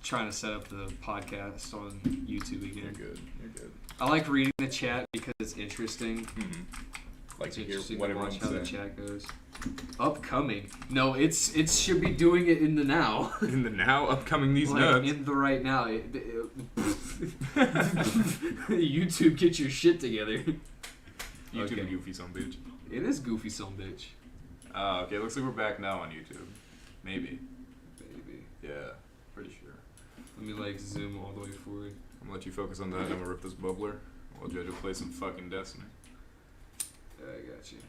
trying to set up the podcast on YouTube again. You're good. You're good. I like reading the chat because it's interesting. Mm-hmm. Like It's to hear interesting what to watch everyone's how the saying. chat goes. Upcoming. No, it should be doing it in the now. In the now, upcoming these like, nuts. in the right now. YouTube, get your shit together. YouTube Okay. goofy son bitch. It is goofy son bitch. Okay, looks like we're back now on YouTube. Maybe. Baby. Yeah, pretty sure. Let me like zoom all the way forward. I'm gonna let you focus on that and I'm gonna rip this bubbler while Jojo plays some fucking Destiny. Yeah, I got you.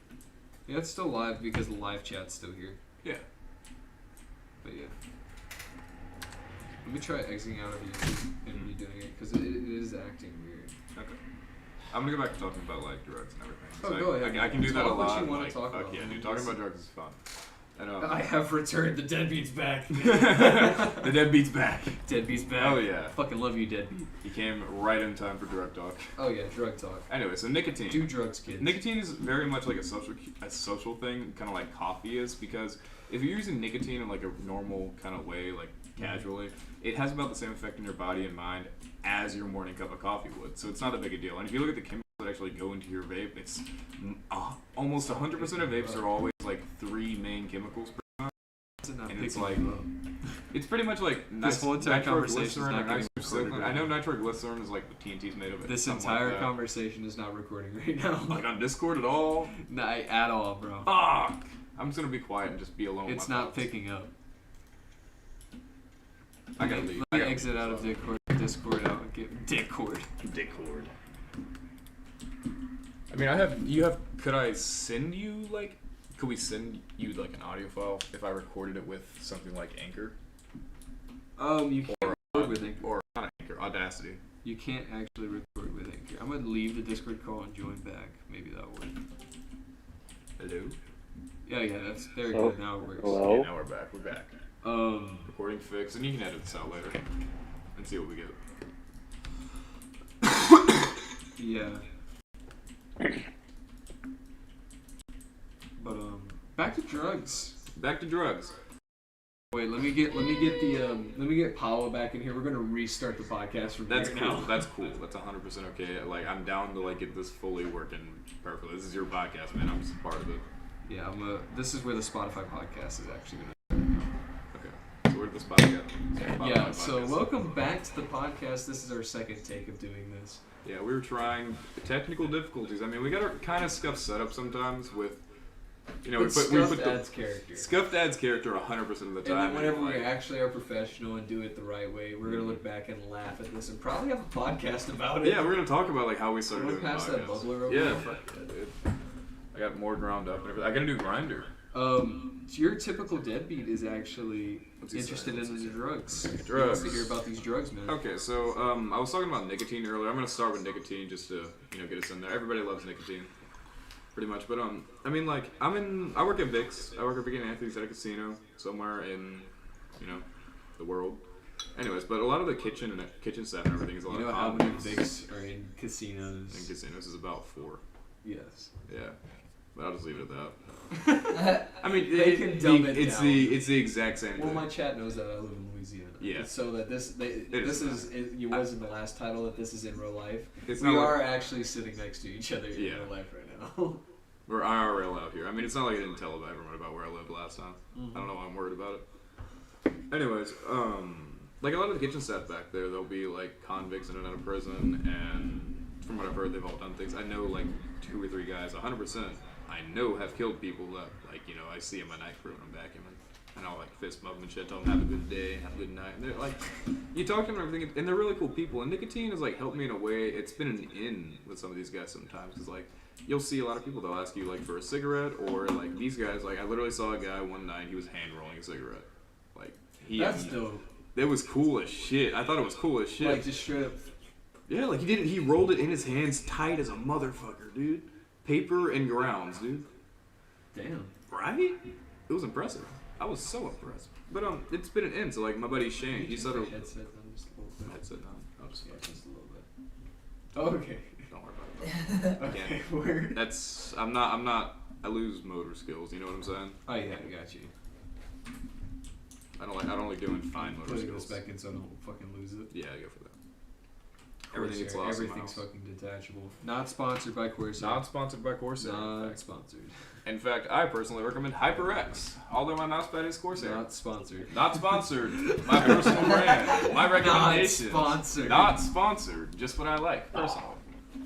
Yeah, it's still live because the live chat's still here. Yeah. But yeah. Let me try exiting out of YouTube and redoing it because it is acting weird. Okay. I'm gonna go back to talking about like drugs and everything. Oh, So go ahead. I can do that a Talk what lot. you wanna like, talk fuck about, yeah, man. dude. Talking about drugs is fun. And, I have returned. The deadbeat's back. the deadbeat's back. Deadbeat's back. Oh yeah. Fucking love you, deadbeat. He came right in time for drug talk. Oh yeah, drug talk. Anyway, so nicotine. Do drugs, kids. Nicotine is very much like a social thing, kind of like coffee is, because if you're using nicotine in like a normal kind of way, like casually, it has about the same effect in your body and mind as your morning cup of coffee would. So it's not a big a deal. And if you look at the chemicals that actually go into your vape, it's almost 100% of vapes are always like 3 main chemicals. And it's like, it's pretty much like this whole entire conversation is not getting recorded. I know nitroglycerin is like what TNT's made of it. This entire conversation is not recording right now. Like on Discord at all? Nah, at all, bro. Fuck! I'm just gonna be quiet and just be alone. It's not picking up. I gotta leave. Let me exit out of Discord out and get Discord. I mean, could I send you like? Could we send you like an audio file if I recorded it with something like Anchor? You can't record with Anchor. Or not Anchor, Audacity. You can't actually record with Anchor. I'm gonna leave the Discord call and join back. Maybe that'll work. Hello? Yeah, that's very good. Now it works. Hello? Okay, now we're back. We're back. Recording fixed, and you can edit this out later and see what we get. Yeah. But back to drugs. Back to drugs. Wait, let me get Paolo back in here. We're gonna restart the podcast from That's here cool. now. That's cool. That's 100% okay. Like I'm down to like get this fully working perfectly. This is your podcast, man. I'm just a part of it. Yeah, this is where the Spotify podcast is actually gonna. Okay. So where did this podcast? Yeah. So welcome back to the podcast. This is our second take of doing this. Yeah, we were trying technical difficulties. I mean, we got our kind of scuffed setup sometimes with, you know, we put the Ad's character. scuffed Ad's character 100% of the time. And then whenever like, we actually are professional and do it the right way, we're gonna look back and laugh at this and probably have a podcast about it. yeah, we're gonna talk about like how we started doing pass that bubbler over Yeah, there? fuck yeah, dude. I got more ground up and everything. I gotta do grinder. Your typical deadbeat is actually interested in the drugs. He wants to hear about these drugs, man. Okay, so I was talking about nicotine earlier. I'm gonna start with nicotine just to get us in there. Everybody loves nicotine, pretty much. But I mean, like I work at Vic's. I work at Vic and Anthony's at a casino somewhere in, the world. Anyways, but a lot of the kitchen staff and everything is a lot of how many convicts. Vic's are in casinos? In casinos is about 4. Yes. Yeah, but I'll just leave it at that. I mean, They can dumb it it's down. the exact same Well, thing. my chat knows that I live in Louisiana. Yeah. So that you was in the last title that this is in real life. It's We not are actually sitting next to each other in Yeah. real life right now. We're IRL out here. I mean, it's not like I didn't tell everyone about where I lived last time. Mm-hmm. I don't know why I'm worried about it. Anyways, like a lot of the kitchen staff back there, they'll be like convicts in and out of prison, and from what I've heard, they've all done things. I know like 2 or 3 guys, 100%. I know have killed people that I see in my night crew and I'm back and I'll like fist bump them and shit, tell them have a good day, have a good night. And they're like, you talk to them and everything, and they're really cool people. And nicotine has like helped me in a way. It's been an in with some of these guys sometimes, because like you'll see a lot of people they'll ask you like for a cigarette, or like these guys, like I literally saw a guy one night, he was hand rolling a cigarette. Like That's dope. It was cool as shit. I thought it was cool as shit. Like just straight up. Yeah, like he rolled it in his hands tight as a motherfucker, dude. Paper and grounds, dude. Damn. Right? It was impressive. I was so impressed. But it's been an end. So like my buddy Shane, he said Headset on just a little bit. headset on. I'll just Yeah, just a little bit. Oh, okay. don't worry about it. Okay. Word. That's I lose motor skills. You know what I'm saying? Oh yeah, I got you. I don't like doing fine motor Putting skills. this back in so I don't fucking lose it. Yeah, I go for that. Everything gets lost. Everything's fucking detachable. Not sponsored by Corsair. Not sponsored by Corsair. Not sponsored. In fact, I personally recommend HyperX. Although my mouse pad is Corsair. Not sponsored. Not sponsored. My personal brand. My recommendation. Not sponsored. Not sponsored. Just what I like personally.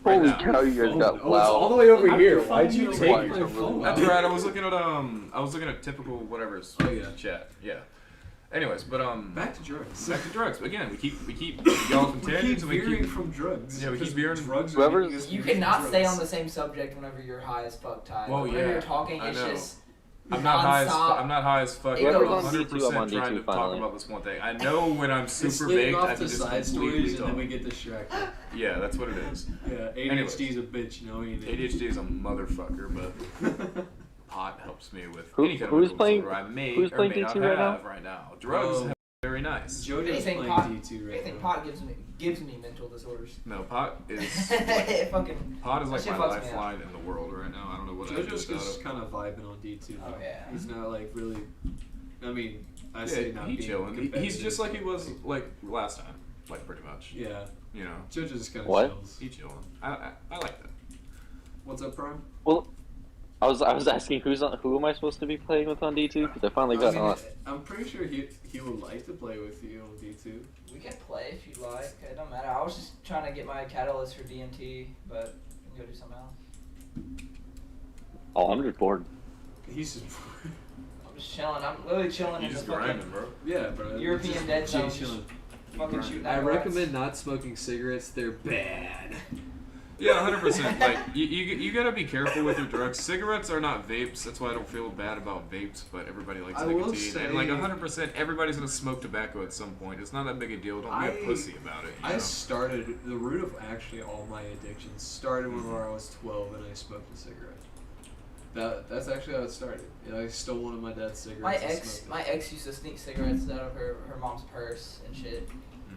Holy now. cow, you guys got Oh, it's all loud. the way over I'm here. fine Why'd you with take it. my phone? That's right. I was looking at typical whatever's Oh, yeah. chat. Yeah. Anyways, but Back to drugs. back to drugs. Again, we keep y'all from We keep tangents and we veering keep from drugs. Yeah, we keep because veering- drugs. Whoever's- Are making us You veer cannot from stay drugs. on the same subject whenever you're high as fuck, Ty. Well, Whenever yeah, you're talking, I it's know. just I'm not high as nonstop. I'm not high as fuck. I'm Whoever's on 100% D2, I'm on trying D2 to talk finally. about this one thing. I know when I'm It's super leading baked, I off can to just side completely stories and talk. then we get distracted. Yeah, that's what it is. Yeah, ADHD's a bitch, you know. ADHD is a motherfucker, but pot helps me with Who- any kind who's of playing- disorder I may who's or playing may not D2 right now? have right now. Drugs Oh. are very nice. JoJo's Anything playing pot- D2 right anything now. pot gives me mental disorders. No, pot is It fucking. pot is like That shit my fucks me up. lifeline in the world right now. I don't know what I'd do JoJo's without just it. kind of vibing on D2. Oh, yeah. He's not like really. I mean, I say Yeah, not he being chilling. He's competitive. just like he was like last time, like pretty much. Yeah, You know, JoJo just kind of What? chills. he chilling. I like that. What's up, Prime? Well, I was asking who am I supposed to be playing with on D2? Because I finally got on. I'm pretty sure he would like to play with you on D2. We can play if you like. It don't matter. I was just trying to get my catalyst for DMT, but we can go do something else. Oh, I'm just bored. He's just I'm just chilling. I'm literally chilling You in the just fucking grinding, bro. yeah, bro. European just dead zone. chilling. fucking shooting. I at recommend not smoking cigarettes. They're bad. Yeah, 100%. Like, you gotta be careful with your drugs. Cigarettes are not vapes. That's why I don't feel bad about vapes, but everybody likes I will nicotine. say- And, like, 100%, everybody's gonna smoke tobacco at some point. It's not that big a deal. Don't be a pussy about it. You I know? started, the root of actually all my addictions started whenever I was 12 and I smoked a cigarette. That's actually how it started. You know, I stole one of my dad's cigarettes. My and ex, smoked my ex used to sneak cigarettes out of her mom's purse and shit. it.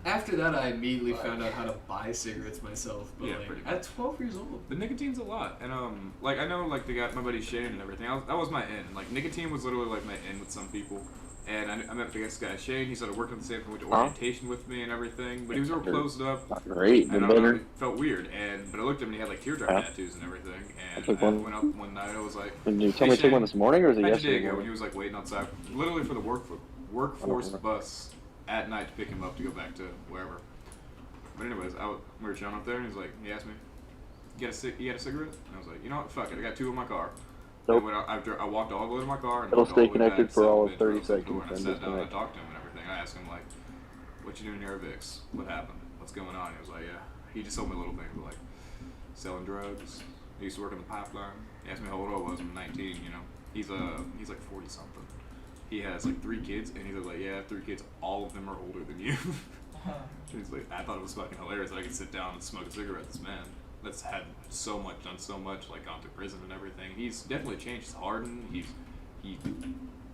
After that, I immediately found out how to buy cigarettes myself. But Yeah, like, pretty much. at 12 years old. But nicotine's a lot, and like I know, like the guy, my buddy Shane and everything. That was my in. Like nicotine was literally like my in with some people. And I met this guy Shane. He started working at the same time, went to orientation with me and everything. But he was real closed up. Not great, I but don't know, better. it felt weird. But I looked at him and he had like teardrop Huh? tattoos and everything. And I took I one. went up one night. I was like, Did you tell Hey, me to take one Shane, this morning or was it how'd your yesterday? day go? And morning? he was like waiting outside, literally for the workforce Oh. bus at night to pick him up to go back to wherever. But anyways, we were chilling up there, and he asked me, "You got a cigarette?" And I was like, "You know what? Fuck it. I got two in my car." Nope. I walked all the way to my car and It'll walked all the stay way connected back, for sat all on of the 30 bench, opened the door, seconds, and I then sat down and I disconnect. talked to him and everything. I asked him like, "What you doing here at Vicks? What happened? What's going on?" He was like, "Yeah." He just told me little things like selling drugs. He used to work in the pipeline. He asked me how old I was. I'm 19. You know, he's like 40 something. He has like 3 kids, and he's like, "Yeah, I have 3 kids. All of them are older than you." He's like, I thought it was fucking hilarious that I could sit down and smoke a cigarette. This man that's had so much, done so much, like gone to prison and everything. He's definitely changed. He's hardened.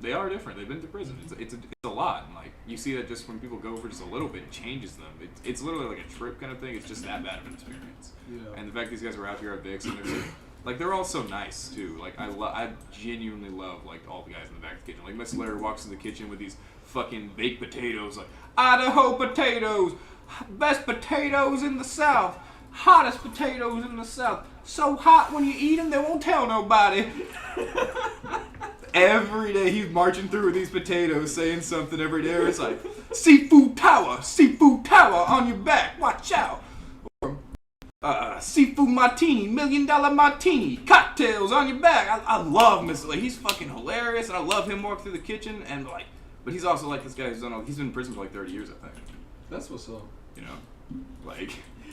They are different. They've been to prison. It's a lot. And like you see that just when people go for just a little bit, it changes them. It's literally like a trip kind of thing. It's just that bad of an experience. Yeah. And the fact these guys are out here at Vicks and they're like they're all so nice too. Like I genuinely love like all the guys in the back of the kitchen. Like Miss Larry walks in the kitchen with these fucking baked potatoes, like Idaho potatoes, best potatoes in the South, hottest potatoes in the South. So hot when you eat them, they won't tell nobody. Every day he's marching through with these potatoes, saying something every day. It's like seafood tower on your back, watch out. Seafood martini, $1 million martini, cocktails on your back. I love Mr. Like he's fucking hilarious, and I love him walking through the kitchen and like. But he's also like this guy who's he's been in prison for like 30 years, I think. That's what's up. You know, like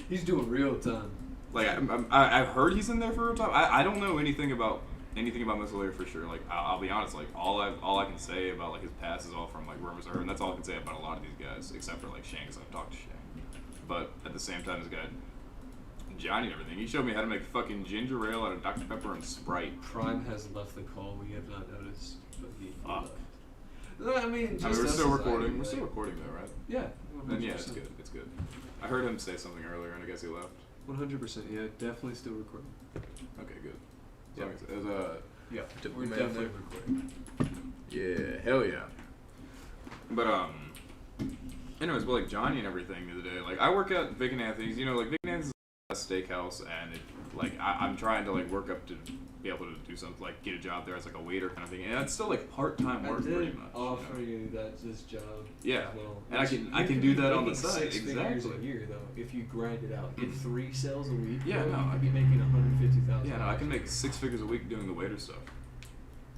He's doing real time. like I've heard he's in there for a time. I don't know anything about Mr. Larry for sure. Like I'll be honest, like all I can say about like his past is all from like rumors I heard, and that's all I can say about a lot of these guys, except for like Shane, because I've talked to Shane. But at the same time, this guy Johnny and everything, he showed me how to make fucking ginger ale out of Dr. Pepper and Sprite. Prime has left the call. We have not noticed, but he left. No, I mean, We're still recording. We're still recording though, right? Yeah. Then yeah, it's good. It's good. I heard him say something earlier, and I guess he left. 100%. Yeah, definitely still recording. Okay, good. Yeah. As long as, Yeah, Typical we're man definitely thing. recording. yeah, hell yeah. But anyways, but like Johnny and everything the other day, like I work at Vic and Anthony's. You know, like Vic and Anthony's is a steakhouse, and it, like I'm trying to like work up to be able to do something, like get a job there as like a waiter kind of thing, and it's still like part-time work pretty much. Offer you this job. Yeah, as well. and I can could do be that on the making side. 6 figures Exactly. a year though, if you grind it out. Get 3 sales a week. Yeah, bro, no, you I could be making $150,000. Yeah, no, I can make 6 figures a week doing the waiter stuff.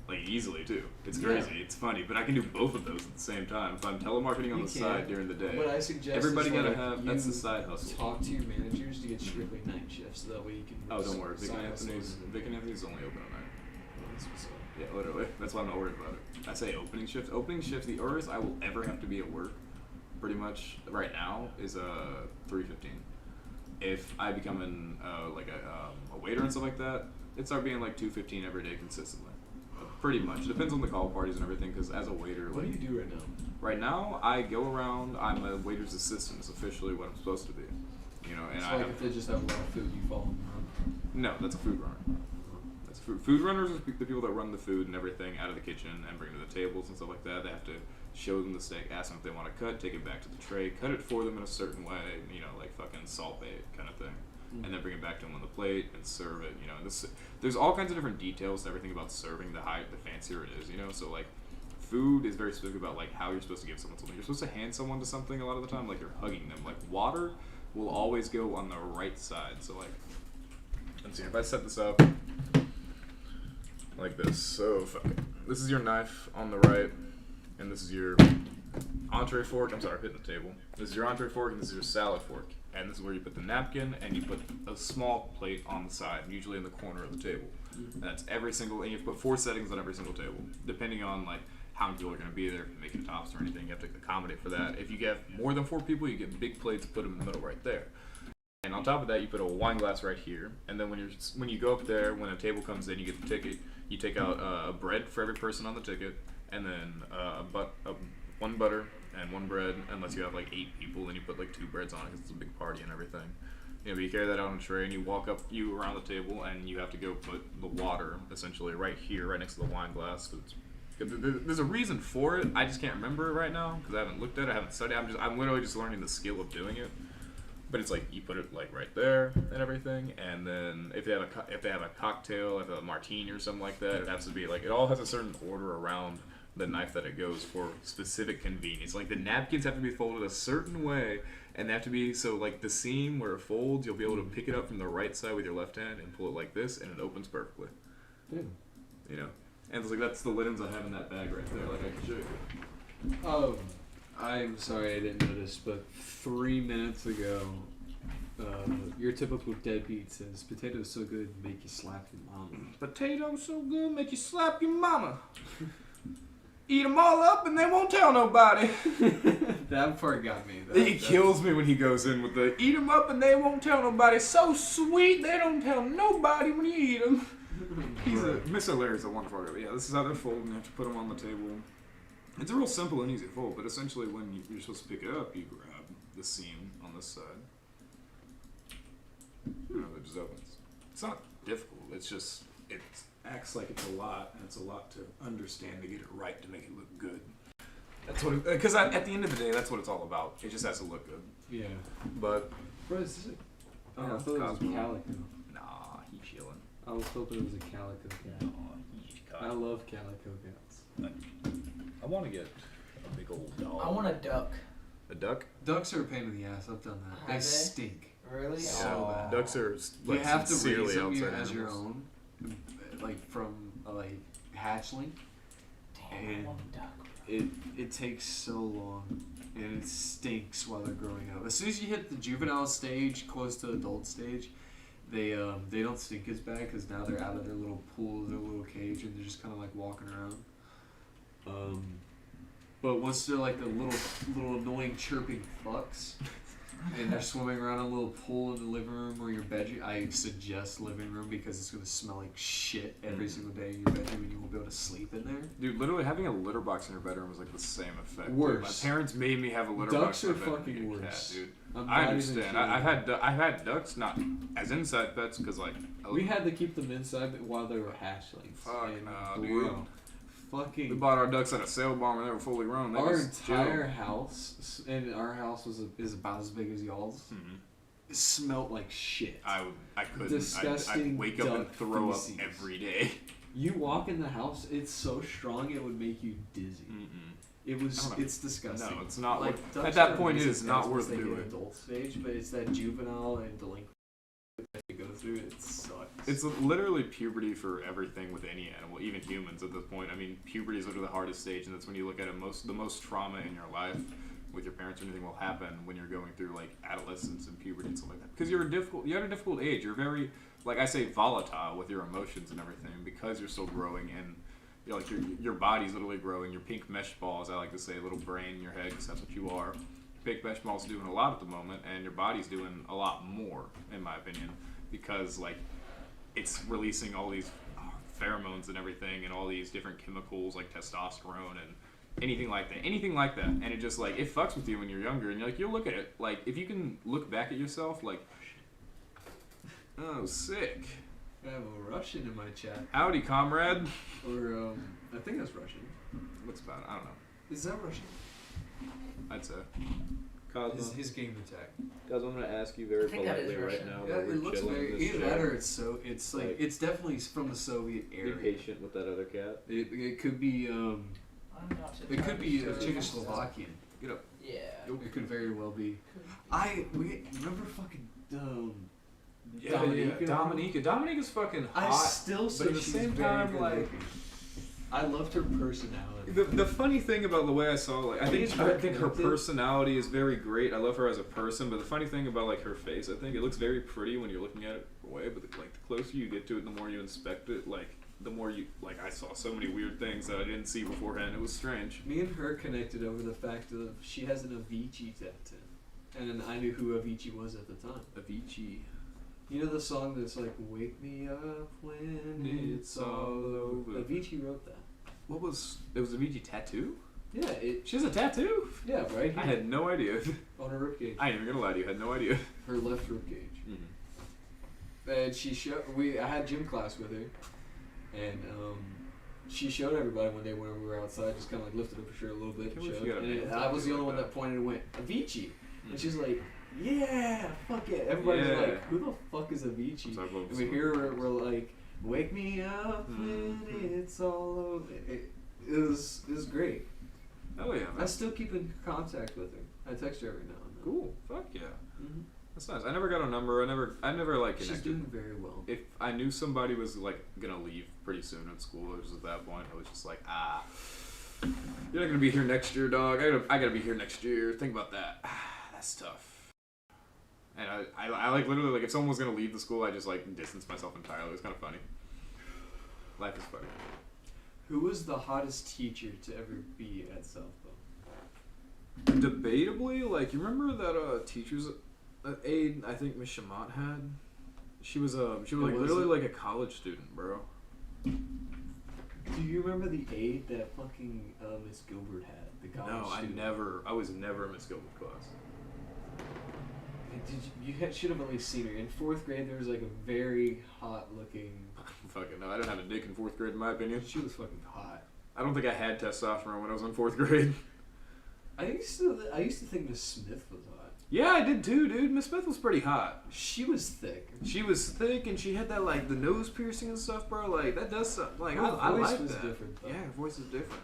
Like easily too. It's crazy. It's funny, but I can do both of those at the same time. If I'm telemarketing on You the can. side during the day. What I suggest Everybody is gotta like have. That's the side hustle. Talk to your managers to get strictly night shifts, so that way you can. Oh, don't worry. Vic side and hustle Anthony's. and- Vic and Anthony's only open at night. That's what's up. Yeah, literally. That's why I'm not worried about it. I say opening shift. Opening shift. The earliest I will ever have to be at work, pretty much right now, is 3:15. If I become a waiter and stuff like that, it start being like 2:15 every day consistently. Pretty much. It depends on the call parties and everything. Because as a waiter, What like do you do right now? right now, I go around. I'm a waiter's assistant. Is officially what I'm supposed to be. You know, and It's I like have, if they just have a lot of food, you follow them around. no, that's a food runner. That's food runners are the people that run the food and everything out of the kitchen and bring it to the tables and stuff like that. They have to show them the steak, ask them if they want to cut, take it back to the tray, cut it for them in a certain way, you know, like fucking salt bait kind of thing, and then bring it back to them on the plate and serve it. You know, there's all kinds of different details to everything about serving. The fancier it is, you know. So like, food is very specific about like how you're supposed to give someone something. You're supposed to hand someone to something a lot of the time, like you're hugging them. Like water will always go on the right side. So like, let's see if I set this up like this. So this is your knife on the right, and this is your entree fork. I'm sorry, I'm hitting the table. This is your entree fork, and this is your salad fork. And this is where you put the napkin, and you put a small plate on the side, usually in the corner of the table. And that's every single, and you have to put 4 settings on every single table, depending on like how many people are going to be there, making tops or anything. You have to accommodate for that. If you get more than 4 people, you get big plates, put them in the middle right there. And on top of that, you put a wine glass right here. And then when you go up there, when a table comes in, you get the ticket. You take out a bread for every person on the ticket, and then 1 butter and 1 bread. Unless you have like 8 people, then you put like 2 breads on it because it's a big party and everything. You know, but you carry that out on a tray, and you walk up around the table, and you have to go put the water essentially right here, right next to the wine glass. There's a reason for it. I just can't remember it right now because I haven't looked at it. I haven't studied. I'm literally just learning the skill of doing it. But it's like you put it like right there and everything, and then if they have a cocktail, if a martini or something like that, it has to be like it all has a certain order around the knife that it goes for specific convenience. Like the napkins have to be folded a certain way, and they have to be so like the seam where it folds, you'll be able to pick it up from the right side with your left hand and pull it like this, and it opens perfectly. Yeah. You know, and it's like that's the linens I have in that bag right there. Like I can show you. I'm sorry I didn't notice, but 3 minutes ago, your typical deadbeat says, potatoes so good make you slap your mama. Potatoes so good make you slap your mama. Eat them all up and they won't tell nobody. That part got me. He kills me when he goes in with the eat them up and they won't tell nobody. So sweet they don't tell nobody when you eat them. Mr. Larry's a wonderful guy. Yeah, this is how they're folded. You have to put them on the table. It's a real simple and easy fold, but essentially when you're supposed to pick it up, you grab the seam on this side. You know, it just opens. It's not difficult. It's just, it acts like it's a lot, and it's a lot to understand to get it right to make it look good. That's what, because at the end of the day, that's what it's all about. It just has to look good. Yeah. But, Bro, is this I thought it was Cosmo. calico. nah, he's chilling. I was hoping it was a calico cat. He's I love calico cats. I want to get a big old dog. I want a duck. A duck? Ducks are a pain in the ass. I've done that. Have They they? stink. Really? So Aw. bad. Ducks are You like have to sincerely raise them outside as your animals. own, like from a hatchling. Damn, I And want a duck. it takes so long, and it stinks while they're growing up. As soon as you hit the juvenile stage, close to adult stage, they don't stink as bad because now they're out of their little pool, their little cage, and they're just kind of like walking around. But once they're like the little annoying chirping fucks, and they're swimming around a little pool in the living room or your bedroom, I suggest living room because it's gonna smell like shit every single day in your bedroom, and you won't be able to sleep in there. Dude, literally having a litter box in your bedroom was like the same effect. dude. Worse. My parents made me have a litter Ducks box in are my bedroom fucking to get a worse. cat, dude. I'm I not understand. even I've had ducks not as inside pets because like We had to keep them inside while they were hatchlings. Fuck and nah, bro, dude. fucking. We bought our ducks at a sale barn when they were fully grown. They Our was entire chill. house, and our house is about as big as y'all's. Mhm. It smelled like shit. I couldn't. Disgusting I'd wake up and duck throw feces. up every day. You walk in the house, it's so strong it would make you dizzy. I don't know. It's disgusting. No, it's not. Like, At ducks that are point, it amazing is not once worth they hit doing. adult stage, but it's that juvenile and delinquent that you go through. It sucks. It's literally puberty for everything with any animal, even humans at this point. I mean, puberty is literally the hardest stage, and that's when you look at it. The most trauma in your life with your parents or anything will happen when you're going through like adolescence and puberty and stuff like that. Because you're at a difficult age. You're very, like I say, volatile with your emotions and everything because you're still growing and. You know, like your body's literally growing. Your pink mesh ball, as I like to say, little brain in your head, because that's what you are. Pink mesh ball's doing a lot at the moment, and your body's doing a lot more, in my opinion, because like it's releasing all these pheromones and everything, and all these different chemicals like testosterone and anything like that, and it just like it fucks with you when you're younger, and like you'll look at it like if you can look back at yourself like, oh, sick. I have a Russian in my chat. Howdy, comrade. Or, I think that's Russian. What's about it? I don't know. Is that Russian? I'd say. His game attack. Guys, I'm gonna ask you very I think that is politely right Russian. now. Yeah, while we're it looks chilling very. in this Either chair. that or it's like it's definitely from the Soviet Be era. patient with that other cat. It could be I'm not too it could be sure. Czechoslovakian. Get up. Yeah. It could very well be. We remember fucking Dominica. Dominica's fucking hot. I still say but at the she's same very time, good like looking. I loved her personality. the funny thing about the way I saw, like, I think her connected. personality is very great. I love her as a person, but the funny thing about like her face, I think it looks very pretty when you're looking at it away. But like the closer you get to it, the more you inspect it, like the more you like. I saw so many weird things that I didn't see beforehand. It was strange. Me and her connected over the fact of she has an Avicii tattoo, and I knew who Avicii was at the time. Avicii. You know the song that's like "Wake Me Up When It's All Over." Avicii wrote that. What was it? Was Avicii tattoo? Yeah, She has a tattoo. yeah, right I here had no idea. on her ribcage, I ain't even gonna lie to you. I had no idea. her left ribcage. And she showed I had gym class with her, and she showed everybody one day when we were outside, just kind of like lifted up her shirt a little bit. Can't believe showed, you got a and name I was the only like one that. that pointed and went Avicii, and she's like, "Yeah, fuck it." Everybody's Yeah. like, "Who the fuck is Avicii?" So I love And we this hear her, we're like, "Wake me up when it's all over." It was great. Oh yeah, I man. still keep in contact with her. I text her every now and then. Cool. Fuck yeah. Mm-hmm. That's nice. I never got a number. I never like She's connected. doing very well. If I knew somebody was like gonna leave pretty soon in school, it was at that point I was just like, you're not gonna be here next year, dog. I gotta be here next year. Think about that. That's tough. And I like literally like if someone was gonna leave the school, I just like distance myself entirely. It was kind of funny. Life is funny. Who was the hottest teacher to ever be at Southbow? Debatably, like you remember that teacher's aide I think Miss Shamat had. She was like was literally it? like a college student, bro. Do you remember the aide that fucking Miss Gilbert had? The college No, student? I was never in Miss Gilbert's class. Should have at least seen her. In 4th grade, there was like a very hot looking. Fucking no, I didn't have a dick in 4th grade in my opinion. She was fucking hot. I don't think I had testosterone when I was in 4th grade. I used to think Miss Smith was hot. Yeah, I did too, dude. Miss Smith was pretty hot. She was thick. She was thick and she had that like the nose piercing and stuff, bro. Like that does something. Like Her I voice like was that. different, though. Yeah, her voice is different.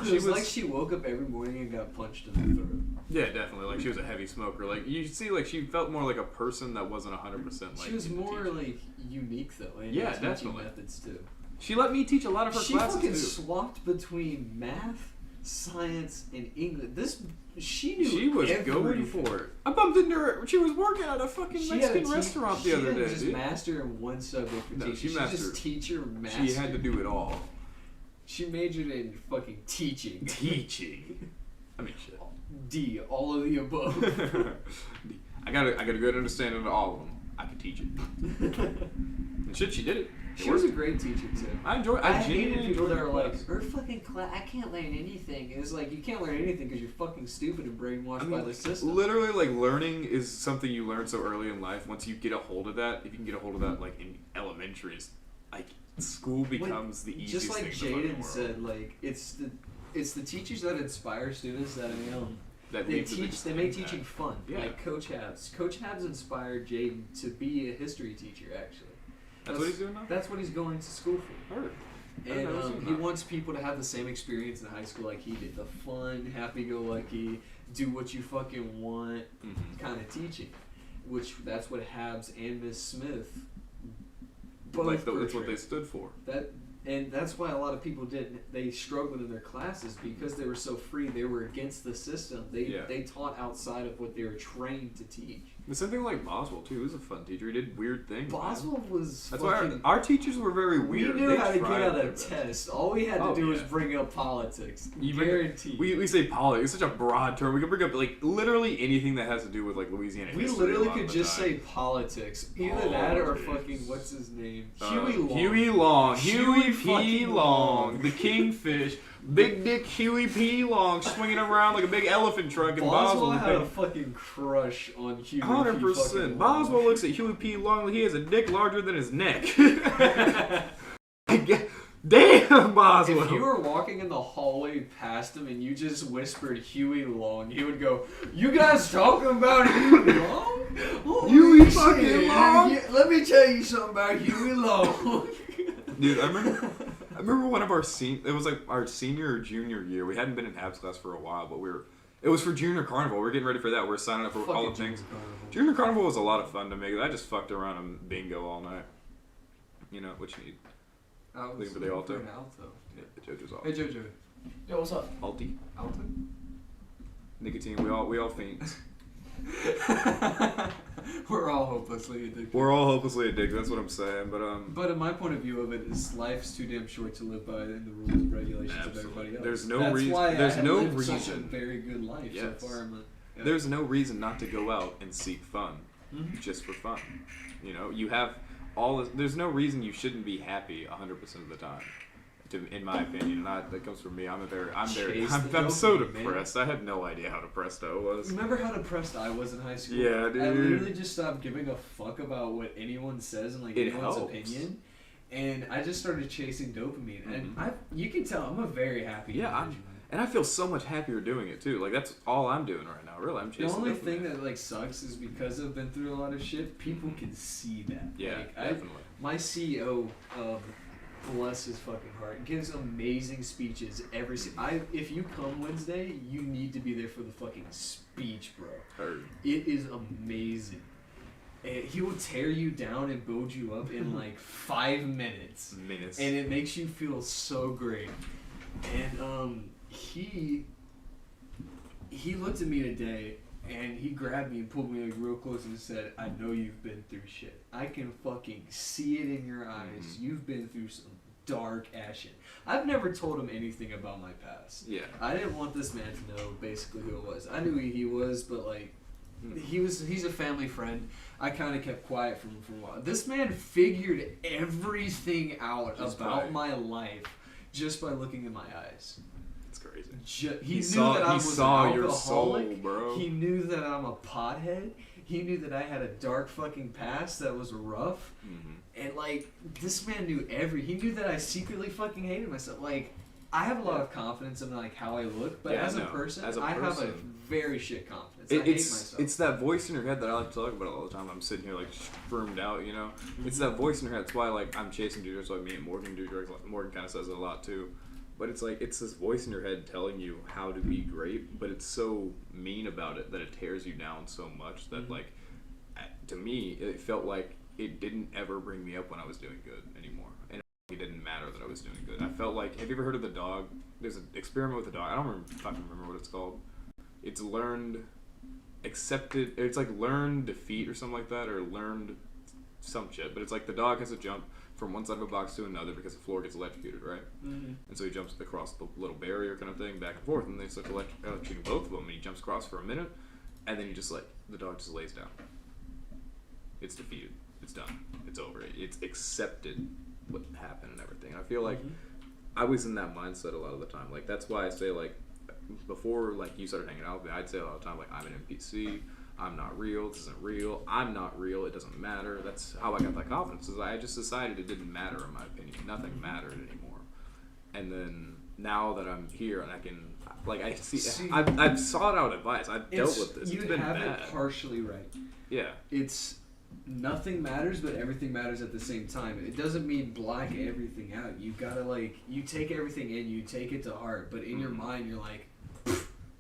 It was like she woke up every morning and got punched in the throat. Yeah, definitely. Like she was a heavy smoker. Like you see, like she felt more like a person that wasn't 100% like. She was in the more teaching. like unique though. In Yeah, her teaching definitely. methods too. She let me teach a lot of her She classes fucking too. swapped between math, science, and English. She knew. She was going everything. for it. I bumped into her. She was working at a fucking She had Mexican a restaurant she the other didn't day, just dude. master in one subject for No, teaching. she She mastered- just teacher master. She had to do it all. She majored in fucking teaching. Teaching. I mean, shit. D, all of the above. I got a good understanding of all of them. I could teach it. And shit, she did it. She was a great teacher too. I I hated genuinely people enjoyed that her are like, class. her fucking class, I can't learn anything. It's like, you can't learn anything because you're fucking stupid and brainwashed I mean, by the system. literally, like, learning is something you learn so early in life. Once you get a hold of that, if you can get a hold of that, like, in elementary, it's, like, school becomes the easiest just like thing in the fucking Jaden world. said, like it's the teachers that inspire students that That they lead to the- teach. They make teaching fun. Yeah. Like Coach Habs. Coach Habs inspired Jaden to be a history teacher. Actually, That's what he's doing now? That's what he's going to school for. Heard. I've And never seen he that. wants people to have the same experience in high school like he did. The fun, happy-go-lucky, do what you fucking want Mhm. kind of teaching. Which that's what Habs and Miss Smith both Like that's what portray. they stood for. And that's why a lot of people didn't. They struggled in their classes because they were so free. They were against the system. They taught outside of what they were trained to teach. The same thing with like Boswell too. He was a fun teacher. He did weird things. man. Boswell was. That's fucking, why our teachers were very we weird. knew They how to get tried out their of best. tests. All we had to Oh, do was yeah. bring up politics. You bring- Guaranteed. We say politics. It's such a broad term. We can bring up like literally anything that has to do with like Louisiana We history. literally a lot could of the just time. say politics. Either that or Politics. fucking what's his name? Huey Long. Huey Long. Huey Huey P. fucking Long. Long. The Kingfish. Big Dick Huey P. Long swinging around like a big elephant trunk in Boswell Boswell. had a fucking crush on Huey. P. 100%. fucking Boswell Long. looks at Huey P. Long like he has a dick larger than his neck. Damn, Boswell. If you were walking in the hallway past him and you just whispered Huey Long, he would go, "You guys talking about Huey Long? Holy Huey shit. fucking Long? Let me tell you something about Huey Long." Dude, I remember one of our it was like our senior or junior year. We hadn't been in Habs class for a while, but it was for Junior Carnival. We were getting ready for that. We were signing up for all the things. Junior Carnival was a lot of fun to make. I just fucked around and bingo all night. You know what you need. I was Looking for the alto. an alto. Yeah, JoJo's all. Hey Jojo. Yo, what's up? Alti. Alto? Nicotine. We all faint. We're all hopelessly addicted. We're all hopelessly addicted. That's what I'm saying. But But in my point of view of it is life's too damn short to live by in the rules and regulations of everybody else. There's no That's reason- Why there's I have no lived such a reason. very good life Yes. so far. there's no reason not to go out and seek fun, Mhm. just for fun. You know, you have all this. There's no reason you shouldn't be happy 100% of the time. In my opinion, and that comes from me. I'm Chase the I'm so dopamine, man. depressed. I had no idea how depressed I was. Remember how depressed I was in high school? Yeah, dude. I literally just stopped giving a fuck about what anyone says and like It anyone's helps. opinion, and I just started chasing dopamine. And Mhm. you can tell I'm a very happy Yeah, individual. And I feel so much happier doing it too. Like that's all I'm doing right now. Really, I'm The chasing. only dopamine. thing that like sucks is because I've been through a lot of shit. People can see that. Yeah, Like, definitely. my CEO, bless his fucking heart, gives amazing speeches every. If you come Wednesday, you need to be there for the fucking speech, bro. Heard. It is amazing. And he will tear you down and build you up in like 5 minutes, Minutes. and it makes you feel so great. And he looked at me today and he grabbed me and pulled me like real close and said, "I know you've been through shit. I can fucking see it in your eyes. Mhm. You've been through some dark ass shit." I've never told him anything about my past. Yeah. I didn't want this man to know basically who it was. I knew who he was, but like Mm. he's a family friend. I kind of kept quiet from him for a while. This man figured everything out Just about by- my life just by looking in my eyes. It's crazy. He knew saw- that I he was saw an your alcoholic. soul, bro. He knew that I'm a pothead. He knew that I had a dark fucking past that was rough. Mm-hmm. And like this man knew he knew that I secretly fucking hated myself. Like I have a lot of confidence in like how I look, but Yeah, as a no, person, as a I have a person. very shit confidence. I hate myself. It's that voice in your head that I like to talk about all the time. I'm sitting here like shroomed out, you know. It's that voice in your head. That's why like I'm chasing do drugs. So me and Morgan do drugs. Morgan kind of says it a lot too. But it's like it's this voice in your head telling you how to be great, but it's so mean about it that it tears you down so much that like to me it felt like it didn't ever bring me up when I was doing good anymore, and it didn't matter that I was doing good. I felt like, have you ever heard of the dog? There's an experiment with a dog. I don't fucking remember what it's called. It's learned defeat or something like that, or learned some shit. But it's like the dog has to jump from one side of a box to another because the floor gets electrocuted, right? Mm-hmm. And so he jumps across the little barrier kind of thing, back and forth, and they start electrocuting both of them, and he jumps across for a minute, and then the dog just lays down. It's defeated. It's done. It's over. It's accepted what happened and everything. And I feel like I was in that mindset a lot of the time. Like that's why I say like before like you started hanging out with me, I'd say a lot of the time like I'm an NPC. I'm not real. This isn't real. I'm not real. It doesn't matter. That's how I got that confidence. Is I just decided it didn't matter in my opinion. Nothing mattered anymore. And then now that I'm here and I can, like, I've sought out advice. I've dealt with this. It's been have bad. it partially right. Yeah. It's nothing matters, but everything matters at the same time. It doesn't mean block everything out. You gotta, like, you take everything in, you take it to heart, but in your mind you're like,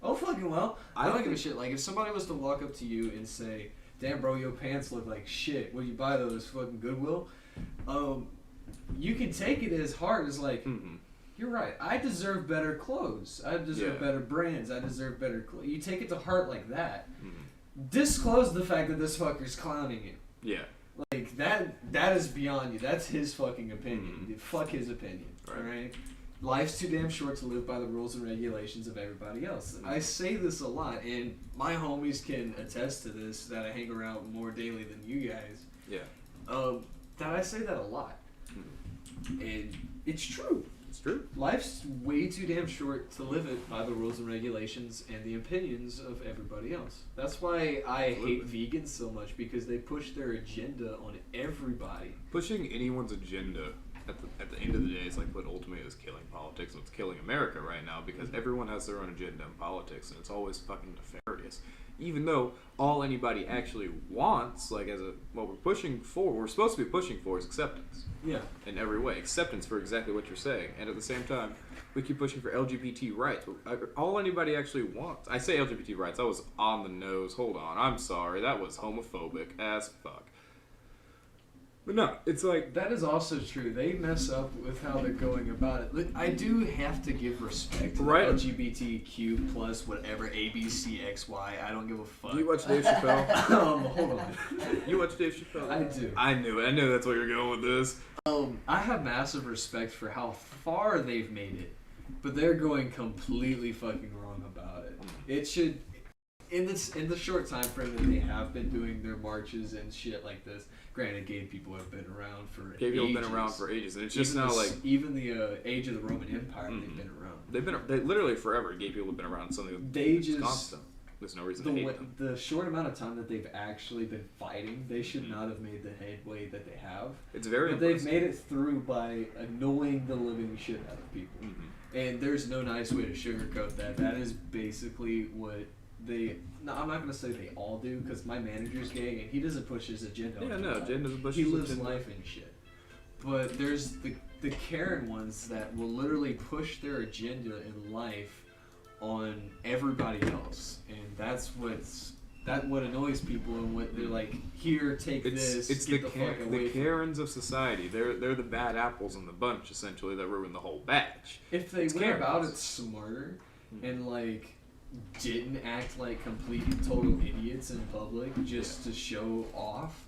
oh fucking well, I don't give a shit. Like, if somebody was to walk up to you and say, damn bro, your pants look like shit, will you buy those fucking Goodwill? You can take it as hard as like, you're right, I deserve better clothes, I deserve better brands, I deserve better clothes. You take it to heart like that. Disclose the fact that this fucker's clowning you. Yeah. Like, that is beyond you. That's his fucking opinion. Fuck his opinion. Right. Alright? Life's too damn short to live by the rules and regulations of everybody else. I say this a lot, and my homies can attest to this, that I hang around more daily than you guys. Yeah. That I say that a lot. And it's true. It's true. Life's way too damn short to live it by the rules and regulations and the opinions of everybody else. That's why I hate vegans so much, because they push their agenda on everybody. Pushing anyone's agenda at the end of the day is like what ultimately is killing politics. What's killing America right now, because everyone has their own agenda in politics, and it's always fucking nefarious. Even though all anybody actually wants, like what we're pushing for, we're supposed to be pushing for is acceptance. Yeah. In every way. Acceptance for exactly what you're saying. And at the same time, we keep pushing for LGBT rights. All anybody actually wants. I say LGBT rights, I was on the nose. Hold on. I'm sorry. That was homophobic as fuck. But no, it's like... That is also true. They mess up with how they're going about it. I do have to give respect to the LGBTQ plus whatever ABCXY. I don't give a fuck. Do you watch Dave Chappelle? Hold on. You watch Dave Chappelle? I do. I knew it. I knew that's where you're going with this. I have massive respect for how far they've made it, but they're going completely fucking wrong about it. It should... In the short time frame that they have been doing their marches and shit like this, granted, gay people have been around for ages. Gay people have been around for ages, and it's just now like even the age of the Roman Empire, they've been around. They literally forever. Gay people have been around. Something constant. There's no reason to hate them. The short amount of time that they've actually been fighting, they should not have made the headway that they have. It's very. But they've made it through by annoying the living shit out of people, and there's no nice way to sugarcoat that. That is basically what. I'm not gonna say they all do, because my manager's gay and he doesn't push his agenda. Yeah, no, Jen doesn't push. He lives life and shit. But there's the Karen ones that will literally push their agenda in life on everybody else, and that's what annoys people, and what they're like. Here, take this. It's get the Karens of society. They're the bad apples in the bunch, essentially, that ruin the whole batch. If they went about it smarter and like. Didn't act like complete and total idiots in public just to show off.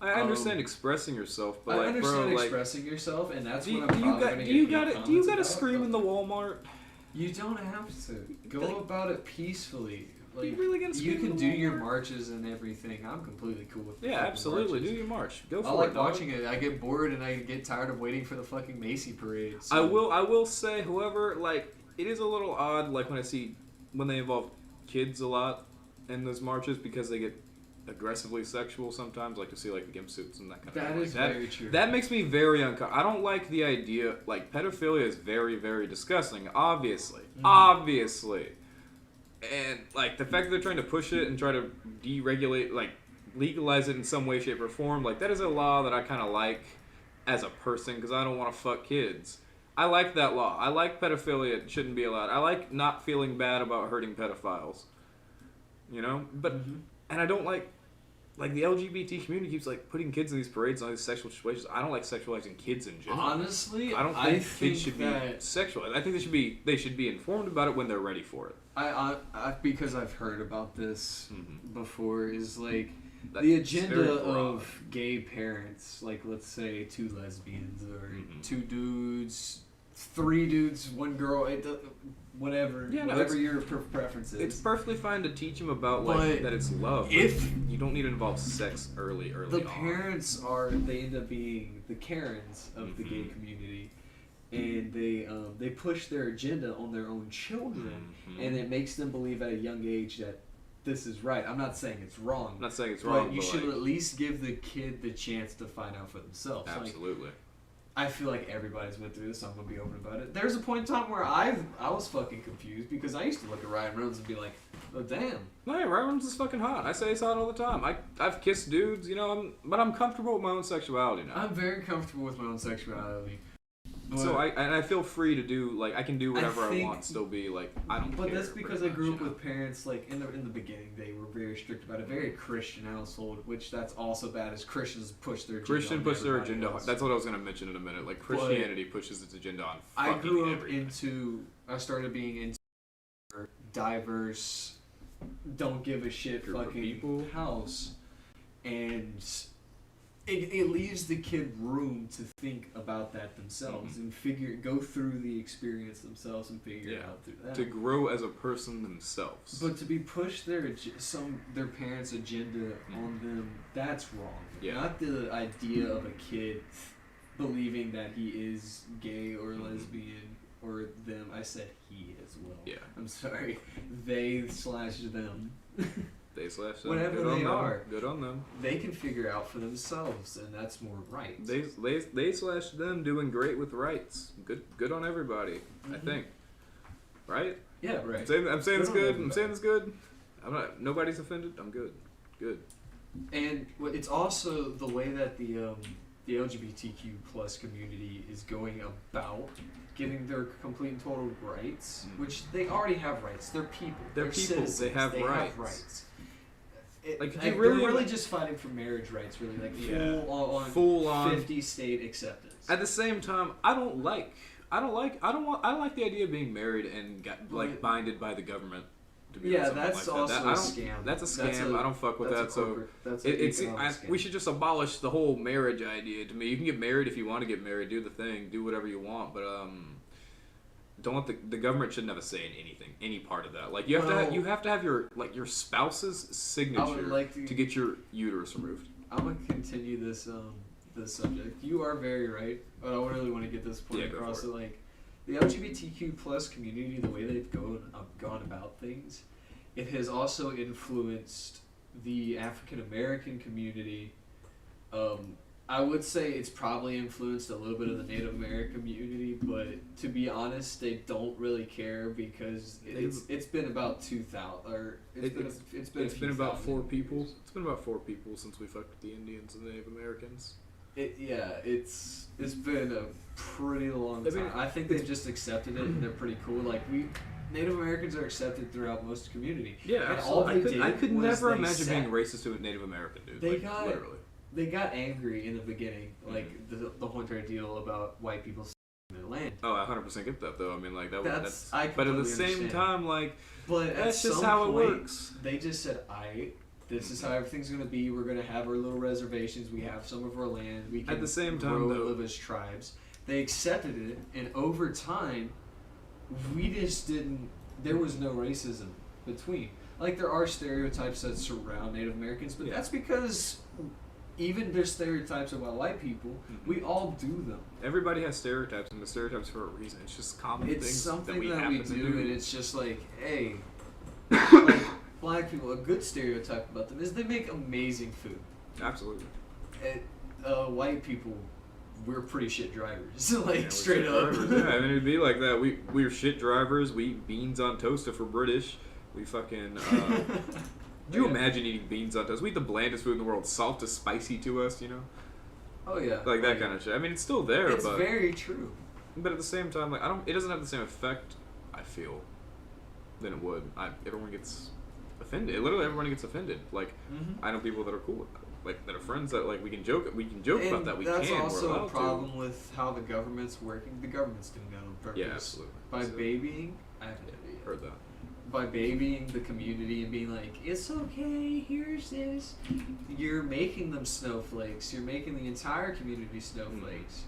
I understand expressing yourself, but I understand expressing yourself, and that's what I'm probably going to get. Do you gotta scream in the Walmart? You don't have to. Go about it peacefully. Like, you can do your marches and everything. I'm completely cool with it. Yeah, absolutely. Do your march. Go for it. I like watching it. I get bored and I get tired of waiting for the fucking Macy parade. So. I will say, however, like, it is a little odd, like, when they involve kids a lot in those marches, because they get aggressively sexual sometimes, like to see like the gimp suits and that kind of thing. That is very true. That makes me very uncomfortable. I don't like the idea, like, pedophilia is very, very disgusting, obviously. Obviously. And, like, the fact that they're trying to push it and try to deregulate, like, legalize it in some way, shape, or form, like, that is a law that I kind of like as a person, because I don't want to fuck kids. I like that law. I like pedophilia. It shouldn't be allowed. I like not feeling bad about hurting pedophiles. You know? But, and I don't like the LGBT community keeps, like, putting kids in these parades and all these sexual situations. I don't like sexualizing kids in general. Honestly, I don't think kids should be sexualized. I think they should be informed about it when they're ready for it. I because I've heard about this before, is, like, the agenda of gay parents, like, let's say 2 lesbians or 2 dudes, 3 dudes, 1 girl, whatever, whatever your preference is. It's perfectly fine to teach them about, like, that it's love. If you don't need to involve sex early the on. parents they end up being the Karens of the gay community, and they push their agenda on their own children, and it makes them believe at a young age that this is right. I'm not saying it's wrong. I'm not saying it's wrong, but you but should like, at least give the kid the chance to find out for themselves. absolutely. Like, I feel like everybody's went through this, so I'm gonna be open about it. There's a point in time where I was fucking confused because I used to look at Ryan Reynolds and be like, oh damn. No, yeah, Ryan Reynolds is fucking hot. I say he's hot all the time. I've kissed dudes, you know, but I'm comfortable with my own sexuality now. I'm very comfortable with my own sexuality. So I feel free to do, like, I can do whatever I think- want, still be like, I don't care. But that's because I pretty grew much, up you know? with parents, like, in the beginning, they were very strict about it. Very Christian household, which that's also bad as Christians push their agenda Christian on push their everybody agenda. else. That's what I was going to mention in a minute. Like, Christianity pushes its agenda on I fucking grew up everything. I started being into diverse, don't give a shit Group of fucking people. house, and it leaves the kid room to think about that themselves and go through the experience themselves and figure it out through that. To grow as a person themselves. But to be pushed their parents' agenda on them, that's wrong. Yeah. Not the idea of a kid believing that he is gay or lesbian or them. I said he as well. Yeah. I'm sorry. They/them. They slash them. Whatever Good on they them. are. Good on them. They can figure out for themselves, and that's more right. They slash them doing great with rights. Good on everybody. I think. Right? Yeah, right. I'm saying it's on good. I'm everybody. saying it's good. I'm not. Nobody's offended. I'm good. Good. And it's also the way that the LGBTQ plus community is going about getting their complete and total rights, which they already have rights. They're people. They're people. Citizens. They have rights. Have rights. Like, could They're you really- really just fighting for marriage rights, really, like Yeah. full on 50 state acceptance. At the same time, I don't like the idea of being married and binded by the government. To be Yeah, something that's like also that. a I don't- scam. That's a scam. I don't fuck with that. So that's we should just abolish the whole marriage idea. To me, you can get married if you want to get married. Do the thing. Do whatever you want. But don't let the government shouldn't have a say in anything, any part of that. Like you have to have your spouse's signature to get your uterus removed. I'm gonna continue this subject. You are very right, but I really want to get this point Yeah, go across. for So, like, the LGBTQ plus community, the way they've gone about things, it has also influenced the African American community. I would say it's probably influenced a little bit of the Native American community, but to be honest, they don't really care because it's been about 2,000 or it's been about 4 years. people. It's been about 4 people since we fucked with the Indians and the Native Americans. It's been a pretty long I time. mean, I think they've just accepted it and they're pretty cool. Like Native Americans are accepted throughout most community. Yeah, and all absolutely. they I did could was never they imagine sat- being racist to a Native American dude. They like, got- literally. They got angry in the beginning, like the whole entire deal about white people stealing their land. Oh, I 100% get that though. I mean, like that's I but at the completely same understand. time, like But that's at just some how it point, works. They just said, this is how everything's gonna be. We're gonna have our little reservations. We have some of our land. We can At the same time, grow and though- live as tribes. They accepted it, and over time, we just didn't. There was no racism between. Like there are stereotypes that surround Native Americans, but Yeah. that's because even there's stereotypes about white people. We all do them. Everybody has stereotypes, and the stereotypes for a reason. It's just common It's things something that we that happen we to do, do. and it's just like, hey, like black people. A good stereotype about them is they make amazing food. Absolutely. And, white people, we're pretty shit drivers. Like Yeah, we're straight shit up. drivers. Yeah, I mean it'd be like that. We're shit drivers. We eat beans on toast if we're British. We fucking. Do you imagine eating beans on toast? We eat the blandest food in the world. Salt is spicy to us, you know, Oh yeah. like that kind of shit. I mean, it's still there, It's but very true. but at the same time, like it doesn't have the same effect. I feel than it would. Everyone gets offended. Literally, everyone gets offended. Like I know people that are cool with that. Like that are friends that like we can joke about that. We that's can. also We're a allowed problem with how the government's working. The government's doing that on to. purpose. Yeah, absolutely. By So, babying, I have no idea. heard that. By babying the community and being like, it's okay, here's this. You're making them snowflakes. You're making the entire community snowflakes.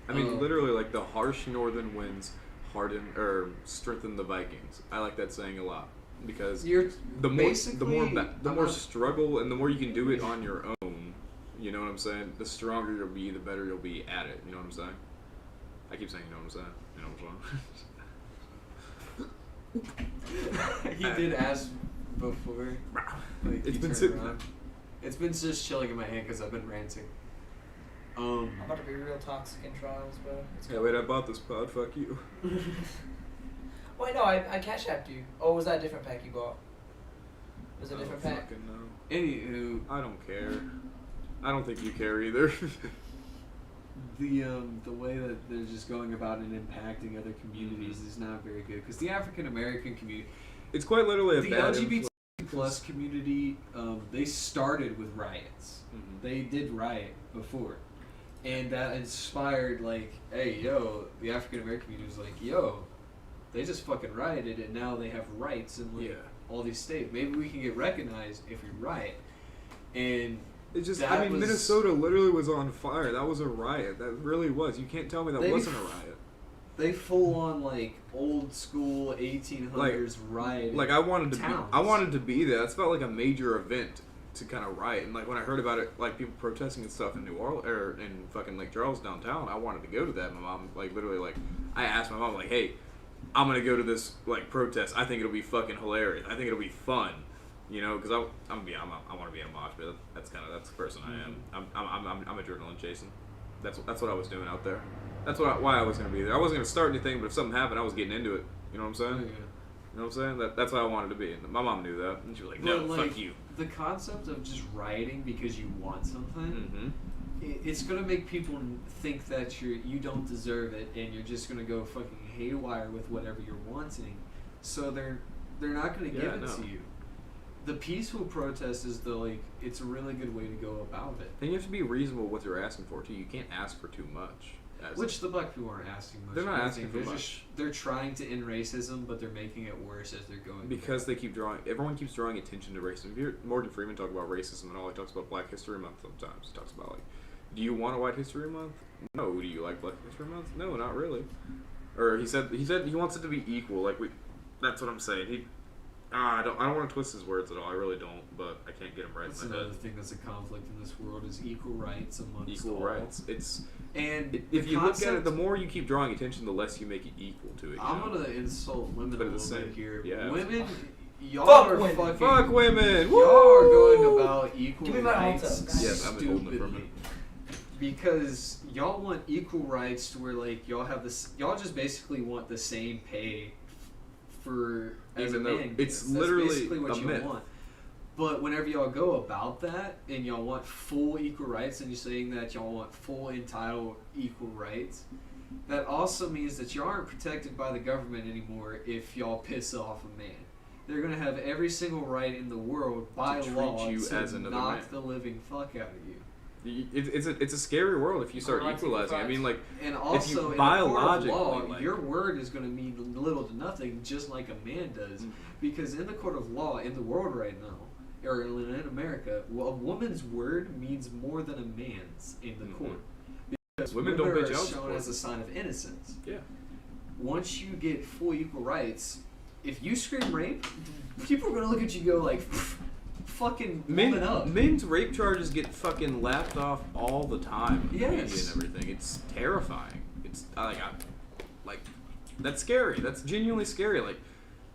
I mean, literally, like the harsh northern winds harden or strengthen the Vikings. I like that saying a lot because You're the more I'm struggle and the more you can do it on your own, you know what I'm saying? The stronger you'll be, the better you'll be at it. You know what I'm saying? I keep saying, you know what I'm saying? You know what I'm saying? He did ask before. Like, It's you been turn sitting around. It's been just chilling in my hand because I've been ranting. I'm about to be real toxic in trials, bro. It's Yeah, wait, I bought this pod. Fuck you. Wait, no, I cash apped you. Oh, was that a different pack you bought? Was it a I different don't pack? fucking know. Anywho, I don't care. I don't think you care either. the way that they're just going about and impacting other communities is not very good because the African American community, It's quite literally a the bad LGBT influence. plus community, they started with riots. Mhm. They did riot before, and that inspired like, hey, yo, the African American community was like, yo, they just fucking rioted and now they have rights in like Yeah. all these states. Maybe we can get recognized if we riot, and It's just, that I mean, was- Minnesota literally was on fire. That was a riot. That really was. You can't tell me that They- wasn't a riot. they full on like old school 1800s riot. Like I wanted to towns. be, I wanted to be there. That's felt like a major event to kind of riot. And like when I heard about it, like people protesting and stuff in New Orleans or in fucking Lake Charles downtown, I wanted to go to that. My mom, like literally, like I asked my mom, like, hey, I'm gonna go to this like protest. I think it'll be fucking hilarious. I think it'll be fun. You know, because I want to be in a mosh pit. That's the person I am. I'm adrenaline chasing. That's what I was doing out there. That's why I was gonna be there. I wasn't gonna start anything, but if something happened, I was getting into it. You know what I'm saying? Yeah. You know what I'm saying? That's why I wanted to be. And my mom knew that, and she was like, "No, But, like, fuck you." The concept of just rioting because you want something, Mm-hmm. it's gonna make people think that you don't deserve it, and you're just gonna go fucking haywire with whatever you're wanting. So they're not gonna give it to you. The peaceful protest is it's a really good way to go about it. And you have to be reasonable with what you're asking for too. You can't ask for too much. Which the black people aren't asking much. They're not I asking think for they're much. they're trying to end racism, but they're making it worse as they're going. Because they keep drawing. Everyone keeps drawing attention to racism. You hear Morgan Freeman talk about racism and all. He talks about Black History Month sometimes. He talks about like, do you want a White History Month? No. Do you like Black History Month? No, not really. Or he said he wants it to be equal. Like that's what I'm saying. I don't want to twist his words at all. I really don't, but I can't get him right That's in my another head. thing that's a conflict in this world is equal rights amongst Equal all. rights. It's And if the you look at it, concept- the more you keep drawing attention, the less you make it equal to it. You I'm know? gonna insult women But a at the little bit same- here. yeah. Women, y'all Fuck are women. fucking. Fuck women. Y'all are going Woo! about equal Give me my rights alto, guys. Yes, I've been holding it for a minute. stupidly. Because y'all want equal rights to where like y'all have this. Y'all just basically want the same pay for as Even a though man. it's gets. literally That's basically what a you myth. want. But whenever y'all go about that and y'all want full equal rights and you're saying that y'all want full entitled equal rights, that also means that y'all aren't protected by the government anymore if y'all piss off a man. They're going to have every single right in the world by treat law you to as another knock man. the living fuck out of you. It's a scary world if you start Equal rights, equal equalizing. I mean, like And if also, you in the court of biologically, law, like, your word is going to mean little to nothing, just like a man does. Mhm. Because in the court of law, in the world right now, or in America, a woman's word means more than a man's in the Mhm. court. Because Women don't are pay child shown support. as a sign of innocence. yeah. Once you get full equal rights, if you scream rape, people are going to look at you and go like, fucking woman up. Men's rape charges get fucking laughed off all the time in the media Yes. and everything. It's terrifying. It's like that's scary. That's genuinely scary. Like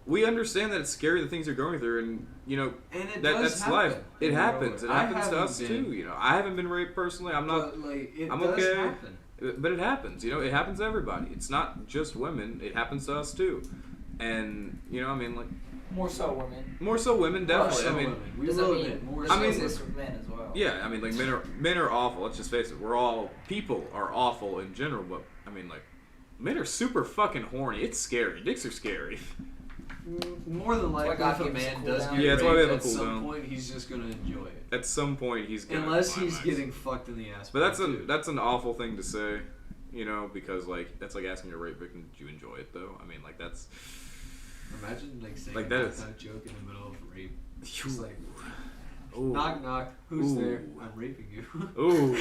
we understand that it's scary the things you're going through, and you know And it that's does happen. life. It in the happens. It world. I happens to haven't us been, too. You know, I haven't been raped personally. I'm not. But, like, it I'm does okay. happen. But it happens, you know. It happens to everybody. It's not just women. It happens to us too, and you know, I mean, like More so women. more so women, definitely. More so I mean, women. We Doesn't will mean admit more this so I mean, exists with men as well. yeah, I mean, like men are awful. Let's just face it. People are awful in general, but I mean, like men are super fucking horny. It's scary. Dicks are scary. More than likely, God if a gave us a man cool does down. get Yeah, that's why we raped, have a at cool some down. point he's just gonna enjoy it. At some point, he's gonna Unless he's climax. getting fucked in the ass. But too. that's an awful thing to say, you know, because like that's like asking a rape victim, "Do you enjoy it?" Though I mean, like that's Imagine like saying Like, that that is- joke in the middle of rape. Just like Ooh. knock knock, who's Ooh. there? I'm raping you. Ooh.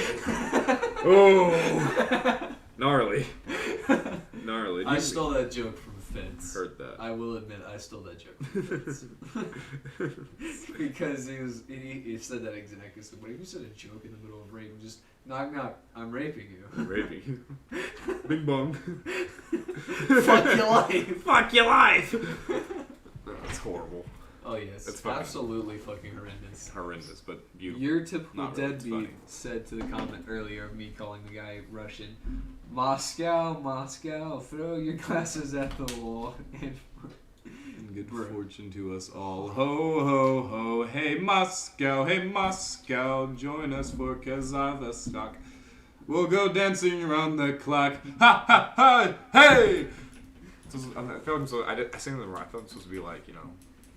Ooh. Gnarly. Gnarly. I stole that joke from Fence. Heard that. I will admit I stole that joke from Fence. Because he said that exactly. So what if you said a joke in the middle of rape? Just knock knock, I'm raping you. Raping you. Bing bong. Fuck your life. Fuck your life. That's horrible. Oh yes, It's fucking- absolutely fucking horrendous. Horrendous, but beautiful. Your typical Not really, it's deadbeat funny. said to the comment earlier of me calling the guy Russian, Moscow, Moscow, throw your glasses at the wall. And Good Bro. fortune to us all. Ho, ho, ho. Hey, Moscow, join us for Kazavstok. We'll go dancing around the clock. Ha, ha, ha, hey! So, I feel like I'm so, I sing them right. I feel like I'm supposed to be like, you know,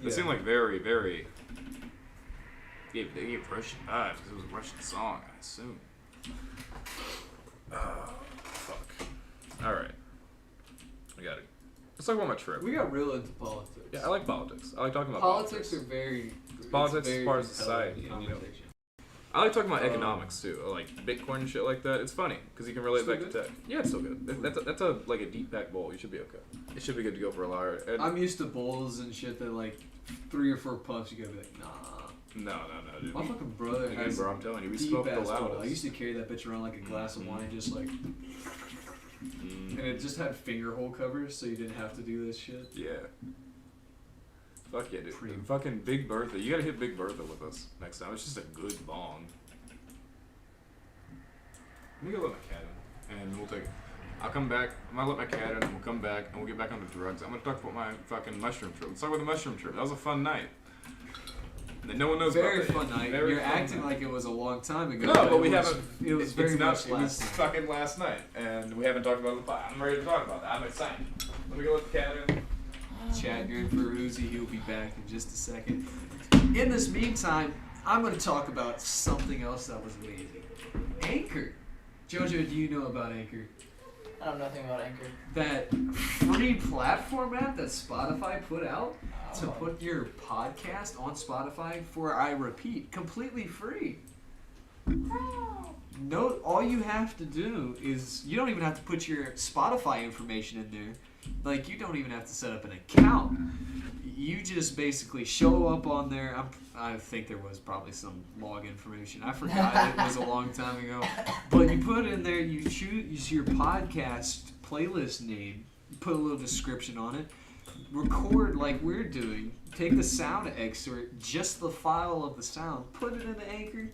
they seem like very, very, they gave Russian vibes because it was a Russian song, I assume. Fuck. Alright. I got it. Let's talk about my trip. We got real into politics. Yeah, I like politics. I like talking about Politics are very. Politics it's is very part of compelling society, and, you know, conversation. I like talking about economics too, like Bitcoin and shit like that. It's funny because you can relate Still back to good? tech. Yeah, it's still good. That's a like a deep pack bowl. You should be okay. It should be good to go for a lot. And I'm used to bowls and shit that like 3 or 4 puffs you gotta be like, nah. no, dude. My fucking brother Again, has bro, I'm telling you, we deep smoked the ass bowl. loudest. I used to carry that bitch around like a glass of wine, just like, and it just had finger hole covers, so you didn't have to do this shit. Yeah. Fuck yeah, dude. Pretty- Fucking Big Bertha. You gotta hit Big Bertha with us next time. It's just a good bong. Let me go let my cat in, and we'll take it. I'll come back. I'm gonna let my cat in, and we'll come back, and we'll get back onto drugs. I'm gonna talk about my fucking mushroom trip. Let's talk about the mushroom trip. That was a fun night. And no one knows Very about that fun yet. night. Very You're fun acting night. like it was a long time ago. No, but we it was, haven't. It was very it's not, much It was last night. fucking last night, and we haven't talked about it in the pod. I'm ready to talk about that. I'm excited. Let me go let the cat in. Chat good for Uzi. He'll be back in just a second. In this meantime, I'm going to talk about something else that was amazing. Anchor. Jojo, do you know about Anchor? I know nothing about Anchor. That free platform app that Spotify put out to Oh. put your podcast on Spotify for, I repeat, completely free. No, all you have to do is, you don't even have to put your Spotify information in there. Like, you don't even have to set up an account. You just basically show up on there. I think there was probably some log information. I forgot. It was a long time ago. But you put it in there, you choose your podcast playlist name, put a little description on it, record like we're doing, take the sound excerpt, just the file of the sound, put it into Anchor.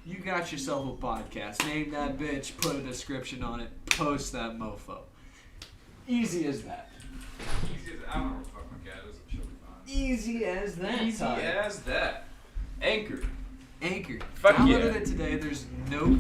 You got yourself a podcast. Name that bitch, put a description on it, post that mofo. Easy as that. Easy as I don't know what the fuck my cat is. It should be fine. Easy as that. Easy Todd. as that. Anchor. Anchor. Fuck Downloaded yeah. it today. There's no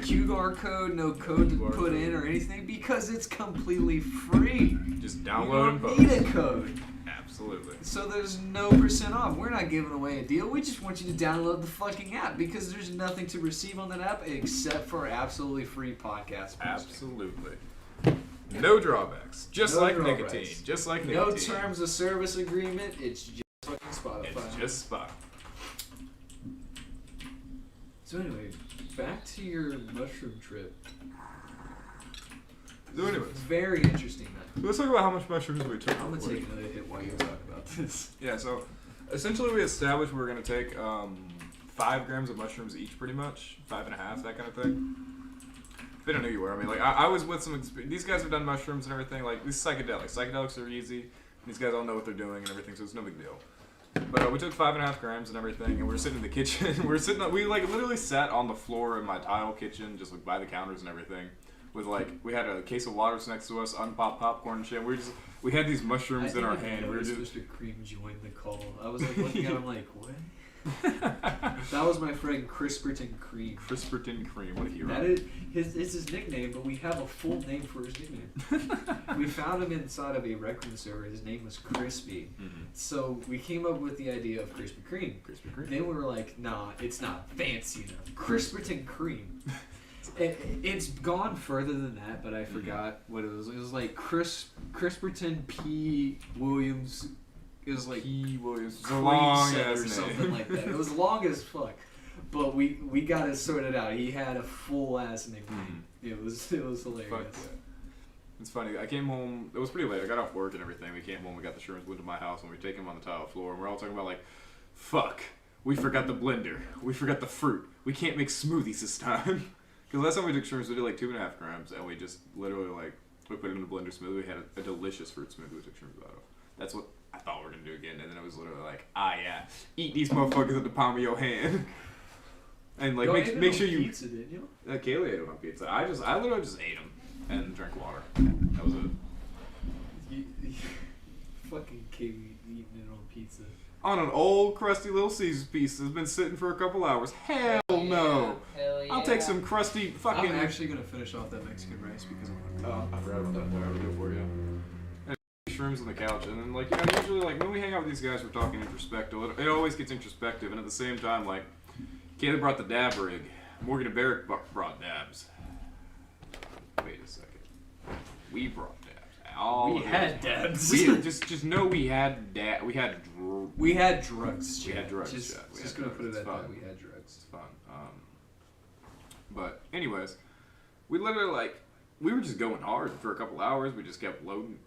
QR code, no code to QR put in code. or anything because it's completely free. Just You download and don't post. need a code. Absolutely. So there's no % off. We're not giving away a deal. We just want you to download the fucking app because there's nothing to receive on that app except for absolutely free podcast posting. Absolutely. No drawbacks. Just No like drawbacks. nicotine. Just like No nicotine. terms of service agreement. It's just fucking Spotify. It's just spot. So anyway, back to your mushroom trip. So anyways, Very interesting night. let's talk about how much mushrooms we took. I'm real gonna quick. take another hit while you talk about this. Yeah, so essentially we established we were going to take 5 grams of mushrooms each pretty much. 5.5, that kind of thing. They don't know who you were. I mean, like, I was with some these guys have done mushrooms and everything. Like, these psychedelics. Psychedelics are easy. These guys all know what they're doing and everything, so it's no big deal. But we took 5.5 grams and everything, and we were sitting in the kitchen. We like literally sat on the floor in my tile kitchen, just like by the counters and everything. With like, we had a case of water next to us, unpopped popcorn and shit. We had these mushrooms in our hand. We were just. Mr. Cream joined the call. I was like looking at him like, what? That was my friend Crisperton Cream. Crisperton Cream, what a hero. That is his nickname, but we have a full name for his nickname. We found him inside of a Rec Room server. His name was Crispy. Mm-hmm. So we came up with the idea of Krispy Kreme. Krispy Kreme. Then we were like, nah, it's not fancy enough. Crisperton Cream. It's gone further than that, but I forgot what it was. It was like Crisperton P. Williams. It was like P. Williams. It's a Cream long set ass or name. something like that. It was long as fuck, but we got it sorted out. He had a full ass nickname. It was hilarious. Fuck yeah. It's funny. I came home. It was pretty late. I got off work and everything. We came home. We got the shrooms. Went to my house and we take them on the tile floor. And we're all talking about like, fuck. We forgot the blender. We forgot the fruit. We can't make smoothies this time. Because last time we took shrooms, we did like 2.5 grams, and we just literally like we put it in a blender smoothie. We had a delicious fruit smoothie we took shrooms out of. That's what I thought we were gonna do it again, and then it was literally like, yeah, eat these motherfuckers at the palm of your hand. And like make sure you pizza, didn't you? Kaylee ate it on pizza. I literally just ate them and drank water. That was it. Fucking Kaylee eating it on pizza. On an old crusty Little Caesars piece that's been sitting for a couple hours. Hell no. Hell yeah. I'll take some crusty fucking. I'm actually gonna finish off that Mexican rice because I'm hungry. I forgot about that part. I'll do it for you. And shrooms on the couch, and then like usually like when we hang out with these guys, we're talking introspective. It always gets introspective, and at the same time like. Kayla brought the dab rig. Morgan and Barrick brought dabs. Wait a second. We brought dabs. We had dabs. Just know we had We had drugs. We had drugs. Just gonna put it at fun. that. We had drugs. It's fun. But anyways, we literally we were just going hard for a couple hours. We just kept loading.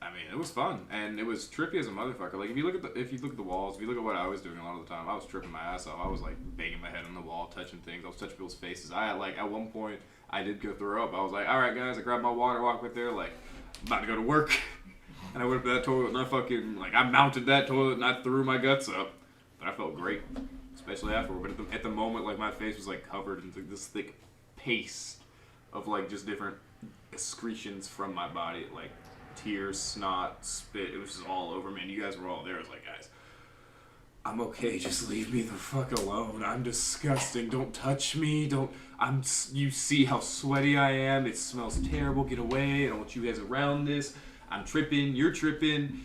I mean, it was fun, and it was trippy as a motherfucker. Like if you look at the walls, if you look at what I was doing a lot of the time, I was tripping my ass off. I was like banging my head on the wall, touching things. I was touching people's faces. At one point I did go throw up. I was like, all right guys, I grabbed my water, walked with there, like I'm about to go to work, and I went up to that toilet and I mounted that toilet and I threw my guts up, but I felt great, especially afterward. But at the moment, like my face was like covered in this thick paste of like just different excretions from my body, like. Tears, snot, spit, it was just all over me, and you guys were all there. I was like, guys, I'm okay, just leave me the fuck alone. I'm disgusting, don't touch me, you see how sweaty I am, it smells terrible, get away, I don't want you guys around this, I'm tripping, you're tripping.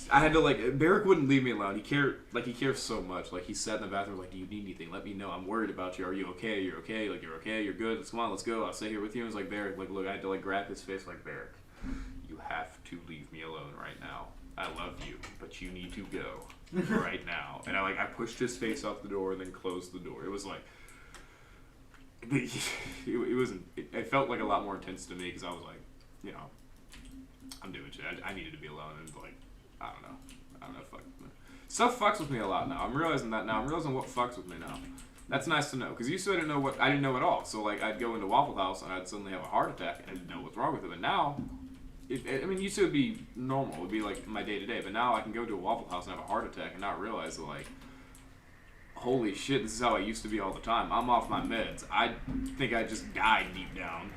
I had to Barrick wouldn't leave me alone. He cares so much. Like he sat in the bathroom like, do you need anything? Let me know. I'm worried about you. Are you okay? You're okay. Like you're okay. You're good. Come on, let's go. I'll stay here with you. And I was like, Barrick, look, I had to grab his face like, Barrick, you have to leave me alone right now. I love you, but you need to go right now. And I pushed his face off the door and then closed the door. It was like, it felt like a lot more intense to me because I was like, I'm doing shit. I needed to be alone, and I don't know, fuck. Stuff fucks with me a lot now. I'm realizing that now. I'm realizing what fucks with me now. That's nice to know, because used to I didn't know at all. So I'd go into Waffle House and I'd suddenly have a heart attack and I didn't know what's wrong with it. But now, used to it would be normal. It would be like my day to day. But now I can go to a Waffle House and have a heart attack and not realize that holy shit, this is how I used to be all the time. I'm off my meds. I think I just died deep down,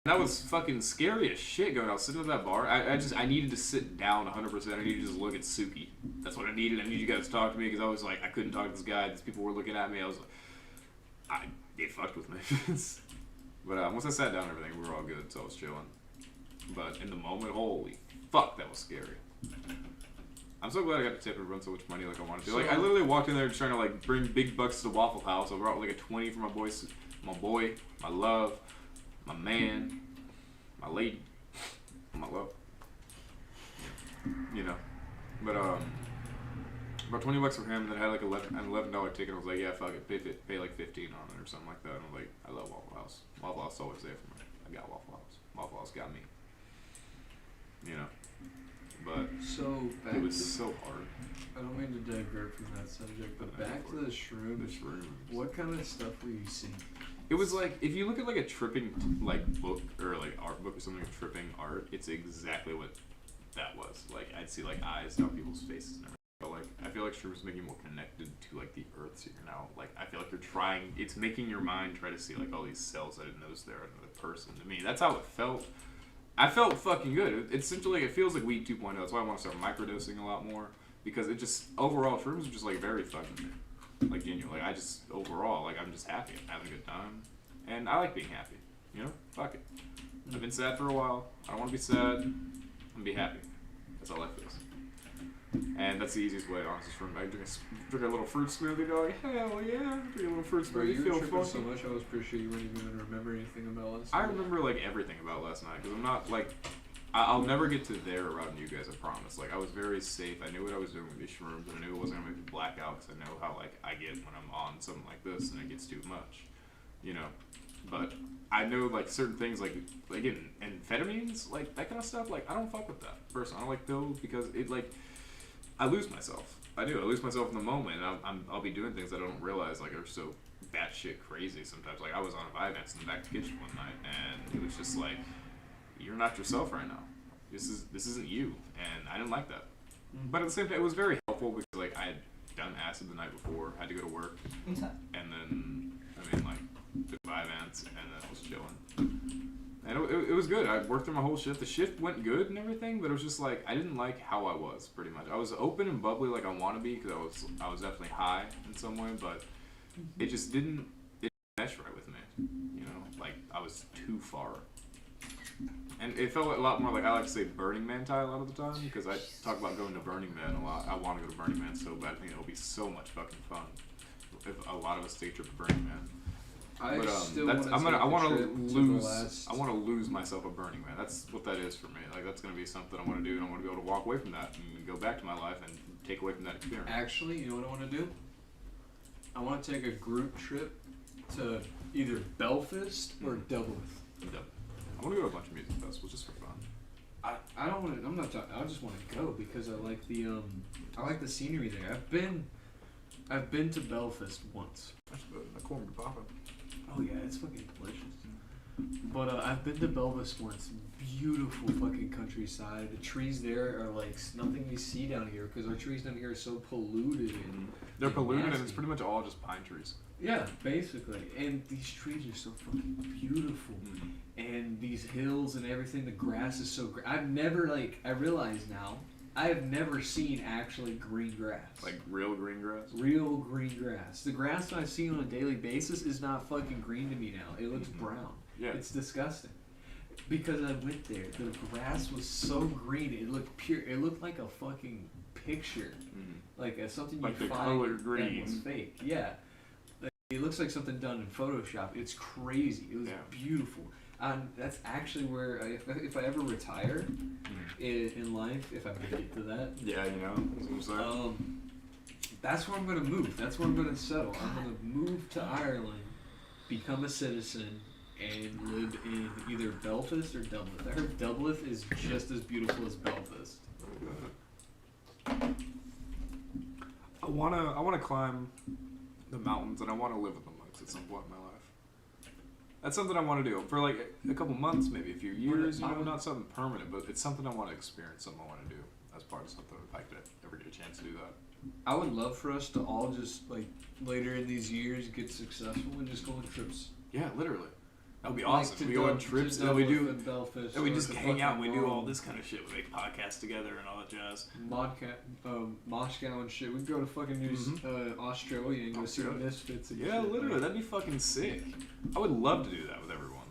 That was fucking scary as shit going. I was sitting at that bar. I needed to sit down 100%. I needed to just look at Suki. That's what I needed. I needed you guys to talk to me because I was like, I couldn't talk to this guy. These people were looking at me. I was like, it fucked with me. But once I sat down and everything, we were all good, so I was chilling. But in the moment, holy fuck, that was scary. I'm so glad I got to tip and run so much money like I wanted to. I literally walked in there trying to bring big bucks to Waffle House. I brought a 20 for my boy, my love. My man, my lady, my love, But about $20 for him, and then I had an $11 ticket. I was like, yeah, fuck it, pay $15 on it or something like that. And I was like, I love Waffle House. Waffle House is always there for me. I got Waffle House. Waffle House got me. But it was so hard. I don't mean to divert from that subject, but back to the shrooms. What kind of stuff were you seeing? It was if you look at a tripping book or art book or something like tripping art, it's exactly what that was. I'd see eyes down people's faces and everything. But I feel like shrooms make you more connected to the earth. So you're now I feel like you're trying. It's making your mind try to see all these cells I didn't know was there in another person. To me, that's how it felt. I felt fucking good. It's essentially it feels like weed 2.0. That's why I want to start microdosing a lot more because it just overall shrooms are just very fun to me. Genuinely, I just overall I'm just happy. I'm having a good time, and I like being happy. Fuck it. I've been sad for a while. I don't want to be sad. I'm gonna be happy. That's how life is. And that's the easiest way, honestly. I drink a little fruit smoothie, go hell yeah, drink a little fruit smoothie. You were tripping so much, I was pretty sure you weren't even gonna remember anything about last night. I remember everything about last night because I'm not I'll never get to there around you guys, I promise. I was very safe. I knew what I was doing with these shrooms, and I knew it wasn't going to make me black out because I know how, I get when I'm on something like this and it gets too much, But I know, certain things, in amphetamines, that kind of stuff, I don't fuck with that. Personally, I don't like those because it, I lose myself. I do. I lose myself in the moment, and I'll be doing things I don't realize, are so batshit crazy sometimes. I was on a Vyvanse in the back of the kitchen one night, and it was just you're not yourself right now. this isn't you, and I didn't like that. But at the same time, it was very helpful because like I had done acid the night before, had to go to work, and then I mean like took 5 ants, and then was chilling. And it was good. I worked through my whole shift. The shift went good and everything, but it was just like I didn't like how I was pretty much. I was open and bubbly like I want to be because I was definitely high in some way, but it just didn't mesh right with me. You know, like I was too far. And it felt a lot more like I like to say Burning Man tie a lot of the time because I talk about going to Burning Man a lot. I want to go to Burning Man so bad. I think it'll be so much fucking fun if a lot of us take a trip to Burning Man. I want to lose myself at Burning Man. That's what that is for me. Like that's gonna be something I want to do, and I want to be able to walk away from that and go back to my life and take away from that experience. Actually, you know what I want to do? I want to take a group trip to either Belfast or Dublin. I want to go to a bunch of music festivals just for fun. I don't want to. I'm not talking. I just want to go because I like the scenery there. I've been to Belfast once. That's good. The corn papa. Oh yeah, it's fucking delicious. But I've been to Belfast once. Beautiful fucking countryside. The trees there are like nothing we see down here because our trees down here are so polluted. And they're polluted, nasty. and it's pretty much all just pine trees. Yeah, basically. And these trees are so fucking beautiful. And these hills and everything, the grass is so great. I realize now, I have never seen actually green grass. Like real green grass? Real green grass. The grass that I see on a daily basis is not fucking green to me now. It looks brown. Yeah. It's disgusting. Because I went there, the grass was so green, it looked pure. It looked like a fucking picture. Like something like you the find color that green. was fake. Yeah. It looks like something done in Photoshop. It's crazy. It was beautiful. That's actually where, if I ever retire in life, if I ever get to that. Yeah, you know, that's what I'm saying. That's where I'm going to move. That's where I'm going to settle. I'm going to move to Ireland, become a citizen, and live in either Belfast or Dublin. I heard Dublin is just as beautiful as Belfast. I wanna climb the mountains, and I want to live with the monks at some point in my life. That's something I want to do for like a couple months, maybe a few years. You know, not something permanent, but it's something I want to experience. Something I want to do as part of something. If I could ever get a chance to do that. I would love for us to all just like later in these years get successful and just go on trips. Yeah, literally. That would be awesome. Like we go on trips and we do. Belfast, And we just hang out. And we do all this kind of shit. We make podcasts together and all that jazz. Moscow and shit. We'd go to fucking Australia and go see the Misfits and shit. Yeah, literally. That'd be fucking sick. I would love to do that with everyone.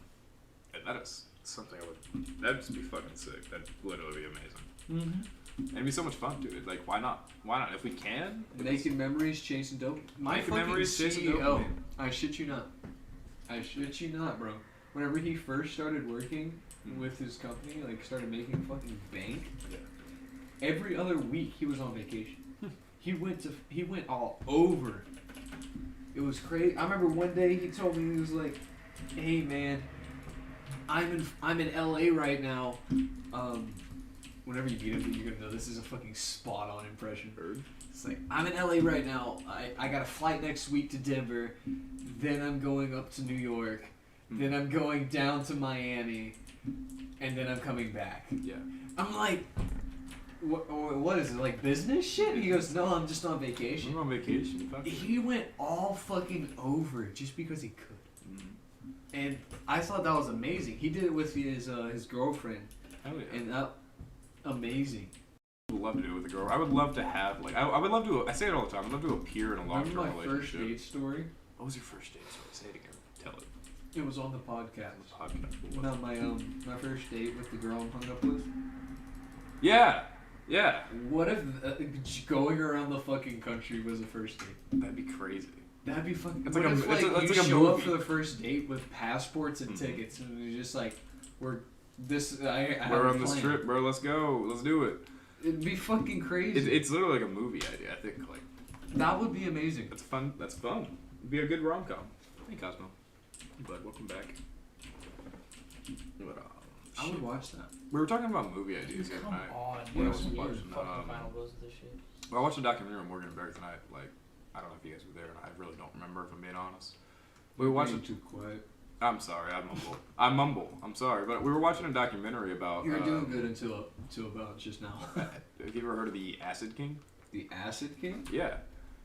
And that is something I would. That'd just be fucking sick. That'd literally be amazing. And it'd be so much fun, dude. Like, why not? Why not? If we can. Making memories, chasing dope. My Making fucking memories, chasing CEO, dope. I shit you not. I shit you not, bro. Whenever he first started working with his company, like started making fucking bank, every other week he was on vacation. He went all over. It was crazy. I remember one day he told me, he was like, "Hey man, I'm in LA right now." Whenever you meet him, you're gonna know this is a fucking spot on impression. It's like, I'm in LA right now. I got a flight next week to Denver. Then I'm going up to New York. Then I'm going down to Miami. And then I'm coming back. Yeah. I'm like, what is it, like business shit? He goes, no, I'm just on vacation. I'm on vacation. He went all fucking over it just because he could. And I thought that was amazing. He did it with his girlfriend. Hell yeah. And that, amazing. I would love to do it with a girl. I would love to have, like, I would love to, I say it all the time, I'd love to appear in a long-term Remember my relationship. first date story? What was your first date story? Say it again. Tell it. It was on the podcast. Podcast. No, my first date with the girl I'm hung up with. Yeah. Yeah. What if going around the fucking country was a first date? That'd be crazy. That'd be fucking. It's What like if a- it's like like you a show up movie. for the first date with passports and tickets, and you're just like, we're on this trip, bro. Let's go. Let's do it. It'd be fucking crazy. It's literally like a movie idea. I think like that would be amazing. that's fun. That's fun. It'd be a good rom-com. Hey Cosmo. Bud, welcome back. But, I would watch that. we were talking about movie ideas the other Come night. on, When I you was fucking watching, final blows of this shit. Well, I watched a documentary on Morgan and Barry tonight. Like, I don't know if you guys were there, and I really don't remember if I'm being honest. We were watching. Too quiet. I'm sorry, I mumble. I'm sorry, but we were watching a documentary about. You were doing good until about just now. Have you ever heard of the Acid King? The Acid King? Yeah,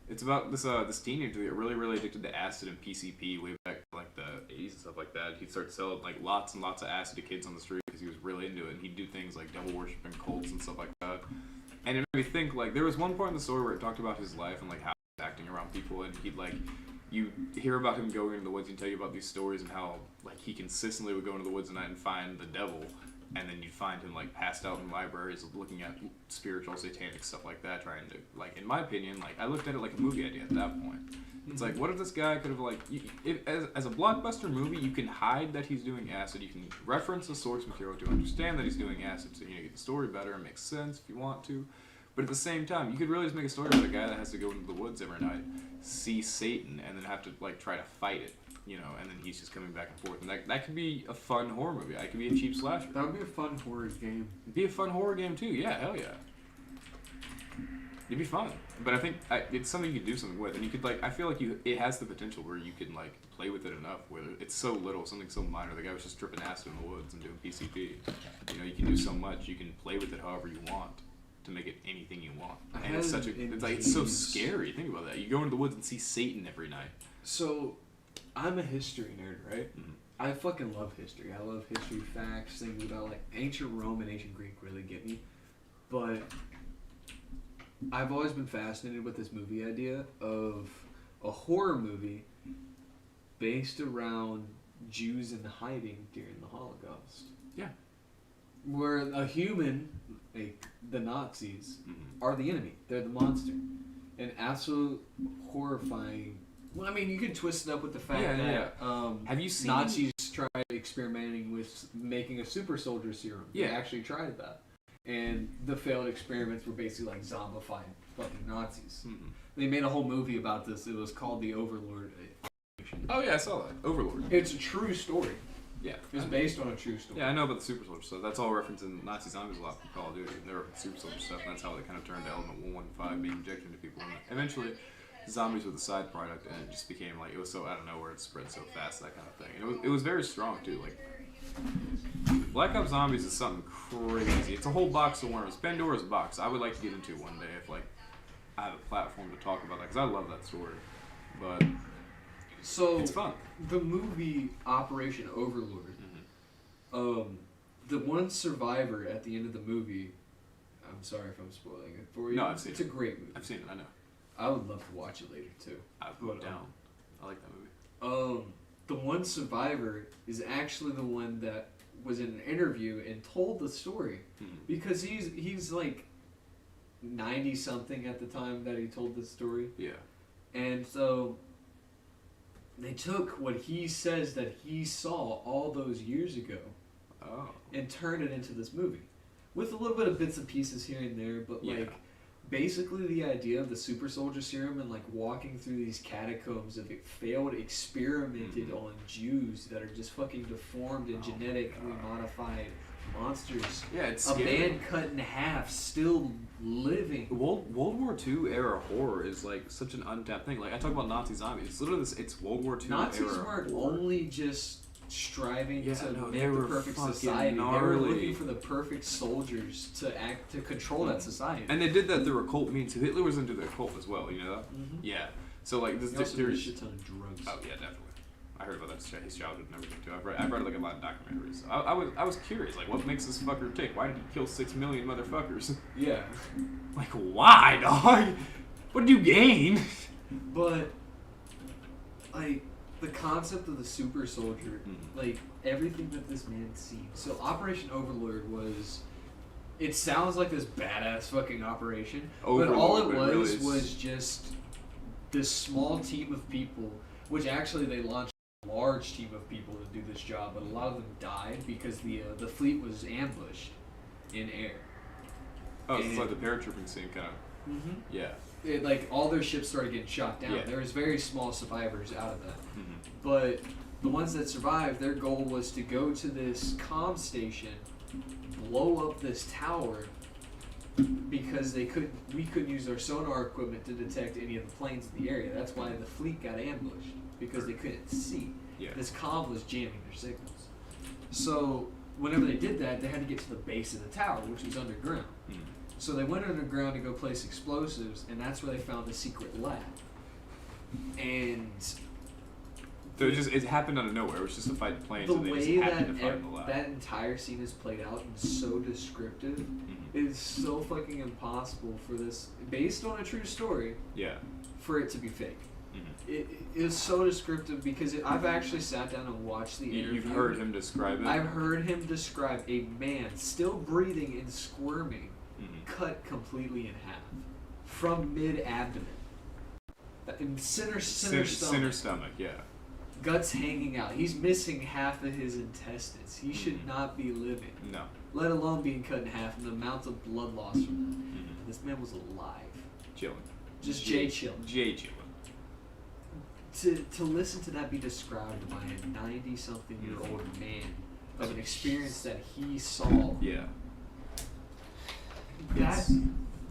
it's about this teenager that got really addicted to acid and PCP way back like the 80s and stuff like that. He'd start selling like lots and lots of acid to kids on the street because he was really into it, and he'd do things like devil worship and cults and stuff like that. And it made me think, like, there was one point in the story where it talked about his life and like how he was acting around people, and he'd like. You hear about him going into the woods and tell you about these stories and how like he consistently would go into the woods at night and find the devil, and then you'd find him like passed out in libraries looking at spiritual satanic stuff like that, trying to like, in my opinion, like I looked at it like a movie idea at that point. It's like, what if this guy could have like as a blockbuster movie, you can hide that he's doing acid, you can reference the source material to understand that he's doing acid, so you get the story better and makes sense if you want to. But at the same time, you could really just make a story about a guy that has to go into the woods every night, see Satan, and then have to like try to fight it, you know, and then he's just coming back and forth. And that could be a fun horror movie. That could be a cheap slasher. That would be a fun horror game. It'd be a fun horror game too. Yeah, hell yeah. It'd be fun. But I think it's something you could do something with, and you could like. I feel like it has the potential where you can like play with it enough. Where it's so little, something so minor. The guy was just dripping acid in the woods and doing PCP. You know, you can do so much. You can play with it however you want to make it anything you want. And it's so scary. Think about that. You go into the woods and see Satan every night. So, I'm a history nerd, right? Mm-hmm. I fucking love history. I love history facts, things about like ancient Rome and ancient Greek really get me. But I've always been fascinated with this movie idea of a horror movie based around Jews in hiding during the Holocaust. Yeah. Where a human, like the Nazis, Mm-hmm. are the enemy. They're the monster. An absolute horrifying. Well, I mean, you can twist it up with the fact that have you seen Nazis tried experimenting with making a super soldier serum. Yeah. They actually tried that. And the failed experiments were basically like zombified fucking Nazis. Mm-hmm. They made a whole movie about this. It was called The Overlord. Oh yeah, I saw that. Overlord. It's a true story. Yeah. It's based on a true story. Yeah, I know about the super soldier stuff. That's all referenced in Nazi Zombies a lot from Call of Duty. They were super soldier stuff, and that's how they kind of turned to Element 115 being injected into people. And eventually, zombies were the side product, and it just became like, it was so out of nowhere, it spread so fast, that kind of thing. And it was very strong, too. Like, Black Ops Zombies is something crazy. It's a whole box of worms. Pandora's box. I would like to get into one day if, like, I have a platform to talk about that, because I love that story. But so it's fun. The movie Operation Overlord, the one survivor at the end of the movie, I'm sorry if I'm spoiling it for you. No, I've seen it. It's a great movie. I've seen it, I know. I would love to watch it later, too. I've put it down. I like that movie. The one survivor is actually the one that was in an interview and told the story. Because he's like 90 something at the time that he told the story. Yeah. And so they took what he says that he saw all those years ago and turned it into this movie. With a little bit of bits and pieces here and there, but like basically the idea of the super soldier serum and like walking through these catacombs of failed experimented on Jews that are just fucking deformed and genetically modified monsters. Yeah, it's a scary. man cut in half, still living. World War II era horror is like such an untapped thing. Like I talk about Nazi zombies. It's literally it's World War II Nazis era weren't horror. only just striving to make they the were perfect fucking society. They were gnarly. looking for the perfect soldiers to control that society. And they did that through occult means. So Hitler was into the occult as well. You know that? Mm-hmm. Yeah. So like this He also did a there's shit ton of drugs. Oh yeah, definitely. I heard about that his childhood and everything too. I've read like a lot of documentaries. I was curious, like what makes this fucker tick? Why did he kill 6 million motherfuckers? Yeah. Like why, dog? What did you gain? But like the concept of the super soldier, like everything that this man seen. So Operation Overlord was. It sounds like this badass fucking operation, but all it was just this small team of people, which actually they launched a large team of people to do this job, but a lot of them died because the fleet was ambushed in air. Oh, so it's like the paratrooping scene kind of. Mm-hmm. Yeah. Like all their ships started getting shot down. Yeah. There was very small survivors out of that. Mm-hmm. But the ones that survived, their goal was to go to this comm station, blow up this tower, because we couldn't use our sonar equipment to detect any of the planes in the area. That's why the fleet got ambushed, because they couldn't see. Yeah. This comm was jamming their signals. So whenever they did that, they had to get to the base of the tower, which was underground. So they went underground to go place explosives, and that's where they found the secret lab. And So it happened out of nowhere. It was just a fight plane, the so they way just happened to find the lab. that entire scene is played out and so descriptive, it's so fucking impossible for this, based on a true story, for it to be fake. It is so descriptive because I've actually sat down and watched the interview. You've heard him describe it? I've heard him describe a man still breathing and squirming, cut completely in half from mid-abdomen. Center stomach, yeah. Guts hanging out. He's missing half of his intestines. He should not be living. No. Let alone being cut in half and the amount of blood loss from that. This man was alive. Chilling. Just Jay chilling. Jay chilling. To listen to that be described by a 90-something-year-old man of an experience that he saw. Yeah.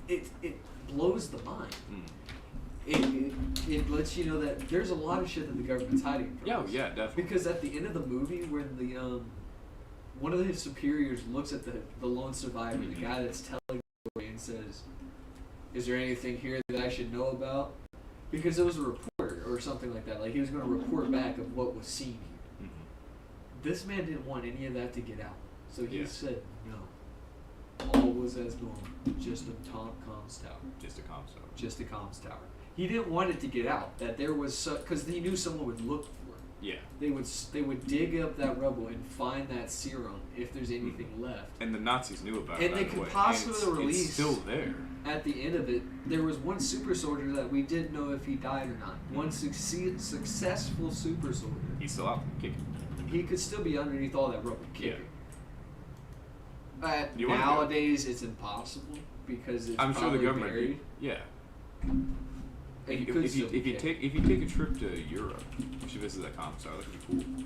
It blows the mind. It lets you know that there's a lot of shit that the government's hiding from us. Yeah, definitely. Because at the end of the movie, when the one of his superiors looks at the lone survivor, the guy that's telling the story, and says, "Is there anything here that I should know about?" Because it was a reporter or something like that. Like he was going to report back of what was seen here. This man didn't want any of that to get out, so he said no. All was as normal, just a comms tower. Just a comms tower. Just a comms tower. He didn't want it to get out that there was because he knew someone would look for it. Yeah. They would dig up that rubble and find that serum if there's anything left. And the Nazis knew about it. And they could possibly release. It's still there. At the end of it, there was one super soldier that we didn't know if he died or not. One successful super soldier. He's still out kicking. He could still be underneath all that rubble kicking. But You nowadays it's impossible because it's I'm sure the government. buried. Yeah. And If you take a trip to Europe, you should visit that comms tower. That could be cool.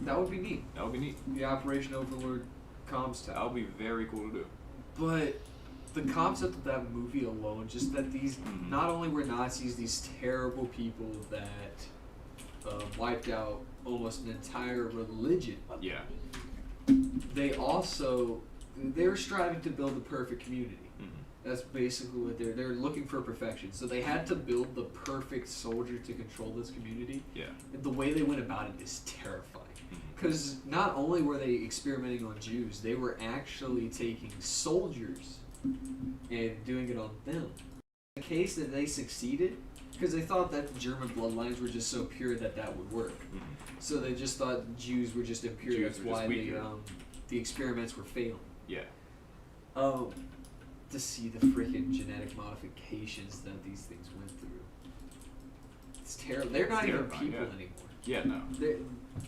That would be neat. That would be neat. The Operation Overlord comms tower. That would be very cool to do. But the concept of that movie alone, just that these not only were Nazis, these terrible people that wiped out almost an entire religion. Yeah. They were striving to build the perfect community. That's basically what they're looking for perfection. So they had to build the perfect soldier to control this community. Yeah. And the way they went about it is terrifying. Because not only were they experimenting on Jews, they were actually taking soldiers and doing it on them. In the case that they succeeded, because they thought that the German bloodlines were just so pure that would work. So they just thought Jews were just impure. That's why the experiments were failing. Yeah. To see the freaking genetic modifications that these things went through. It's terrible. They're not even people anymore. Yeah, no.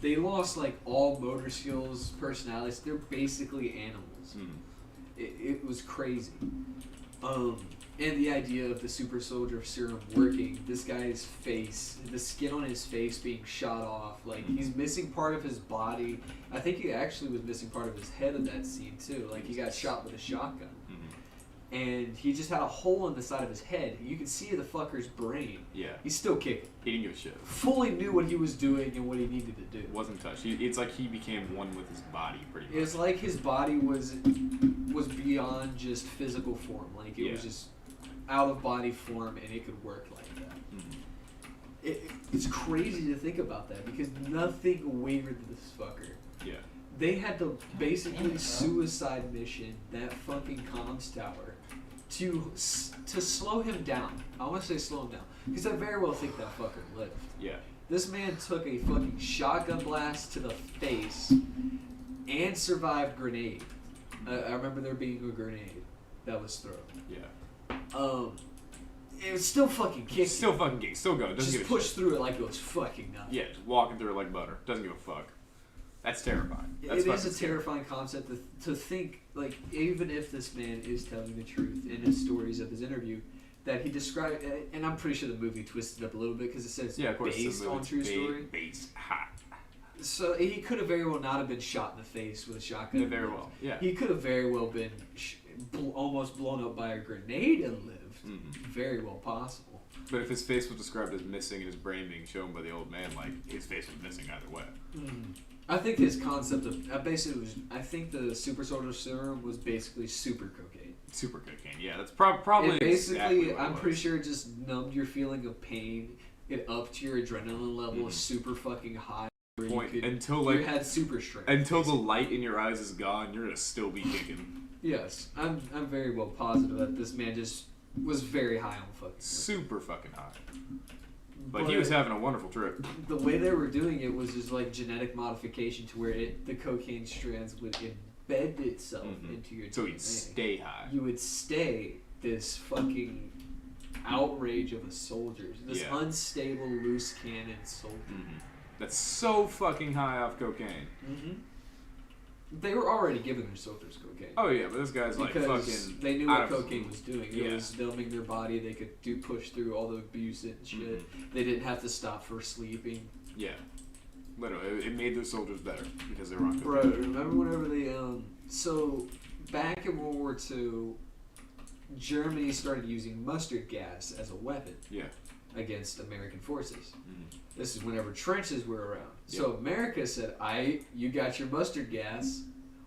They lost like all motor skills, personalities. They're basically animals. It was crazy. And the idea of the super soldier serum working, this guy's face, the skin on his face being shot off, like he's missing part of his body. I think he actually was missing part of his head in that scene too. Like he got shot with a shotgun. And he just had a hole in the side of his head. You could see the fucker's brain. Yeah. He's still kicking. He didn't give a shit. Fully knew what he was doing and what he needed to do. Wasn't touched. It's like he became one with his body, pretty much. It's like his body was beyond just physical form. Like it was just out of body form, and it could work like that. It's crazy to think about that because nothing wavered this fucker. Yeah. They had to basically suicide mission that fucking comms tower to slow him down. I want to say slow him down because I very well think that fucker lived. Yeah. This man took a fucking shotgun blast to the face and survived grenade. I remember there being a grenade that was thrown. Yeah. It was still fucking kicking. Still fucking kicking. Still going. Doesn't just give a push through it like it was fucking nothing. Yeah, just walking through it like butter. Doesn't give a fuck. That's terrifying. It is a terrifying concept to think, like, even if this man is telling the truth in his stories of his interview, that he described, and I'm pretty sure the movie twisted up a little bit because it says based on true story. So he could have very well not have been shot in the face with a shotgun. Yeah, very well. Yeah. He could have very well been almost blown up by a grenade and lived. Very well possible. But if his face was described as missing and his brain being shown by the old man, like, his face was missing either way. I think his concept of basically was. I think the super soldier serum was basically super cocaine. Super cocaine, yeah. That's probably It basically. exactly what it I'm was. pretty sure it just numbed your feeling of pain. It upped your adrenaline level super fucking high. Where Point you could, until you like had super strength. until the light in your eyes is gone, you're gonna still be kicking. Yes, I'm very well positive that this man just was very high on fucking. Super fucking high. But he was having a wonderful trip. The way they were doing it was just like genetic modification to where the cocaine strands would embed itself into your DNA. So he'd stay high. You would stay this fucking outrage of a soldier. This unstable, loose cannon soldier. That's so fucking high off cocaine. They were already giving their soldiers cocaine. Oh yeah, but this guy's like Because fucking. they knew out what of- cocaine was doing. It was numbing their body. They could push through all the abuse and shit. They didn't have to stop for sleeping. Yeah. Literally, it made their soldiers better because they were on Bro, cocaine. remember whenever they so back in World War II, Germany started using mustard gas as a weapon Yeah. against American forces. This is whenever trenches were around. So America said, you got your mustard gas,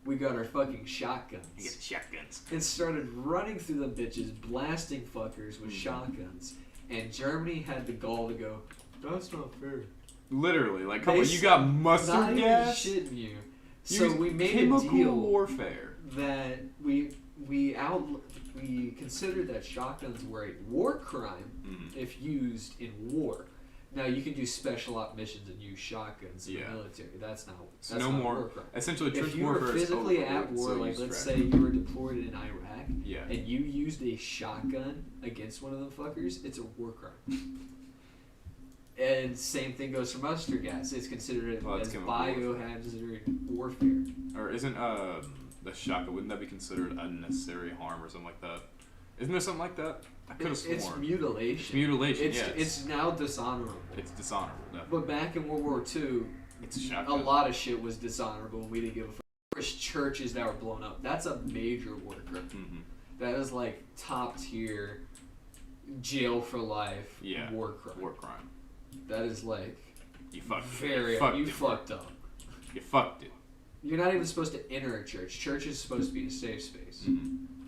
we got our fucking shotguns. You get shotguns. And started running through them bitches, blasting fuckers with shotguns. And Germany had the gall to go, that's not fair. Literally, like, come on, you got mustard Not gas? even shitting you. You So use we made chemical a deal warfare. that we considered that shotguns were a war crime if used in war. Now you can do special op missions and use shotguns in the military. That's not. That's no not more. a war crime. Essentially, If trench you warfare were is physically over, at war, so like you let's strap. say you were deployed in Iraq, Yeah. and you used a shotgun against one of them fuckers, it's a war crime. And same thing goes for mustard gas. It's considered as chemical warfare. biohazard warfare. Or isn't the shotgun? Wouldn't that be considered unnecessary harm or something like that? Isn't there something like that? I could have sworn. It's mutilation. It's mutilation. It's, yeah, it's now dishonorable. it's dishonorable. Definitely. But back in World War II, It's a a shotgun. lot of shit was dishonorable, and we didn't give a fuck. There's churches that were blown up. That's a major war crime. That is like top tier, jail for life war crime. War crime. That is like You fucked. you fucked up. You fucked it. You're not even supposed to enter a church. Church is supposed to be a safe space.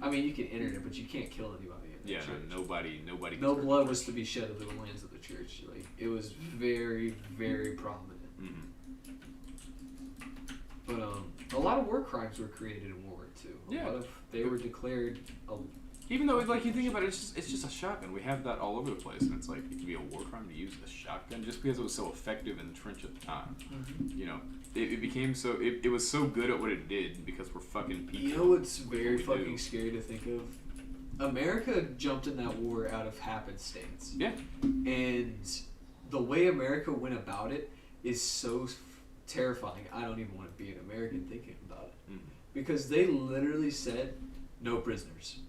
I mean, you can enter it, but you can't kill anybody in the Yeah, church. nobody. No blood was to be shed of the lands of the church. Like it was very, very prominent. But a lot of war crimes were created in World War II. A lot of they were declared. Even though, like, you think about it, it's just a shotgun. We have that all over the place, and it's like it could be a war crime to use a shotgun just because it was so effective in the trench at the time. You know, it became so. It was so good at what it did because we're fucking people. You know what's very we fucking do. scary to think of? America jumped in that war out of happenstance. Yeah. And the way America went about it is so terrifying. I don't even want to be an American thinking about it. Because they literally said, no prisoners.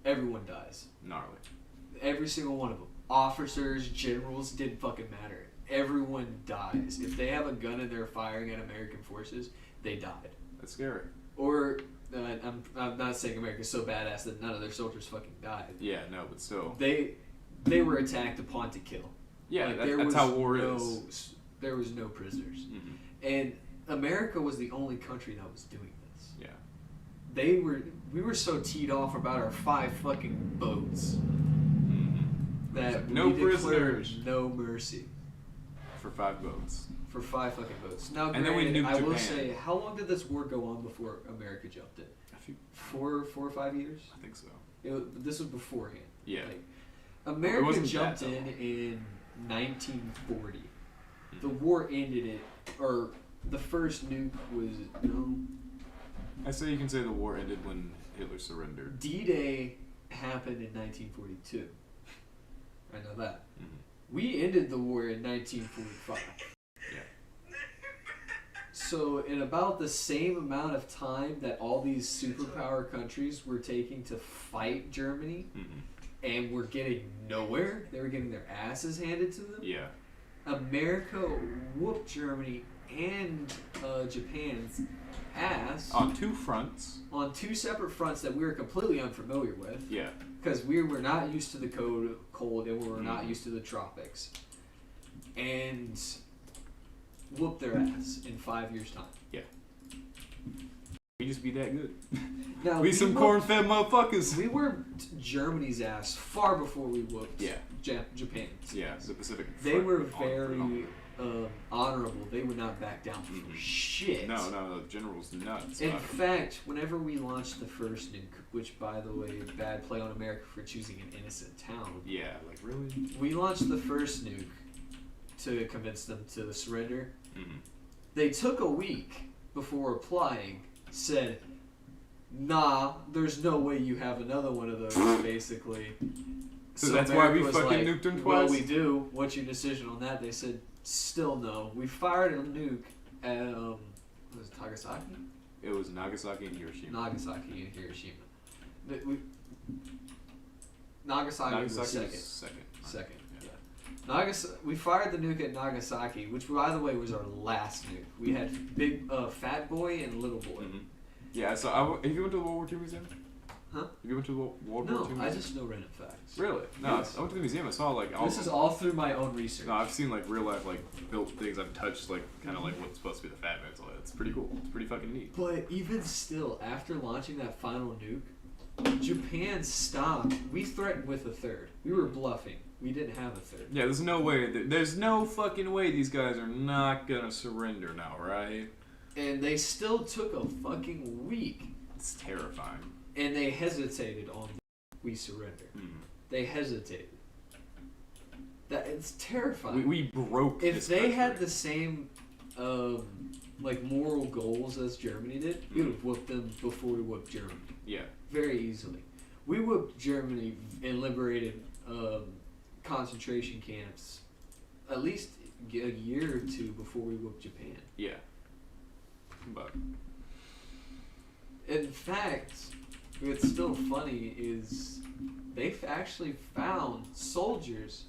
Everyone dies. Gnarly. Every single one of them. Officers, generals, didn't fucking matter. Everyone dies. If they have a gun and they're firing at American forces, they died. That's scary. Or, I'm not saying America's so badass that none of their soldiers fucking died. Yeah, no, but still. They were attacked upon to kill. Yeah, Like, that's how war is. There was no prisoners. And America was the only country that was doing this. Yeah. We were so teed off about our 5 fucking boats that No we declared prisoners. no mercy For 5 boats. for 5 fucking boats. Now, And then we granted, nuked I will Japan. say, how long did this war go on before America jumped in? 4 or 5 years? I think so. This was beforehand. Yeah. Like, It America wasn't jumped that in 1940. The war ended or the first nuke was I say you can say the war ended when Hitler surrendered. D-Day happened in 1942. I know that. We ended the war in 1945. Yeah. So in about the same amount of time that all these superpower countries were taking to fight Germany, and were getting nowhere, they were getting their asses handed to them. Yeah. America whooped Germany and Japan's ass On 2 fronts. on 2 separate fronts that we were completely unfamiliar with. Yeah. because we were not used to the cold and we were not used to the tropics, and whooped their ass in 5 years' time. We just be that good. Now, We some corn-fed motherfuckers. We whooped Germany's ass far before we whooped Japan's. Yeah, the Pacific. They were Front. very honorable. They would not back down for shit. No, the general's nuts. In fact, whenever we launched the first nuke, which, by the way, bad play on America for choosing an innocent town. Yeah, like really? We launched the first nuke to convince them to surrender. Mm-hmm. They took a week before applying, said, nah, there's no way you have another one of those, basically. So that's why we was fucking like, nuked them well, twice? we do. What's your decision on that? They said, still no. We fired a nuke at, was it Nagasaki? It was Nagasaki and Hiroshima. Nagasaki and Hiroshima. Nagasaki was second. Second. Yeah. We fired the nuke at Nagasaki, which, by the way, was our last nuke. We had Big Fat Boy and Little Boy. Mm-hmm. Yeah, so have you went to the World War II Museum? Huh? Have you went to the World War II Museum? No, I just know random facts. Really? No, Yes. I went to the museum. I saw like all. This is all through my own research. No, I've seen like real life like built things. I've touched like kind of like what's supposed to be the Fat Man. So it's pretty cool. It's pretty fucking neat. But even still, after launching that final nuke, Japan stopped. We threatened with a third. We were bluffing. We didn't have a third. Yeah, there's no way. There's no fucking way these guys are not gonna surrender now, right? And they still took a fucking week. It's terrifying. And they hesitated on we surrender. They hesitated. That it's terrifying. We broke. If this they country. had the same like moral goals as Germany did, we would have whooped them before we whooped Germany. Yeah. Very easily. We whooped Germany and liberated concentration camps at least a year or two before we whooped Japan. Yeah. But in fact, what's still funny is they've actually found soldiers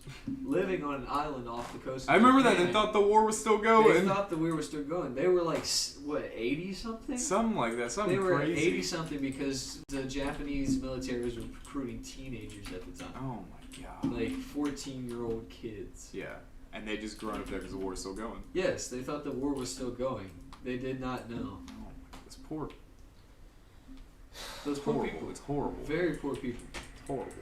living on an island off the coast of I remember that Japan. they thought the war was still going. They thought the war was still going. They were like, what, 80 something? Something like that. Something They were crazy. 80 something because the Japanese military was recruiting teenagers at the time. Oh my god. Like 14-year-old kids. Yeah. And they just grown up there because the war is still going. Yes, they thought the war was still going. They did not know. Oh my god. It's poor. Those It's poor horrible. people. It's horrible. Very poor people. It's horrible.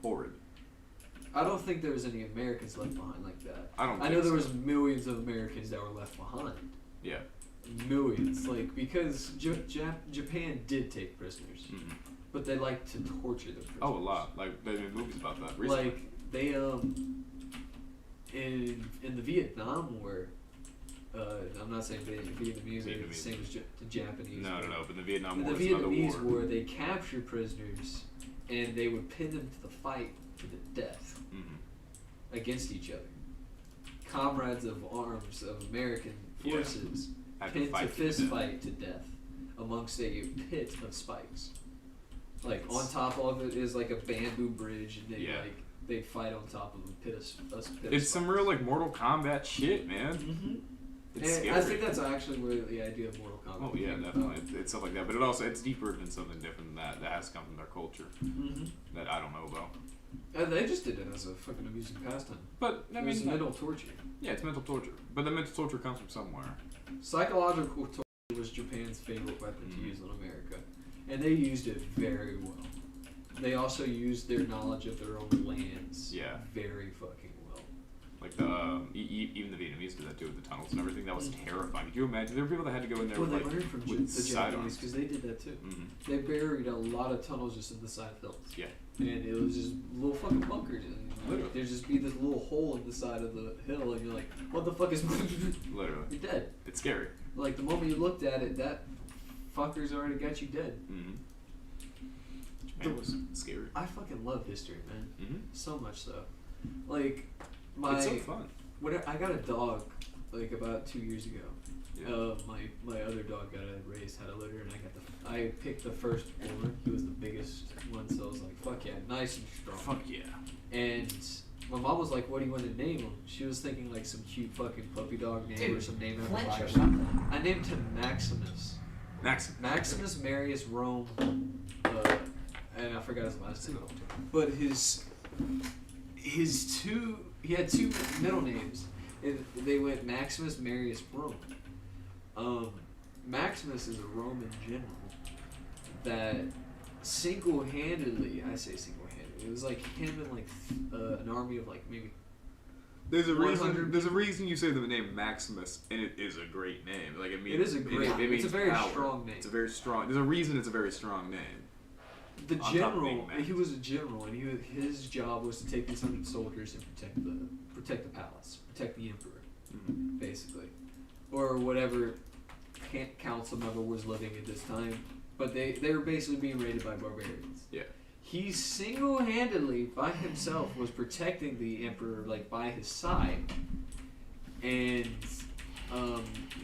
Horrid. I don't think there was any Americans left behind like that. I don't. I know there was millions of Americans that were left behind. Yeah. Millions, like because Japan did take prisoners, but they like to torture the prisoners. Oh, a lot. Like they made movies about that recently. Like they in the Vietnam War. I'm not saying Vietnamese are the same as the Japanese. No. But in the Vietnam In War the is another Vietnamese war. War, they captured prisoners, and they would pin them to the fight to the death against each other. Comrades of arms of American forces pinned to fist fight to death amongst a pit of spikes. Like on top of it is like a bamboo bridge, and they fight on top of a pit of It's some real like Mortal Kombat shit, man. It's And scary. I think that's actually where the idea of Mortal Kombat. Oh yeah, definitely. It's stuff like that, but it's deeper than something different than that has come from their culture that I don't know about. And they just did it as a fucking amusing pastime. But I It was mean, mental torture. yeah, it's mental torture. But the mental torture comes from somewhere. Psychological torture was Japan's favorite weapon to use on America, and they used it very well. They also used their knowledge of their own lands very fucking well. Like the even the Vietnamese did that too with the tunnels and everything. That was terrifying. Could you imagine? There were people that had to go in there Well, with they like learned from with the sidearms. Japanese because they did that too. They buried a lot of tunnels just in the side of hills. Yeah. And it was just little fucking bunkers. And Literally. there'd just be this little hole in the side of the hill, and you're like, what the fuck is... Literally. You're dead. It's scary. Like, the moment you looked at it, that fucker's already got you dead. Japan was scary. I fucking love history, man. So much so. Like, It's so fun. I got a dog, like, about 2 years ago. Yeah. My other dog got raised, had a litter, and I picked the first born. He was the biggest one, so I was like, fuck yeah, nice and strong. Fuck yeah. And my mom was like, what do you want to name him? She was thinking like some cute fucking puppy dog name or some name after Flinch or Bible. something. I named him Maximus. Maximus Marius Rome, and I forgot his last name, but he had two middle names, and they went Maximus Marius Rome. Maximus is a Roman general that single-handedly, it was like him and like an army of like maybe. There's a 100 reason. There's a reason you say the name Maximus, and it is a great name. Like it means. It is a great. It It's means a very power. strong name. It's a very strong. There's a reason it's a very strong name. The On top of general, being Max. he was a general, and his job was to take these 100 soldiers and protect the palace, protect the emperor, Mm-hmm. basically, or whatever council member was living at this time. But they were basically being raided by barbarians. Yeah. He single-handedly, by himself, was protecting the emperor, like by his side, and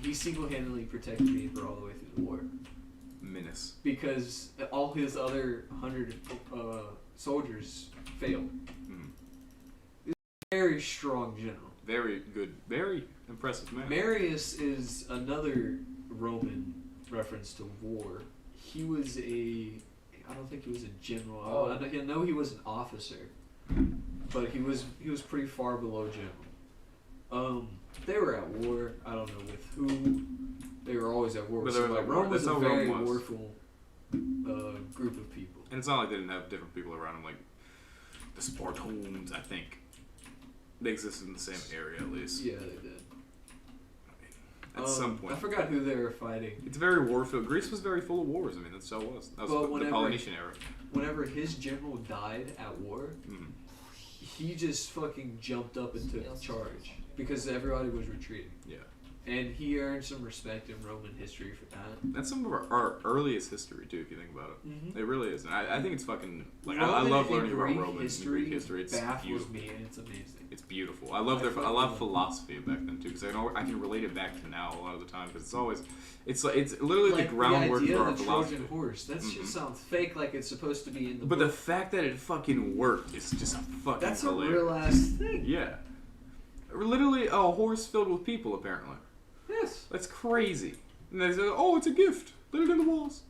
he single-handedly protected the emperor all the way through the war. Menace. Because all his other 100 soldiers failed. Mm. He's a very strong general. Very good. Very impressive man. Marius is another Roman reference to war. He was I don't think he was a general. Oh. I know he was an officer, but he was pretty far below general. They were at war. I don't know with who. They were always at war. But So they were like, at Rome war. was That's a how Rome very was. warful group of people. And it's not like they didn't have different people around them. Like the Spartans, I think they existed in the same area at least. Yeah, they did. At some point. I forgot who they were fighting. It's very war-filled. Greece was very full of wars. I mean, that's how it was. That was Well, the whenever- Polynesian era. Whenever his general died at war, Mm. he just fucking jumped up and took charge because everybody was retreating. Yeah. And he earned some respect in Roman history for that. That's some of our earliest history, too, if you think about it. Mm-hmm. It really is. And I think it's fucking... Like, I love learning about Roman history. and Greek history. It's baffles beautiful. me, and it's amazing. It's beautiful. I love I love philosophy back then, too, because I can relate it back to now a lot of the time, because it's literally Like the groundwork the idea for our of the philosophy. Trojan horse. That Mhm. shit sounds fake, like it's supposed to be in the But the book. fact that it fucking worked is just fucking That's a hilarious. real ass thing. Yeah. Literally a horse filled with people, apparently. Yes. That's crazy. And they say, oh, it's a gift. Let it in the walls.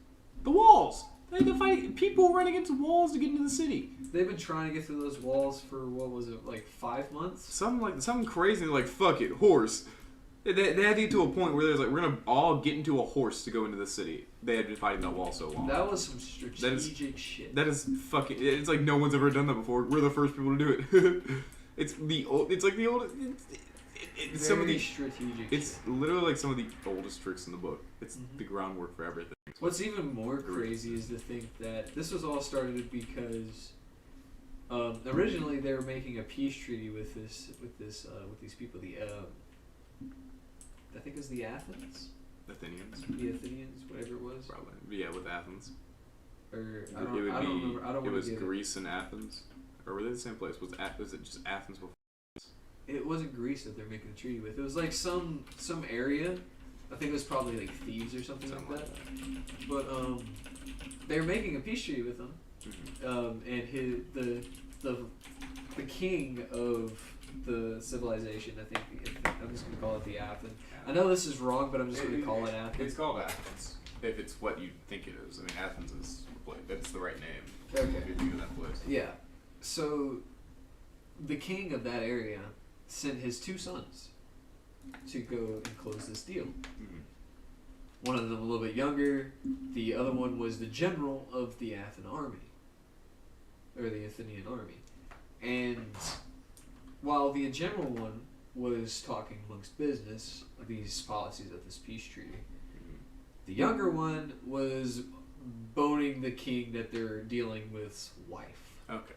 The walls! They had to fight people running into walls to get into the city. They've been trying to get through those walls for, what was it, like 5 months? Something crazy. They're like, fuck it, horse. They had to get to a point where there's like, we're gonna all get into a horse to go into the city. They had been fighting that wall so long. That was some strategic shit. That is fucking. It's like no one's ever done that before. We're the first people to do it. It's like the old. It's some of the strategic. It's shit. literally like some of the oldest tricks in the book. It's Mhm. the groundwork for everything. What's even more crazy is to think that this was all started because originally they were making a peace treaty with these people. I think it was the Athens, Athenians, the Athenians, whatever it was. probably. Yeah, with Athens. Or I It don't would remember. I don't It want was to get Greece and Athens, or were they the same place? Was it just Athens before? it wasn't Greece that they're making a treaty with. It was like some area. I think it was probably like Thebes or something like that. But they were making a peace treaty with them, and the king of the civilization. I think I'm just gonna call it the Athens. I know this is wrong, but I'm just gonna call it Athens. It's called Athens. If it's what you think it is. I mean, Athens is that's the right name. Okay. If you think of that place. Yeah. So the king of that area sent his 2 sons to go and close this deal. Mhm. One of them a little bit younger. The other one was the general of the Athenian army. Or the Athenian army. And while the general one was talking amongst business of these policies of this peace treaty, the younger one was boning the king that they're dealing with's wife. Okay.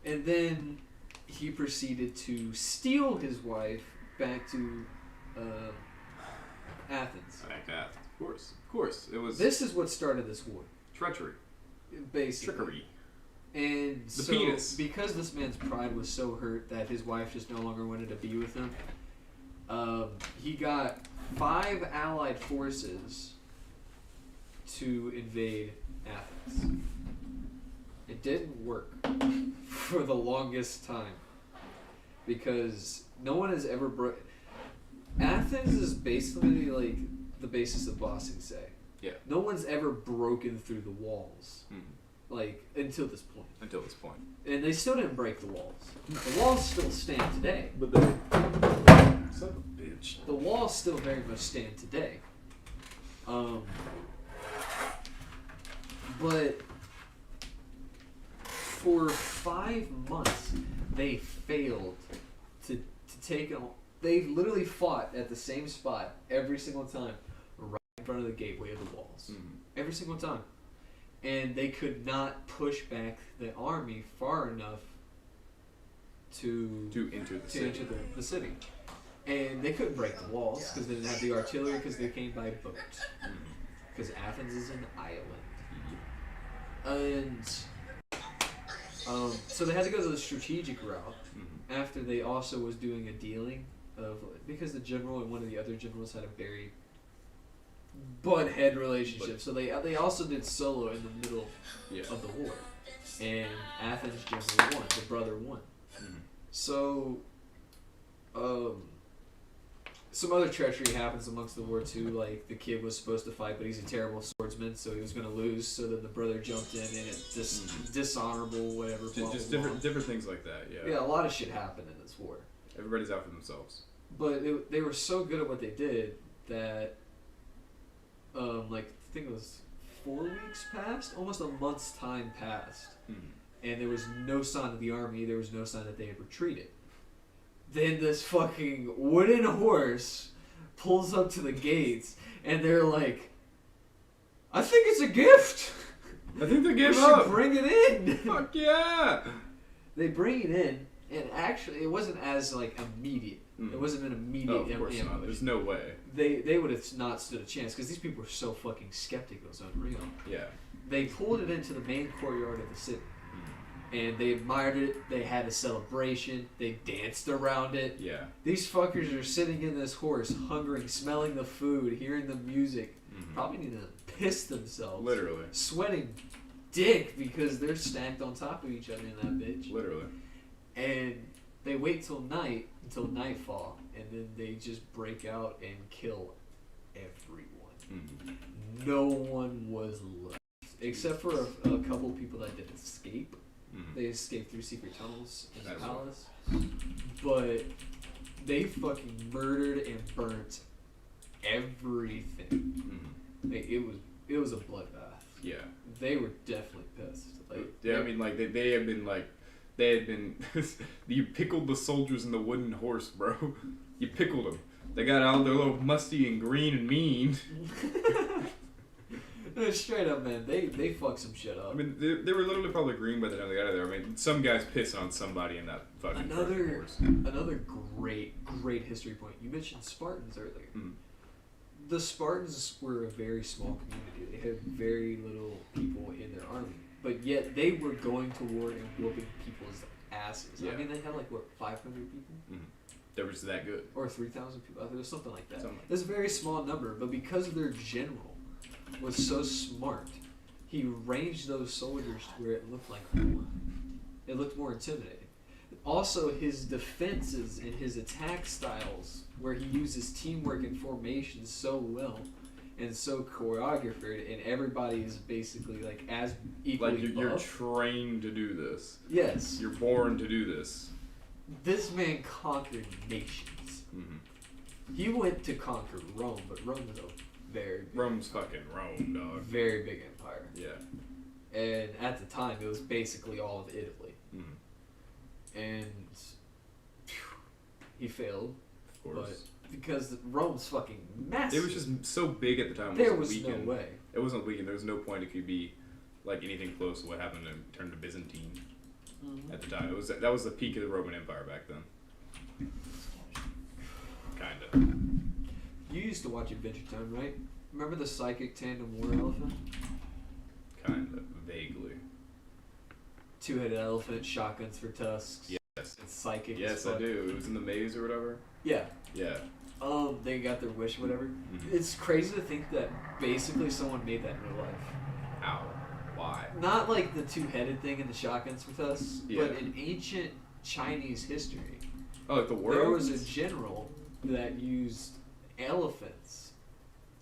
And then he proceeded to steal his wife back to Athens. Back to Athens. Of course. It was This is what started this war, treachery. basically. Trickery. And The so, penis. because this man's pride was so hurt that his wife just no longer wanted to be with him, he got 5 allied forces to invade Athens. It didn't work for the longest time because no one has ever Athens is basically like the basis of Bossing Say. Yeah. No one's ever broken through the walls, Mm-hmm. like, until this point. Until this point. And they still didn't break the walls. The walls still stand today. But they... Son of a bitch. The walls still very much stand today. But for 5 months, they failed to take on. They literally fought at the same spot every single time, right in front of the gateway of the walls. Mm-hmm. Every single time. And they could not push back the army far enough to enter the city. And they couldn't break the walls because they didn't have the artillery because they came by boat. Because Athens is an island. And so they had to go to the strategic route after they also was doing a dealing of, because the general and one of the other generals had a very butt-head relationship. So they also did solo in the middle of the war. And Athens generally won. The brother won. So, some other treachery happens amongst the war too. Like the kid was supposed to fight, but he's a terrible swordsman, so he was going to lose. So then the brother jumped in, and it's dishonorable, whatever. Just different things like that. Yeah. Yeah, a lot of shit happened in this war. Everybody's out for themselves. But they were so good at what they did that, like I think it was 4 weeks passed, almost a month's time passed, and there was no sign of the army. There was no sign that they had retreated. Then this fucking wooden horse pulls up to the gates, and they're like, I think it's a gift. I think they gave we up. should bring it in. Fuck yeah. They bring it in, and actually it wasn't as like immediate. It wasn't an immediate of course ambush. not. There's no way. They would have not stood a chance because these people were so fucking skeptic. It was unreal. Yeah. They pulled it into the main courtyard of the city. And they admired it. They had a celebration. They danced around it. Yeah. These fuckers are sitting in this horse, hungering, smelling the food, hearing the music, probably need to piss themselves. Literally. Sweating dick because they're stacked on top of each other in that bitch. Literally. And they wait till nightfall, and then they just break out and kill everyone. No one was left, except for a couple people that did escape. They escaped through secret tunnels in the palace. But they fucking murdered and burnt everything. Like, it was a bloodbath. Yeah. They were definitely pissed. Like, yeah, I mean, like they had been you pickled the soldiers in the wooden horse, bro. You pickled them. They got all their little musty and green and mean. Straight up, man, they fucked some shit up. I mean, they were literally probably green by the time they got out of there. I mean, some guys pissing on somebody in that fucking horse. Another great history point. You mentioned Spartans earlier. The Spartans were a very small community. They had very little people in their army, but yet they were going to war and whooping people's asses. Yeah. I mean, they had like what, 500 people? They were just that good. Or 3,000 people. I think it was something like that. Something. It's a very small number, but because their general was so smart, he ranged those soldiers to where it looked like war. It looked more intimidating. Also, his defenses and his attack styles, where he uses teamwork and formation so well and so choreographed, and everybody is basically like as equally like you're trained to do this. Yes. You're born to do this. This man conquered nations. He went to conquer Rome, but Rome was a Rome's fucking Rome, dog. very big empire. Yeah. And at the time, it was basically all of Italy. And he failed. Of course. But because Rome's fucking massive. It was just so big at the time. There was no way. It wasn't weakened. There was no point it could be like anything close to what happened in turn to Byzantine at the time. That was the peak of the Roman Empire back then. Kinda. You used to watch Adventure Time, right? Remember the psychic tandem war elephant? Kinda. Vaguely. Two-headed elephant, shotguns for tusks. Yes. It's psychic. Yes, I do. It was in the maze or whatever. Yeah. Yeah. They got their wish, whatever. It's crazy to think that basically someone made that in real life. How? Why? Not like the two-headed thing in the shotguns for tusks, Yeah. but in ancient Chinese history, Oh, like the world? there was a general that used elephants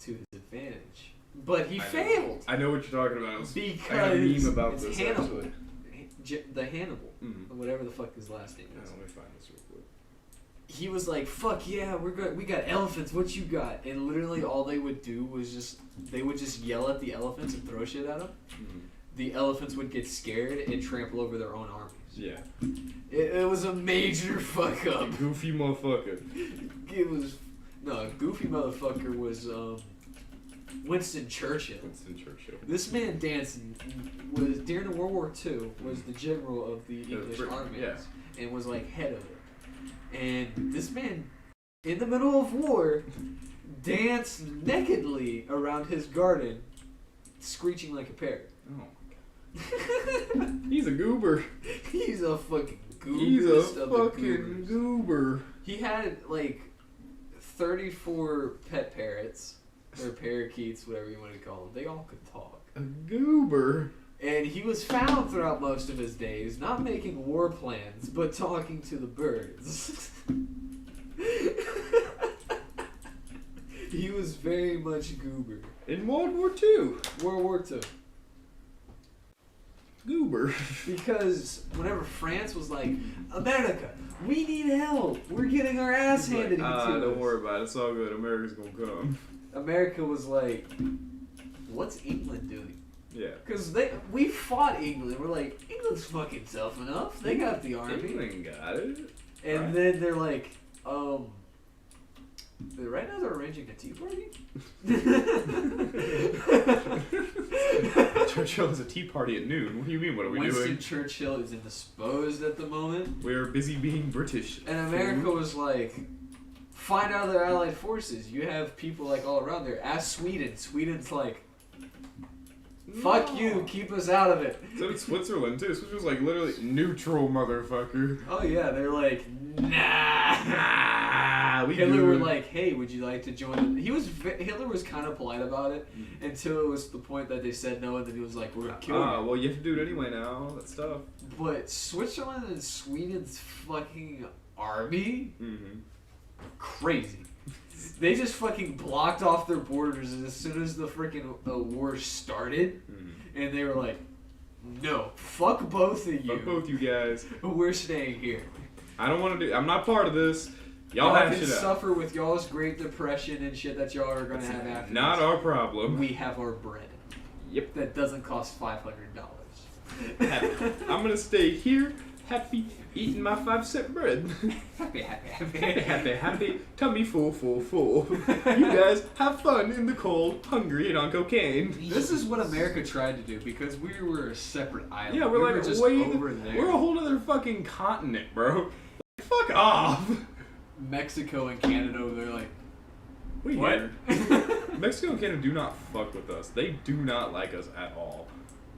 to his advantage But he failed. I know what you're talking about. I got a Because meme about it's this Hannibal. actually. The Hannibal. Mhm. Or whatever the fuck his last name Yeah, is. let me find this real quick. He was like, fuck yeah, we got elephants, what you got? And literally all they would do was they would just yell at the elephants and throw shit at them. Mhm. The elephants would get scared and trample over their own armies. Yeah. It was a major fuck up. Goofy motherfucker. It was, no, goofy motherfucker was Winston Churchill. Winston Churchill. This man dancing was, during the World War II, was the general of the English armies. Yeah. And was like head of it. And this man, in the middle of war, danced nakedly around his garden, screeching like a parrot. Oh my god. He's a goober. He's a fucking He's a gooberest of the fucking goobers. goober. He had like 34 pet parrots, or parakeets, whatever you want to call them. They all could talk. A goober. And he was found throughout most of his days, not making war plans, but talking to the birds. He was very much goober. In World War II. World War II. Goober. Because whenever France was like, America, we need help. We're getting our ass handed to us. Don't worry about it. It's all good. America's gonna come. America was like, what's England doing? Yeah. Because we fought England. We're like, England's fucking tough enough. They got the army. England got it. And Right. then they're like, right now they're arranging a tea party? Churchill has a tea party at noon. What do you mean? What are we Winston doing? Churchill is indisposed at the moment. We're busy being British. And America was like, find out their allied forces. You have people like all around there. Ask Sweden. Sweden's like, fuck you, keep us out of it. So did Switzerland too. Switzerland's like literally neutral, motherfucker. Oh yeah, they're like, nah. We Hitler good. were like, hey, would you like to join? Hitler was kind of polite about it until it was the point that they said no, and then he was like, we're gonna kill you. Well, you have to do it anyway now. That's tough. But Switzerland and Sweden's fucking army, crazy. They just fucking blocked off their borders as soon as the freaking war started, and they were like, no, fuck both of you. Fuck both you guys. We're staying here. I don't want to do. I'm not part of this. Y'all Y'all hash can it out. suffer with y'all's Great Depression and shit that y'all are gonna have after. Not this. our problem. We have our bread. Yep. That doesn't cost $500. I'm gonna stay here, happy, eating my 5-cent bread. Happy. happy, tummy full. You guys have fun in the cold, hungry, and on cocaine. This is what America tried to do because we were a separate island. Yeah, we we're were like just way. over there. We're a whole other fucking continent, bro. Like, fuck off. Mexico and Canada, they're like, We what? here. Mexico and Canada do not fuck with us. They do not like us at all.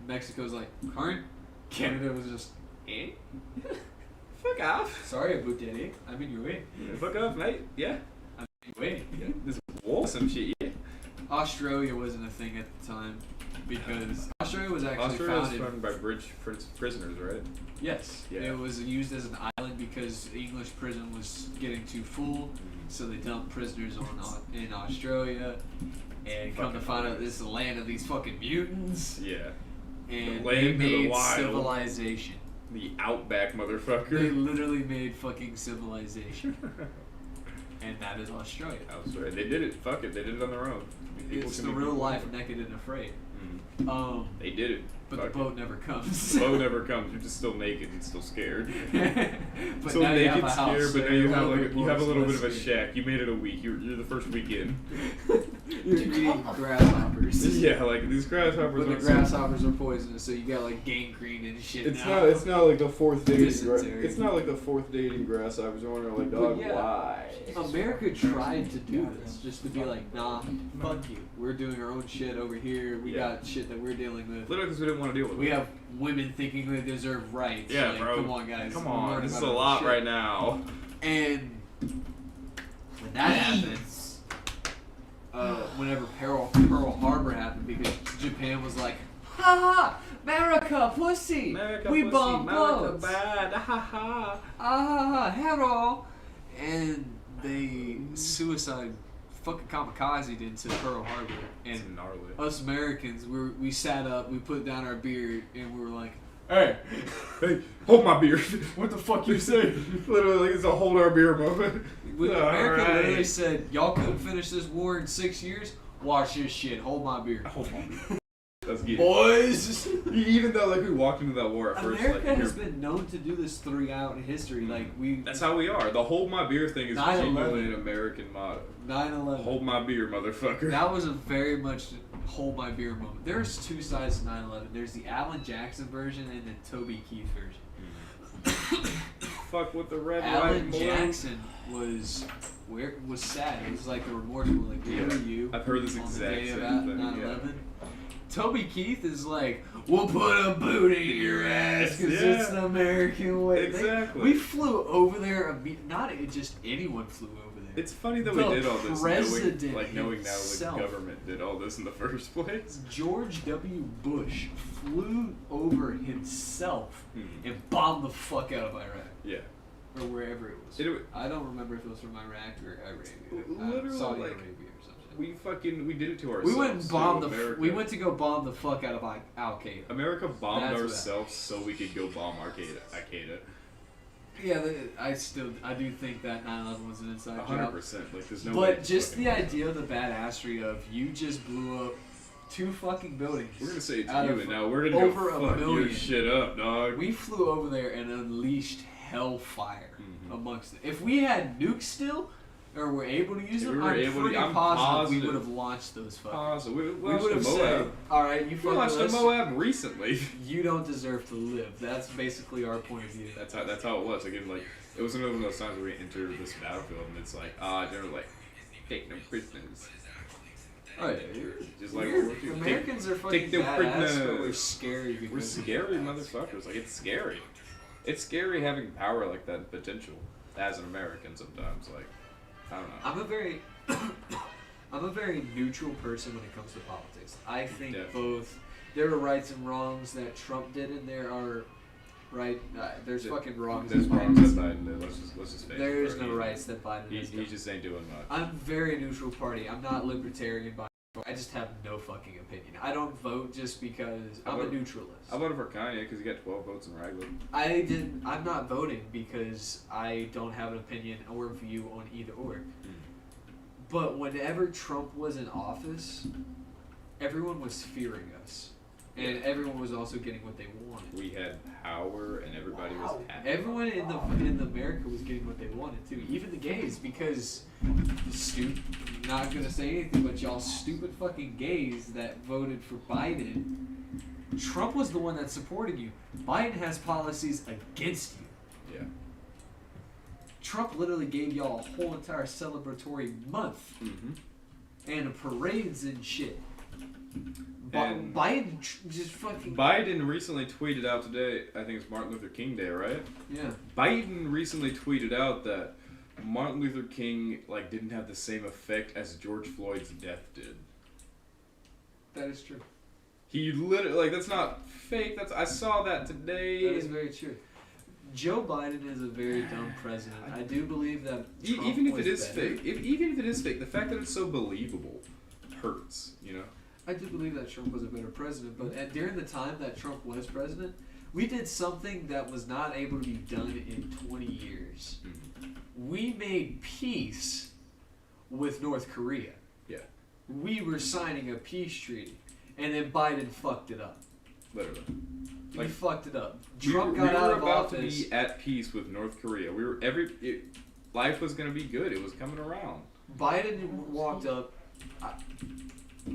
Mexico's like, current. Canada was just, eh? Fuck off. Sorry about that, eh? I'm in your way. Fuck off, mate. Yeah. I'm in your way. Yeah. This war, some shit. Yeah. Australia wasn't a thing at the time because Australia was actually Australia was founded. founded by British prisoners, right? Yes, Yeah. it was used as an island because the English prison was getting too full, so they dumped prisoners in Australia. And come to find out, this is the land of these fucking mutants. Yeah. And The they land of the made wild. civilization. The outback They motherfucker. literally made fucking civilization, and that is Australia. I was right. They did it. Fuck it. They did it on their own. People It's can the be real people. life, naked and afraid. Mhm. They did it. But Fuck the boat never comes. The boat never comes. You're just still naked and still scared. But So now you naked, have a house, scared, so but now you you're have little like bit you have a more little bit of a scared. shack. You made it a week. You're the first week in. You're eating grasshoppers. Yeah, like these grasshoppers. But the aren't so- grasshoppers are poisonous, so you got like gangrene and shit. It's now. not. It's not like the fourth dating. Dysentery. It's not like the fourth dating grasshoppers. You're wondering like, But dog, yeah. why? America tried to do this just to be like, nah, fuck you. We're doing our own shit over here. We Yeah. got shit that we're dealing with. Literally, because we didn't want to deal with We it. have women thinking they deserve rights. Yeah, like, bro. Come on, guys. Come We're on, worried this is about a our lot shit. right now. And when that happens, whenever Pearl Harbor happened, because Japan was like, ha ha, America, pussy, America, we pussy, bomb America boats, bad, ha ha. ah ha ha, hello, and they suicide fucking kamikaze into Pearl Harbor, It's and gnarly. us Americans, we sat up, we put down our beer, and we were like, "Hey, Hey, hold my beer. what the fuck you say?" Literally, it's a hold our beer moment. America Alright. literally said, "Y'all couldn't finish this war in 6 years. Watch this shit. Hold my beer." Hold my beer. Let's get it. Boys. Even though like we walked into that war at first, America like has been known to do this throughout history. Like that's how we are. The hold my beer thing is 9/11. genuinely an American motto. 9/11. Hold my beer, motherfucker. That was a very much hold my beer moment. There's two sides to 9/11. There's the Alan Jackson version and the Toby Keith version. Fuck with the red Alan light, boy. Jackson was sad. It was like the remorseful, like where were you? I've heard this on the exact day same of thing. 9/11. Toby Keith is like, we'll put a boot in your ass because Yeah. it's the American way. Exactly. We flew over there. Not just anyone flew over there. It's funny that The we did all this, president knowing now himself. the government did all this in the first place. George W. Bush flew over himself Mhm. and bombed the fuck out of Iraq. Yeah. Or wherever it was. I don't remember if it was from Iraq or Arabia. Literally, Saudi like, Arabia or something. We did it to ourselves. We went and bombed too, the. America. We went to go bomb the fuck out of Al Qaeda. America bombed That's what ourselves so we could go bomb Al-Qaeda. Yeah, I do think that 9/11 was an inside job. 100%. Like there's no. way But it's just fucking the real. idea of the badassery of you just blew up 2 fucking buildings. We're gonna say it to out you, of and now we're gonna over go a fuck your million. shit up, dog. We flew over there and unleashed hellfire Mhm. amongst it. If we had nukes still, or were able to use If them, we were I'm able to- pretty I'm positive we positive. would have launched those fuckers. Awesome. We We would launched have a said, Moab. "All right, you We fuck launched with a us. Moab recently. You don't deserve to live." That's basically our point of view. That's how it was. Again, like it was another one of those times where we entered this battlefield, and it's like, they're like, take no prisoners. Oh yeah, Just like we're, World War II. Americans are fucking take the badass, prisoners. but we're scary because We're scary motherfuckers. Like it's scary. It's scary having power like that and potential as an American sometimes. Like I don't know. I'm a very neutral person when it comes to politics. I think Definitely. both there are rights and wrongs that Trump did, and there are there's fucking wrongs. There's and wrongs rights. that Biden did. Let's just face it. There is bro. no He- rights that Biden has He done. just ain't doing much. I'm very neutral party. I'm not libertarian by. I just have no fucking opinion. I don't vote just because I'm a neutralist. I voted for Kanye because he got 12 votes in Raglan. I'm not voting because I don't have an opinion or view on either or. But whenever Trump was in office, everyone was fearing us. And everyone was also getting what they wanted. We had power and everybody was happy. Everyone in America was getting what they wanted too, even the gays, because not gonna say anything, but y'all stupid fucking gays that voted for Biden. Trump was the one that supported you. Biden has policies against you. Yeah. Trump literally gave y'all a whole entire celebratory month Mm-hmm. and parades and shit. And Biden just fucking Biden recently tweeted out today, I think it's Martin Luther King Day, right? yeah. Biden recently tweeted out that Martin Luther King didn't have the same effect as George Floyd's death did. That is true. He literally that's not fake. I saw that today. That is very true. Joe Biden is a very dumb president. I do believe that Trump even if was it is better. fake, even if it is fake, the fact that it's so believable hurts. You know. I do believe that Trump was a better president, but during the time that Trump was president, we did something that was not able to be done in 20 years. We made peace with North Korea. Yeah. We were signing a peace treaty, and then Biden fucked it up. Literally. He fucked it up. We Trump got were out of about office. to be at peace with North Korea. Life was gonna be good. It was coming around. Biden walked up.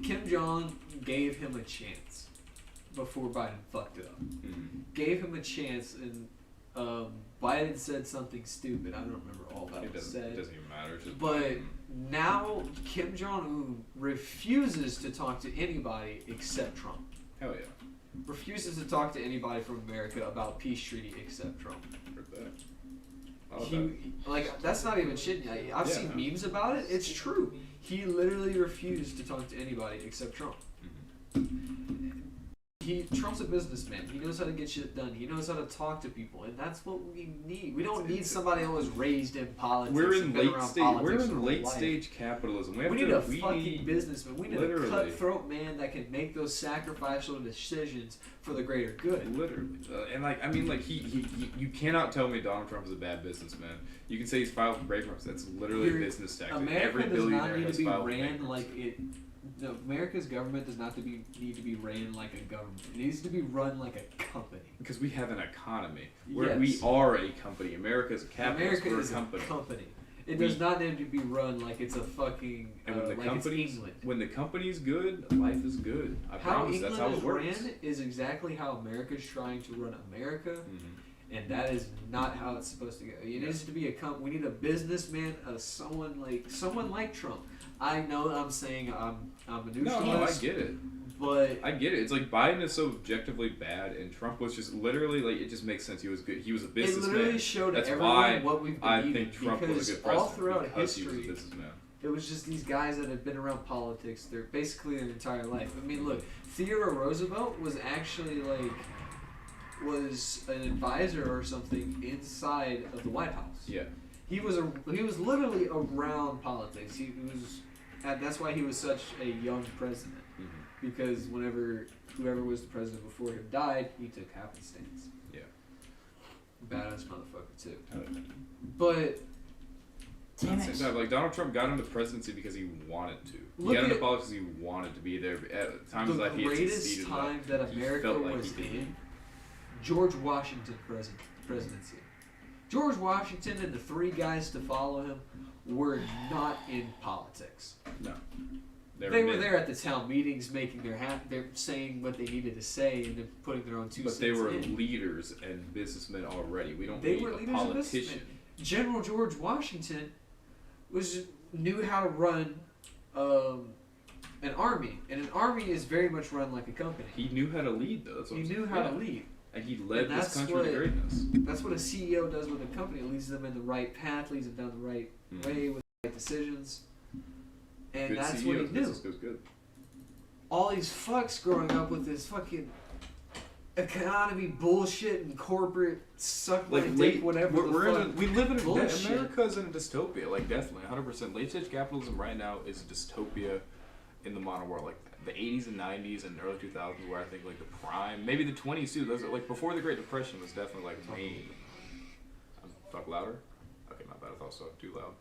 Kim Jong gave him a chance before Biden fucked it up. Mm-hmm. Gave him a chance, and Biden said something stupid. I don't remember all that It was doesn't said. even matter. It's just But now Kim Jong Un refuses to talk to anybody except Trump. hell yeah. Refuses to talk to anybody from America about peace treaty except Trump. Heard that. I love that. That's not even shit. I've Yeah, seen no. memes about it. It's true. He literally refused to talk to anybody except Trump. Mhm. Trump's a businessman. He knows how to get shit done. He knows how to talk to people, and that's what we need. We don't need somebody that was raised in politics. We're and in been late around stage. politics We're their in whole late life. stage capitalism. We need a fucking businessman. We need literally. a cutthroat man that can make those sacrificial decisions for the greater good. Literally, and like I mean, like he you cannot tell me Donald Trump is a bad businessman. You can say he's filed for bankruptcy. That's literally a business tactic. America Every does billionaire not need has to be filed for ran bankruptcy. like it. No, America's government does not need to be ran like a government. It needs to be run like a company. Because we have an economy. Yes. We are a company. America's a capitalist. America We're is a company. a company. It does not need to be run like it's a fucking And when the like company's it's England. when the company's good, life is good. I How promise England that's how is it works. ran is exactly how America's trying to run America, Mhm. and that is not how it's supposed to go. It needs to be we need a businessman, someone like Trump. I know I'm saying I'm a No, neutralist, no, I get it. but I get it. It's like Biden is so objectively bad, and Trump was just literally like it just makes sense. He was good. He was a it businessman. literally showed That's everyone why what we've been I eating, think Trump because was a good president all throughout because he was a history, businessman. it was just these guys that had been around politics basically their entire life. I mean, look, Theodore Roosevelt was actually was an advisor or something inside of the White House. Yeah. He was literally around politics. He was, and that's why he was such a young president. Mm-hmm. Because whoever was the president before him died, he took happenstance. Yeah. Badass motherfucker too. But Damn At the it. same time, like Donald Trump got into the presidency because he wanted to. He Look got into at- politics because he wanted to be there. At times the like he had greatest succeeded, time that he America felt like was he did. in, George Washington presidency. George Washington and the three guys to follow him were not in politics. No. They were there at the town meetings, making they're saying what they needed to say, and then putting their own 2 But cents they were in. leaders and businessmen already. We don't They need were a leaders and politician. businessmen. General George Washington knew how to run an army, and an army is very much run like a company. He knew how to lead, though. That's what He I'm knew saying. how Yeah. to lead. And he led And this that's country to what- greatness. That's what a CEO does with a company. It leads them in the right path, leads them down the right way with the right decisions. And Good that's CEOs, what he knew. business goes good. All these fucks growing up with this fucking economy bullshit and corporate suck my dick, whatever the fuck. we live in bullshit. America's in a dystopia, like definitely 100%. Late stage capitalism right now is a dystopia in the modern world, like the 80s and 90s and early 2000s, where I think like the prime, maybe the 20s too. Those are like before the Great Depression was definitely like main. Talk louder. Okay, my bad. I thought so too loud.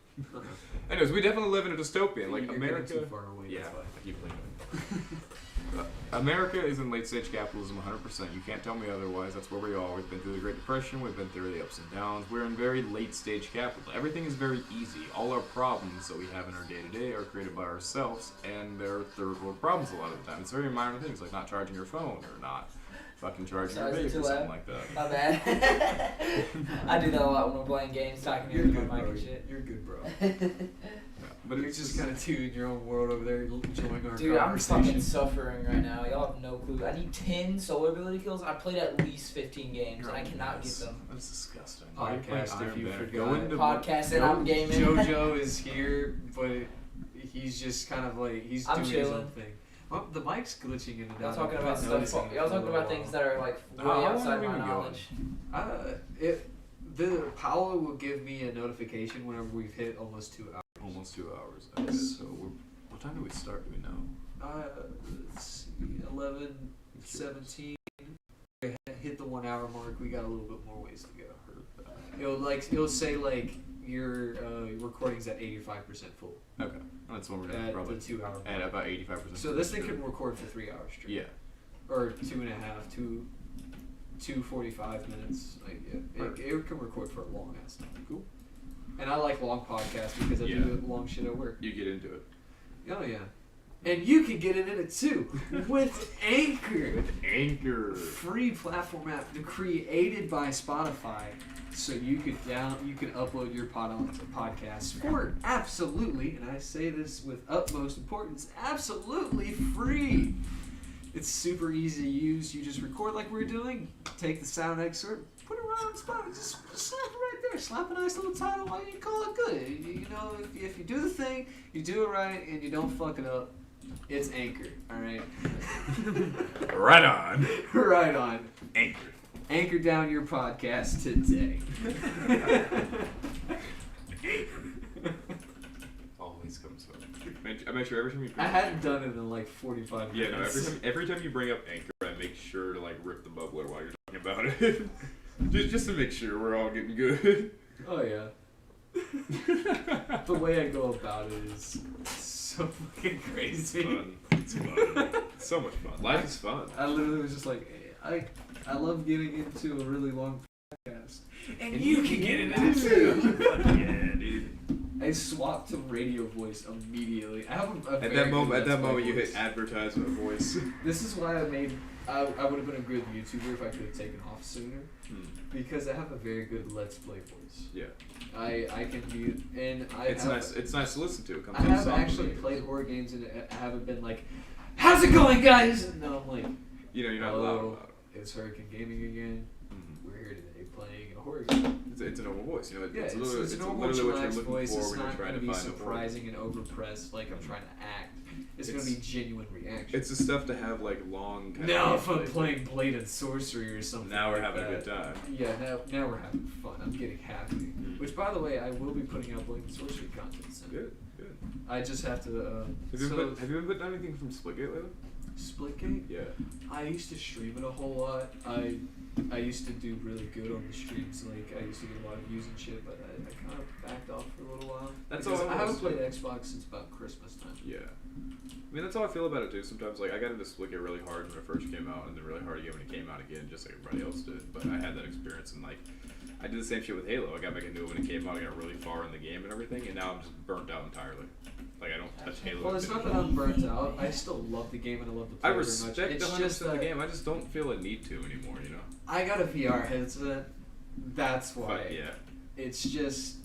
Anyways, we definitely live in a dystopia. Like You're America. getting too far away, Yeah, that's why. I keep leaning. America is in late stage capitalism 100%. You can't tell me otherwise. That's where we are. We've been through the Great Depression. We've been through the ups and downs. We're in very late stage capitalism. Everything is very easy. All our problems that we have in our day to day are created by ourselves, and they're third world problems a lot of the time. It's very minor things like not charging your phone or not fucking charging your Sorry, is it vape or too something loud? like that. My bad. I do that a lot when we're playing games, talking to You're you good, on mic bro. and shit. You're good, bro. But You're it's just kind of in your own world over there, enjoying our Dude, I'm conversation. fucking suffering right now. Y'all have no clue. I need 10 solar ability kills. I played at least 15 games, and I cannot get them. That's disgusting. Podcast, if you Banner. forgot. Go into Podcast and I'm gaming. JoJo is here, but he's just kind of like he's I'm doing his own chilling. thing. Well, the mic's glitching in and Y'all out. talking I've about been stuff. noticing it Y'all for a talking little about things while. that are like way How long outside have we my been knowledge. The Paolo will give me a notification whenever we've hit almost 2 hours. Almost 2 hours. Okay, so what time do we start? Do we know? Let's see, 11, 17. We hit the 1 hour mark. We got a little bit more ways to go. It'll say like your recording's at 85% full Okay, that's when we're at probably the 2 hour mark. at about 85%. So this thing can record for 3 hours straight. Yeah. Or 2.5, 2:45 minutes. Like it can record for a long ass time. Cool. And I like long podcasts because I do long shit at work. You get into it. Oh yeah. And you can get in it too with Anchor. Anchor. Free platform app created by Spotify, so you can upload your podcasts for absolutely, and I say this with utmost importance, absolutely free. It's super easy to use. You just record like we're doing, take the sound excerpt, put it right on Spotify, just slap it right there, slap a nice little title, while you call it good. You know, if you do the thing, you do it right, and you don't fuck it up, It's Anchor. All right. Right on. Right on. Anchor. Anchor down your podcast today. Always comes up. I make sure every time you. I hadn't done it in like 45 Yeah, no. minutes. Every time you bring up Anchor, I make sure to like rip the bubbler while you're talking about it, just to make sure we're all getting good. Oh yeah. The way I go about it is so fucking crazy. It's fun. It's so much fun. Life is fun. I literally was just like, hey, I love getting into a really long podcast, And you can get into it too. Yeah, dude. I swapped to radio voice immediately. I have a At very that good moment, Let's Play you voice. hit advertisement voice. This is why I would have been a good YouTuber if I could have taken off sooner, because I have a very good Let's Play voice. Yeah. I can be, and It's nice to listen to. It comes I out have soft actually and played horror games and I haven't been like, how's it going, guys? And no, I'm like, you're not hello, loud about it. it's Hurricane Gaming again. Mm-hmm. We're here today playing a horror game. It's a normal voice, you know. Yeah, it's it's normal, literally what you're chillax looking voice. for It's when you're not trying going to to be find a horror. surprising and overpressed like I'm trying to act. It's going to be genuine reaction. It's the stuff to have like long. Kind Now of if I'm gameplay. playing Blade and Sorcery or something. Now we're like having that. a good time. Yeah, now we're having fun. I'm getting happy. Mm. Which, by the way, I will be putting out Blade and Sorcery content soon. Good. I just have to. Have you ever put anything from Splitgate lately? Splitgate? Yeah. I used to stream it a whole lot. I used to do really good on the streams. Like I used to get a lot of views and shit, but I kind of backed off for a little while. That's Because all I I haven't was played doing. Xbox since about Christmas time. Yeah. I mean, that's how I feel about it too. Sometimes, like, I got into Splitgate really hard when it first came out, and then really hard again when it came out again, just like everybody else did. But I had that experience, and like, I did the same shit with Halo. I got back into it when it came out. I got really far in the game and everything, and now I'm just burnt out entirely. Like, I don't touch Halo. Well, it's not that I'm burnt out. I still love the game and I love the play I very respect much. It's 100% just the that game. I just don't feel a need to anymore. You know. I got a VR headset. That's why. But yeah. It's just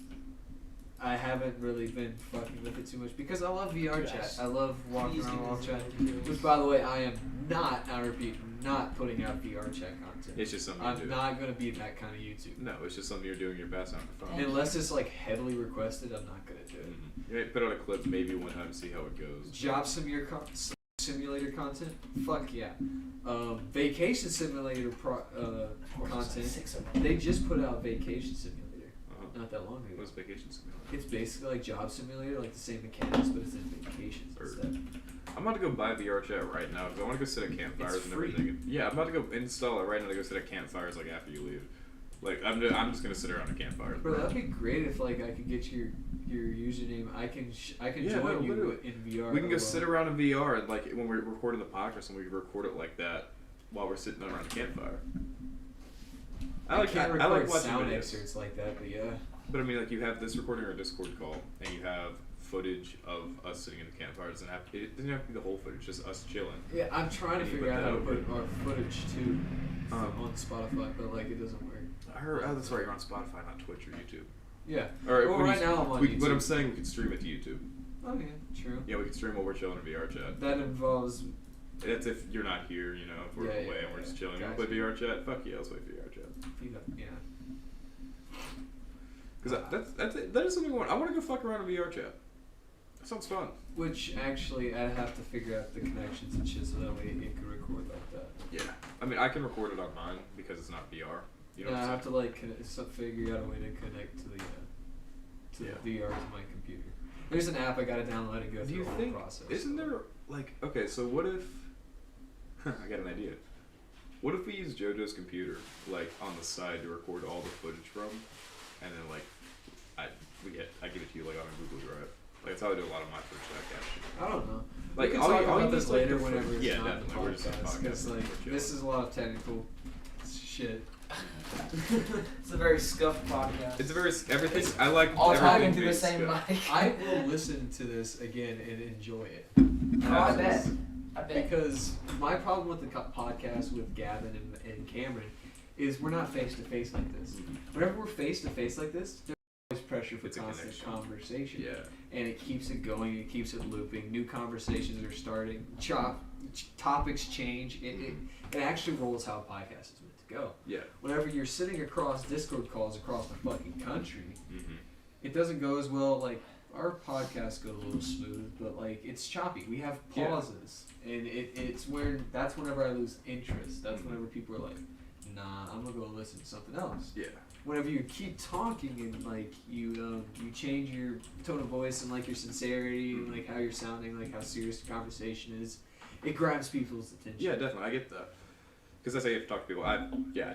I haven't really been fucking with it too much because I love VR chat. I love walking Please around give while us chat. the videos. Which, by the way, I am not. I repeat, not putting out VR chat content. It's just something you I'm do. not gonna be that kind of YouTube. No, it's just something you're doing your best on for fun. Unless it's like heavily requested, I'm not gonna do it. You might put out a clip maybe one time to see how it goes. Job simulator content? Fuck yeah. Vacation simulator content. 6 of them. They just put out Vacation Simulator not that long ago. What's Vacation Simulator? It's basically like Job Simulator, like the same mechanics, but it's in vacations instead. I'm about to go buy VR chat right now because I want to go sit at campfires It's and free. everything. Yeah, I'm about to go install it right now to go sit at campfires like after you leave. Like I'm just gonna sit around a campfire. Bro, that'd be great if like I could get your username. I can Yeah, join no, you literally. in VR. We can go alone. sit around in VR and like when we're recording the podcast and we can record it like that while we're sitting around a campfire. I can't I record like watching sound videos. excerpts like that, but yeah. But I mean, like you have this recording or a Discord call, and you have footage of us sitting in the campfire. It doesn't have to be the whole footage, just us chilling. Yeah, I'm trying to And you figure put out how to that put our footage too Um, on Spotify, but like it doesn't work. I heard. Oh, that's right. You're on Spotify, not Twitch or YouTube. Yeah. All right. Well, when right you- now I'm on But YouTube. I'm saying we could stream it to YouTube. Oh yeah, true. Yeah, we could stream while we're chilling in VR chat. That involves. That's if you're not here, you know, if we're Yeah, away yeah, and we're just yeah. chilling. You Gotcha. wanna play VR chat? Fuck yeah, let's play VR chat. Yeah. Because that is something I want. I want to go fuck around in VR chat. That sounds fun. Which actually, I'd have to figure out the connections and shit so that way it could record like that. Yeah. I mean, I can record it on mine because it's not VR. You know Yeah, what I I'm have to saying? like figure out a way to connect to the Yeah. VR to my computer. There's an app I gotta download and go Do through you the whole think? process. Isn't there like okay? So what if? I got an idea. What if we use JoJo's computer like on the side to record all the footage from, and then like I give it to you like on a Google Drive. Like that's how I do a lot of my footage back actually. I don't know. Like, we can all talk you- all about you this need is, like, later the whenever footage. it's Yeah, not definitely. We're just on the podcast, podcast because like we're this is a lot of technical shit. It's a very scuffed podcast. It's a very everything. I like all everything talking to being the same scuffed. mic. I will listen to this again and enjoy it. Oh, I bet. I bet. Because my problem with the podcast with Gavin and Cameron is we're not face to face like this. Whenever we're face to face like this, there's always pressure for It's a constant connection. conversation. Yeah. And it keeps it going, it keeps it looping. New conversations are starting. Topics change. It actually rolls how a podcast is meant to go. Yeah. Whenever you're sitting across Discord calls across the fucking country, Mm-hmm. it doesn't go as well. Like our podcast goes a little smooth, but like it's choppy. We have Yeah. pauses, and it's where that's whenever I lose interest. That's whenever people are like, "Nah, I'm gonna go listen to something else." Yeah. Whenever you keep talking and like you change your tone of voice and like your sincerity and like how you're sounding, like how serious the conversation is, it grabs people's attention. Yeah, definitely. I get that. Because that's how you have to talk to people. I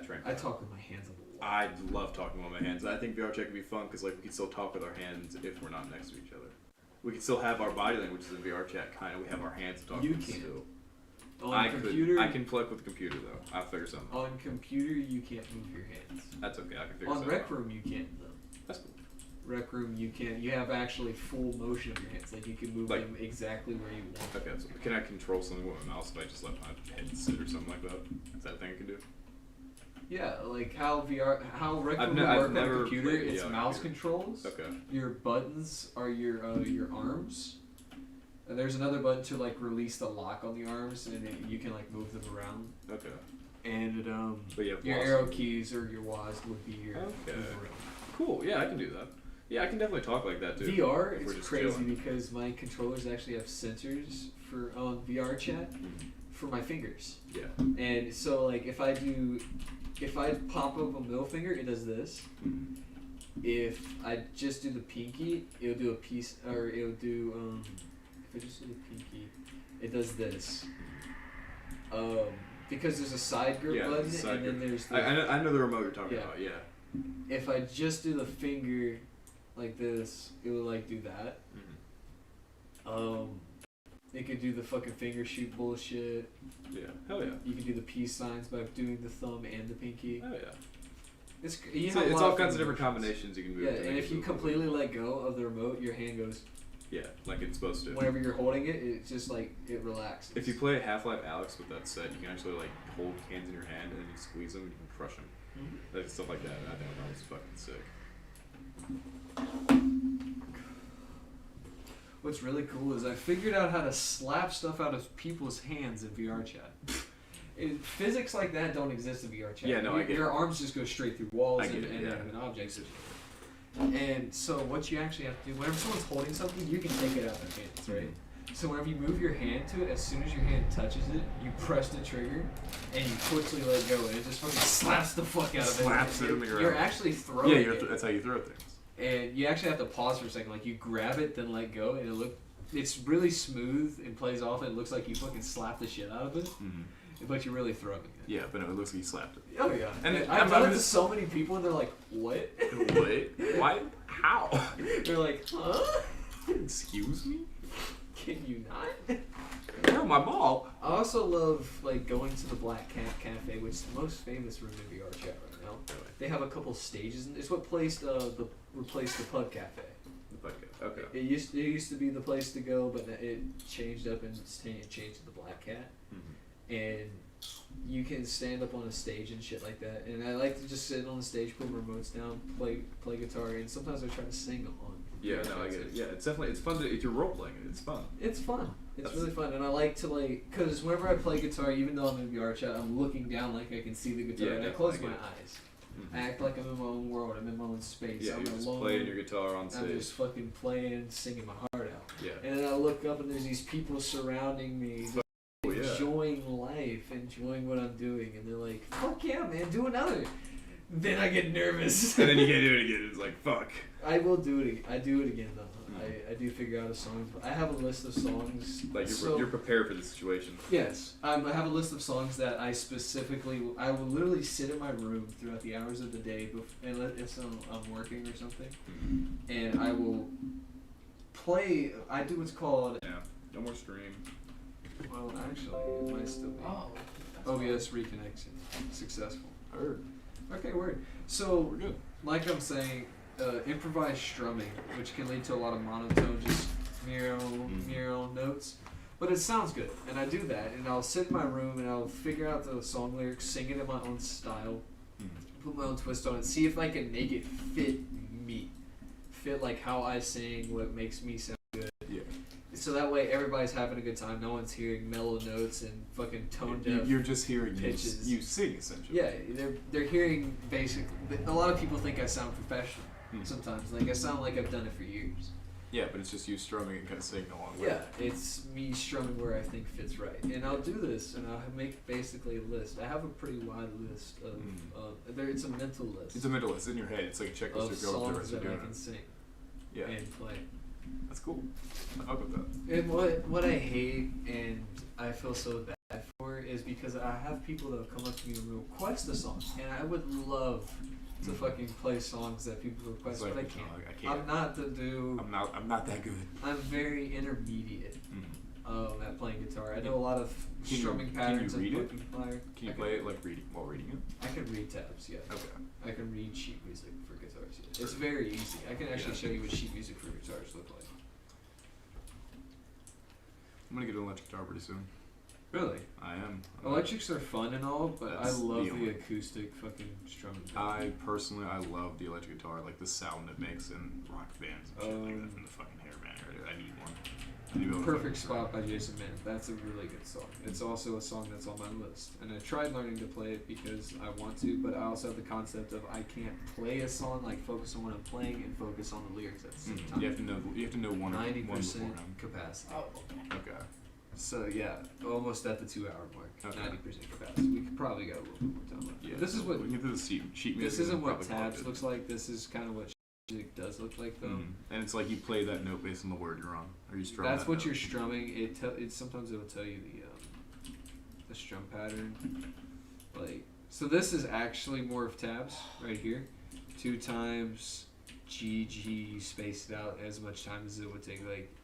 train. I talk with my hands a lot. I love talking with my hands. I think VR chat could be fun because like we can still talk with our hands if we're not next to each other. We can still have our body languages in VR chat, kind of. We have our hands to talk You with can. still. On computer, I can plug with the computer though. I'll figure something out. on computer, you can't move your hands. That's okay. I can figure On something Rec out. Room, you can though. That's cool. Rec Room, you can. You have actually full motion of your hands. Like you can move Like- them exactly where you want. Okay, so can I control something with my mouse if I just left my head sit or something like that? Is that a thing I can do? Yeah, like how Rec I've Room ne- would I've work on never a computer. played It's VR on mouse computer. controls. Okay. Your buttons are your arms. And there's another button to like release the lock on the arms, and then you can like move them around. Okay. And But you have your WASD. arrow keys or your WASD would be your Okay. move Cool. Yeah, I can do that. Yeah, I can definitely talk like that too. VR if we're is just crazy chilling. because my controllers actually have sensors for on VR chat for my fingers. Yeah. And so like if I pop up a middle finger, it does this. If I just do the pinky, it'll do a piece, or it'll do if I just do the pinky, it does this. Because there's a side grip Yeah, button, side and then grip. there's the, I know the remote you're talking Yeah. about. Yeah. if I just do the finger like this, it will like do that. It could do the fucking finger shoot bullshit. Yeah. Hell yeah. You can do the peace signs by doing the thumb and the pinky. Hell yeah. It's So it's all kinds of different combinations you can move. Yeah, to and make if it you move. completely let go of the remote, your hand goes. Yeah, like it's supposed to. Whenever you're holding it, it's just like it relaxes. If you play Half-Life Alyx with that set, you can actually like hold cans in your hand and then you squeeze them and you can crush them. Like stuff like that. I think that was fucking sick. What's really cool is I figured out how to slap stuff out of people's hands in VR chat. Physics like that don't exist in VR chat. Yeah, no, I get your it. arms just go straight through walls I get and, it, and yeah. and objects. And so what you actually have to do, whenever someone's holding something, you can take it out of their hands, right? So whenever you move your hand to it, as soon as your hand touches it, you press the trigger, and you quickly let go, and it just fucking slaps the fuck out of it. Slaps it in the ground. You're actually throwing Yeah, it. that's how you throw things. And you actually have to pause for a second. Like you grab it, then let go, and it's really smooth and plays off. And it looks like you fucking slap the shit out of it, but you're really throwing it. Yeah, but no, it looks like you slapped it. Oh yeah. And I've done it to so many people, and they're like, "What?" Wait, why? How? They're like, "Huh? Excuse me? Can you not?" No, my ball. I also love like going to the Black Cat Cafe, which is the most famous room in VR chat right now. They have a couple stages, and it's what replaced the Pug Cafe. The podcast. Okay. It used to be the place to go, but it changed up and changed to the Black Cat. And you can stand up on a stage and shit like that. And I like to just sit on the stage, put my remotes down, play guitar, and sometimes I try to sing on. Yeah, no, I get it. Yeah, it's definitely fun if you're role playing it. It's fun. It's fun. It's That's- really fun, and I like to because whenever I play guitar, even though I'm in VR chat, I'm looking down like I can see the guitar, Yeah, and I definitely, close my I get eyes. I act like I'm in my own world. I'm in my own space. Yeah, I'm you're just alone. playing your guitar on I'm stage. just fucking playing, singing my heart out. Yeah. And then I look up, and there's these people surrounding me. Oh, yeah. Enjoying life, enjoying what I'm doing, and they're like, "Fuck yeah, man, do another." Then I get nervous. And then you can't do it again. It's like fuck. I will do it. I do it again though. I do figure out a song. I have a list of songs. Like So- you're prepared for the situation. Yes, I have a list of songs that I will literally sit in my room throughout the hours of the day, if I'm working or something, and I will play. I do what's called. Yeah. No more stream. Well, actually, it might still be. Oh. OBS reconnection successful. Heard. Okay, word. So, We're good. like I'm saying, improvised strumming, which can lead to a lot of monotone, just mural notes. But it sounds good, and I do that, and I'll sit in my room and I'll figure out the song lyrics, sing it in my own style, put my own twist on it, see if I can make it fit me, fit like how I sing, what makes me sound good. Yeah. So that way everybody's having a good time. No one's hearing mellow notes and fucking tone deaf. You're just hearing pitches. you sing essentially. Yeah, they're hearing basic. A lot of people think I sound professional sometimes. Like I sound like I've done it for years, Yeah, but it's just you strumming and kind of singing along with Yeah, it. it's me strumming where I think fits right, and I'll do this, and I'll make basically a list. I have a pretty wide list of there. It's a mental list. It's a mental list in your head. It's like a checklist of you're going through songs as you're that I doing can it. sing Yeah, and play. that's cool. I fuck with that. And what I hate and I feel so bad for is because I have people that have come up to me and request a song, and I would love to fucking play songs that people request, It's but I like, can't. I can't. I'm not the dude. I'm not that good. I'm very intermediate at playing guitar. I know a lot of Can you- strumming can you patterns read and it? picking fire. Can you I play it like while reading it? I can read tabs, yeah. Okay. I can read sheet music for guitars. Yeah. It's very easy. I can actually Yeah. show you what sheet music for guitars look like. I'm gonna get an electric guitar pretty soon. Really? I am. Electrics are fun and all, but That's I love the the only- acoustic fucking strumming. I personally, I love the electric guitar, like the sound it makes in rock bands and shit like that from the fucking hair band. I need one. I need to be able to Perfect fucking- Spot by Jason Mann. That's a really good song. It's also a song that's on my list. And I tried learning to play it because I want to, but I also have the concept of I can't play a song, like focus on what I'm playing and focus on the lyrics at the same time. You have to know one 90% beforehand. capacity. Oh, Okay. So yeah, almost at the 2 hour mark. Okay. 90% capacity. We could probably go a little bit more time left. Yeah. This is what we can do the sheet music. this isn't and what probably call it tabs good. looks like. This is kind of what music does look like though. And it's like you play that note based on the word you're on, or you strum. That's that what note. you're strumming. It sometimes it'll tell you the strum pattern. Like so, this is actually more of tabs right here. 2 times G spaced out as much time as it would take. Like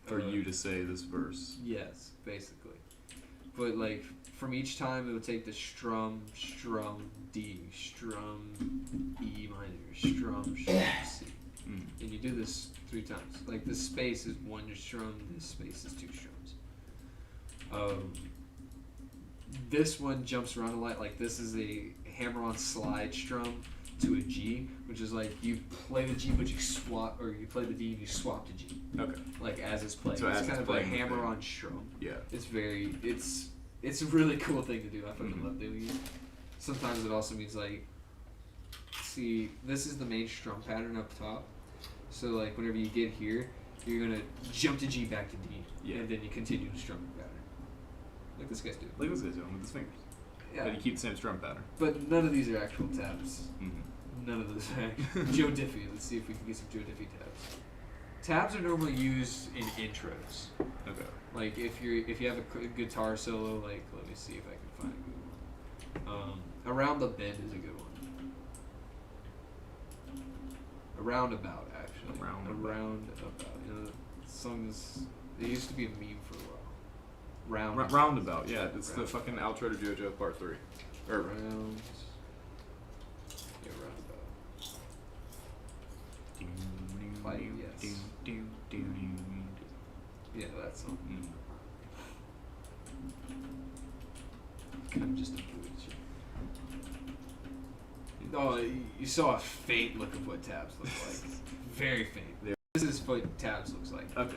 for you to say this verse. yes, basically. But like from each time, it would take the strum, D, strum, E minor, strum, C. And you do this 3 times. Like this space is 1 strum, this space is 2 strums. This one jumps around a lot. Like this is a hammer-on slide strum to a G, which is like you play the G but you swap, or you play the D and you swap to G. Okay. Like as it's playing. So it's as kind it's of a playing, hammer-on strum. Yeah. It's a really cool thing to do. I fucking love doing it. Sometimes it also means like, see, this is the main strum pattern up top. So like whenever you get here, you're gonna jump to G back to D, and then you continue the strumming pattern. Like this guy's doing. Like this guy's doing with his fingers. Yeah. But you keep the same strum pattern. But none of these are actual tabs. Mm-hmm. None of those are actual. Joe Diffie. Let's see if we can get some Joe Diffie tabs. Tabs are normally used in intros. Okay. Like if you have a guitar solo, like let me see if I can find a good one. Around the Bend is a good one. A Roundabout actually. Roundabout. You know, the song is. It used to be a meme for a while. Roundabout. Yeah, it's the fucking outro to JoJo Part 3. Or Round. Yeah, Roundabout. Like, yes. Yeah, that song. Kind of just included you. Oh, you saw a faint look of what tabs look like. Very faint. Yeah. This is what tabs looks like. okay.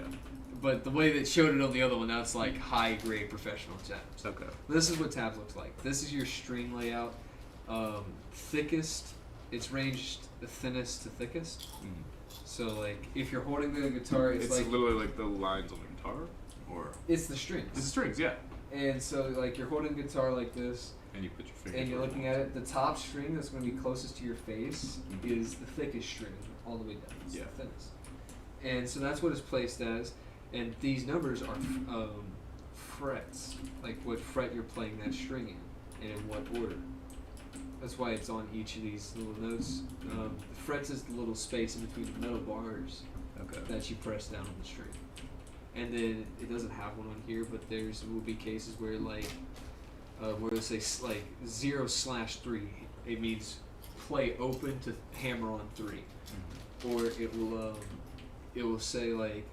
But the way that showed it on the other one, that's like high grade professional tabs. Okay. This is what tabs looks like. This is your string layout. Thickest, it's ranged the thinnest to thickest. So like if you're holding the guitar, it's like literally like the lines on the guitar, or it's the strings. it's the strings, yeah. And so like you're holding the guitar like this, And you put your finger. and you're looking at it. The top string that's going to be closest to your face is the thickest string, all the way down. It's the thinnest. And so that's what it's placed as. And these numbers are frets, like what fret you're playing that string in, and in what order. That's why it's on each of these little notes. The frets is the little space in between the metal bars that you press down on the string. And then it doesn't have one on here, but will be cases where like where it'll say like 0/3. It means play open to hammer on 3, or it will say like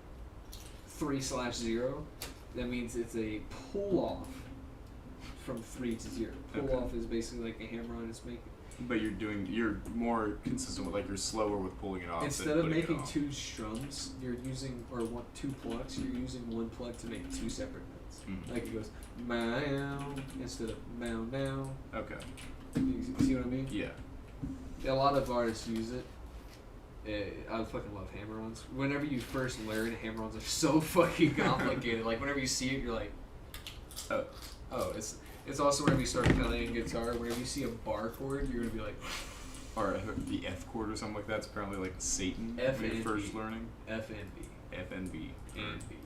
3/0. That means it's a pull off from 3 to 0. Pull off is basically like a hammer on its making. But you're more consistent with, like, you're slower with pulling it off. Instead of making 2 strums, you're using 2 plucks. You're using 1 pluck to make 2 separate notes. Like it goes meow instead of meow meow. Okay. You see what I mean? Yeah. A lot of artists use it. I fucking love hammer-ons. Whenever you first learn, hammer-ons are so fucking complicated. Like, whenever you see it, you're like, oh, it's also whenever you start playing guitar, whenever you see a bar chord, you're gonna be like, Or the F chord or something like that's apparently like Satan F when you're and first B. learning. F and B. F and B. And B.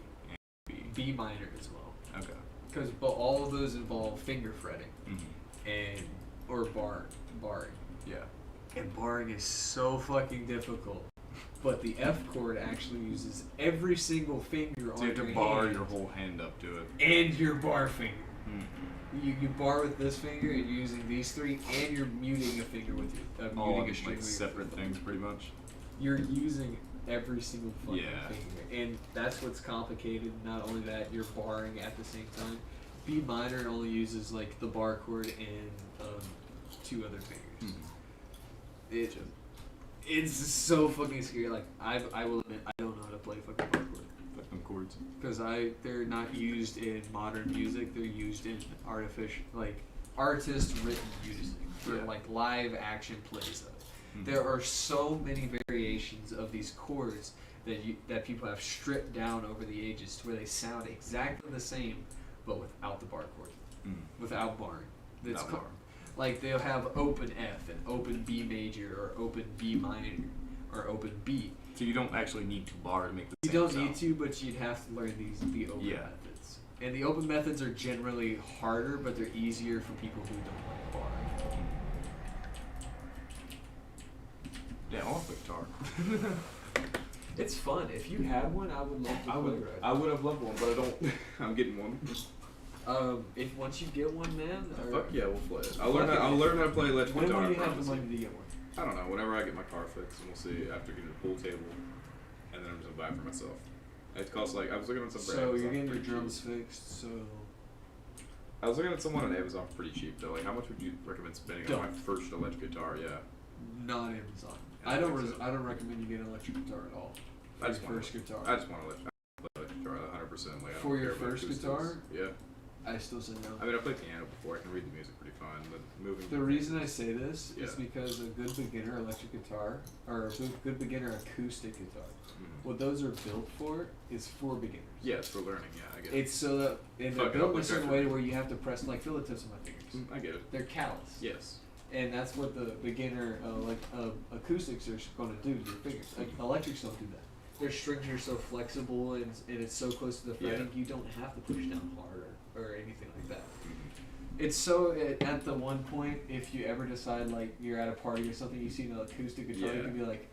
B. B minor as well. Okay. But all of those involve finger fretting Mm-hmm. or barring. Yeah. And barring is so fucking difficult. But the F chord actually uses every single finger So on you have your to bar hand your whole hand up to it. and your bar finger. Mm-hmm. You bar with this finger and you're using these three, and you're muting a finger with your All muting on, a string like with your separate thumb. things, pretty much. You're using every single fucking Yeah. finger, and that's what's complicated. Not only that, you're barring at the same time. B minor only uses like the bar chord and two other fingers. Mm-hmm. It's so fucking scary. Like I will admit I don't know how to play fucking bar chord Fuck them chords. because they're not used in modern music. They're used in artist written music for Yeah. like live action plays of it. Mhm. There are so many variations of these chords that people have stripped down over the ages to where they sound exactly the same, but without the bar chord, without barring. It's Not co- bar. Like they'll have open F and open B major or open B minor or open B. So you don't actually need to bar to make the You same don't sound. need to, but you'd have to learn the open Yeah. methods. And the open methods are generally harder, but they're easier for people who don't like barring. Yeah, I want the guitar. It's fun. If you had one, I would love to play right. I would have loved one, but I don't. I'm getting one. If once you get one, man. Fuck yeah, we'll play it. I'll learn how to play electric When guitar. will you I have the promise money to get one? I don't know. Whenever I get my car fixed, and we'll see after getting a pool table, and then I'm just gonna buy it for myself. It costs like I was looking at some. So you're getting your drums fixed. So I was looking at someone on Amazon for pretty cheap though. Like, how much would you recommend spending on my first electric guitar? Yeah. not Amazon. I I don't. think so. I don't recommend you get an electric guitar at all. For I just your want first guitar. I just want to play electric guitar 100%. Like, I For don't your care about first acoustics. guitar? Yeah. I still say no. I mean, I played piano before. I can read the music pretty fine. But moving. The reason I say this is Yeah. because a good beginner electric guitar or a good beginner acoustic guitar, Mhm. what those are built for is for beginners. Yeah, it's for learning. Yeah, I get it. It's so that and they're Fuck it built up in a like certain that. way to where you have to press like feel the tips of my fingers. I get it. They're callous. Yes. And that's what the beginner acoustics are going to do to your fingers. Like electrics don't do that. Their strings are so flexible and it's so close to the fretting, you don't have to push down hard or anything like that. It's so at the one point, if you ever decide like you're at a party or something, you see an acoustic guitar, you Yeah. can be like,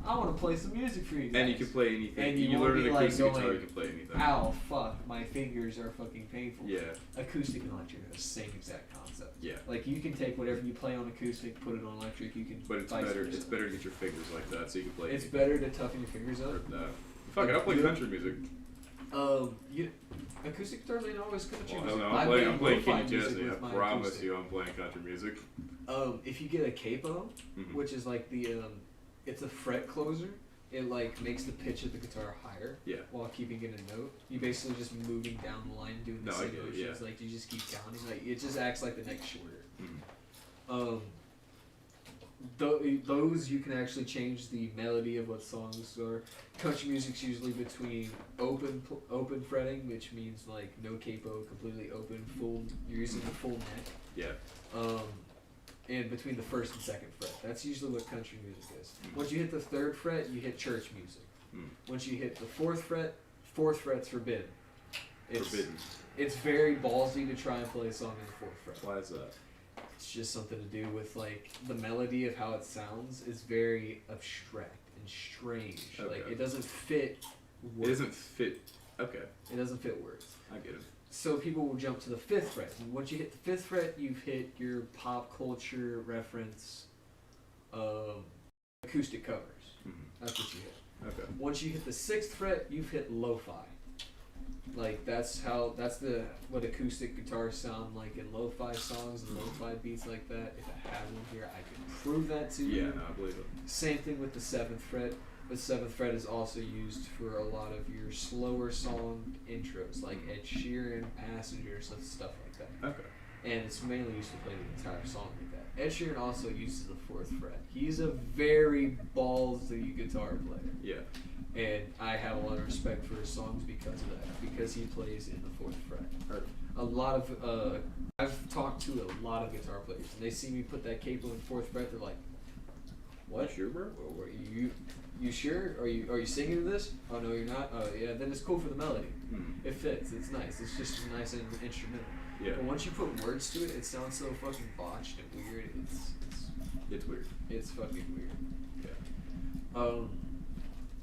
I want to play some music for you guys. And you can play anything. And you you won't learn be, an like, acoustic guitar, going, you can play anything. Ow, fuck, my fingers are fucking painful. Yeah. Acoustic and electric are the same exact concept. Yeah. Like you can take whatever you play on acoustic, put it on electric. You can. But it's vice better. versa. It's better to get your fingers like that, so you can play. It's anything. better to toughen your fingers up. Fuck it, I'll play You- country music. Acoustic guitars ain't always country Well, music. no, I've I'm made playing lo-fi Kenny music Chesney. I with my promise acoustic. you, I'm playing country music. If you get a capo, Mhm. which is like it's a fret closer. It like makes the pitch of the guitar higher. Yeah. While keeping it a note. You basically just moving down the line, doing the No, I same get it, motions. yeah. Like you just keep counting. Like it just acts like the neck shorter. Mhm. Those you can actually change the melody of what songs are. Country music's usually between open fretting, which means like no capo, completely open, full. You're using the full neck. Yeah. And between the first and second fret. That's usually what country music is. Once you hit the third fret, you hit church music. Once you hit the fourth fret's forbidden. Forbidden. It's very ballsy to try and play a song in the fourth fret. Why is that? It's just something to do with like the melody of how it sounds is very abstract and strange. Okay. Like it doesn't fit It words. doesn't fit. Okay, It doesn't fit words. I get it. So people will jump to the fifth fret. And once you hit the fifth fret, you've hit your pop culture reference acoustic covers. Mhm. That's what you hit. Okay. Once you hit the sixth fret, you've hit lo-fi. Like that's what acoustic guitars sound like in lo-fi songs and lo-fi beats like that. If I had one here, I could prove that to you. Yeah, no, I believe it. Same thing with the seventh fret. The seventh fret is also used for a lot of your slower song intros, like Ed Sheeran, Passengers, stuff like that. Okay. and it's mainly used to play the entire song like that. Ed Sheeran also uses the 4th fret. He's a very ballsy guitar player. Yeah. And I have a lot of respect for his songs because of that, because he plays in the 4th fret. A lot of, I've talked to a lot of guitar players, and they see me put that capo in 4th fret, they're like, what? Sure, bro? You sure? Are you singing to this? Oh no, you're not. Oh yeah, then it's cool for the melody. Mm. It fits. It's nice. It's just a nice instrumental. Yeah. But once you put words to it, it sounds so fucking botched and weird. It's weird. It's fucking weird. Yeah.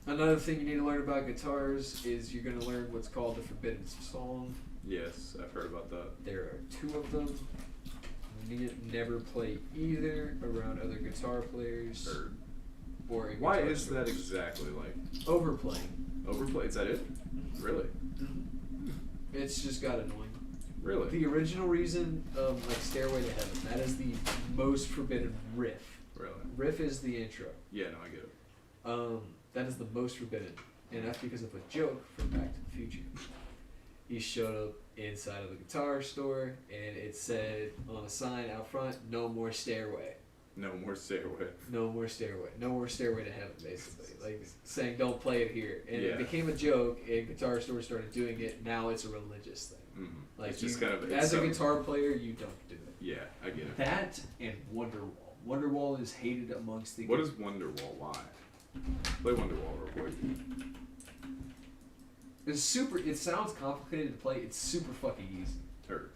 Another thing you need to learn about guitars is you're gonna learn what's called the forbidden song. Yes, I've heard about that. There are 2 of them. You need to never play either around other guitar players. Heard. Or in Why guitar is that stores. exactly like Overplaying? overplay? Is that it? Really? It's just got annoying. Really? The original reason, like Stairway to Heaven, that is the most forbidden riff. Really? Riff is the intro. Yeah, no, I get it. That is the most forbidden, and that's because of a joke from Back to the Future. He showed up inside of the guitar store, and it said on a sign out front, "No more stairway." No more stairway. No more stairway. No more stairway to heaven, basically. Like saying, don't play it here. And Yeah. it became a joke, and guitar stores started doing it. Now it's a religious thing. Mm-hmm. Like it's just you, kind of as a guitar player, you don't do it. Yeah, I get it. That and Wonderwall. Wonderwall is hated amongst the. What is Wonderwall? Why? Play Wonderwall real quick. It's super. It sounds complicated to play. It's super fucking easy. Heard.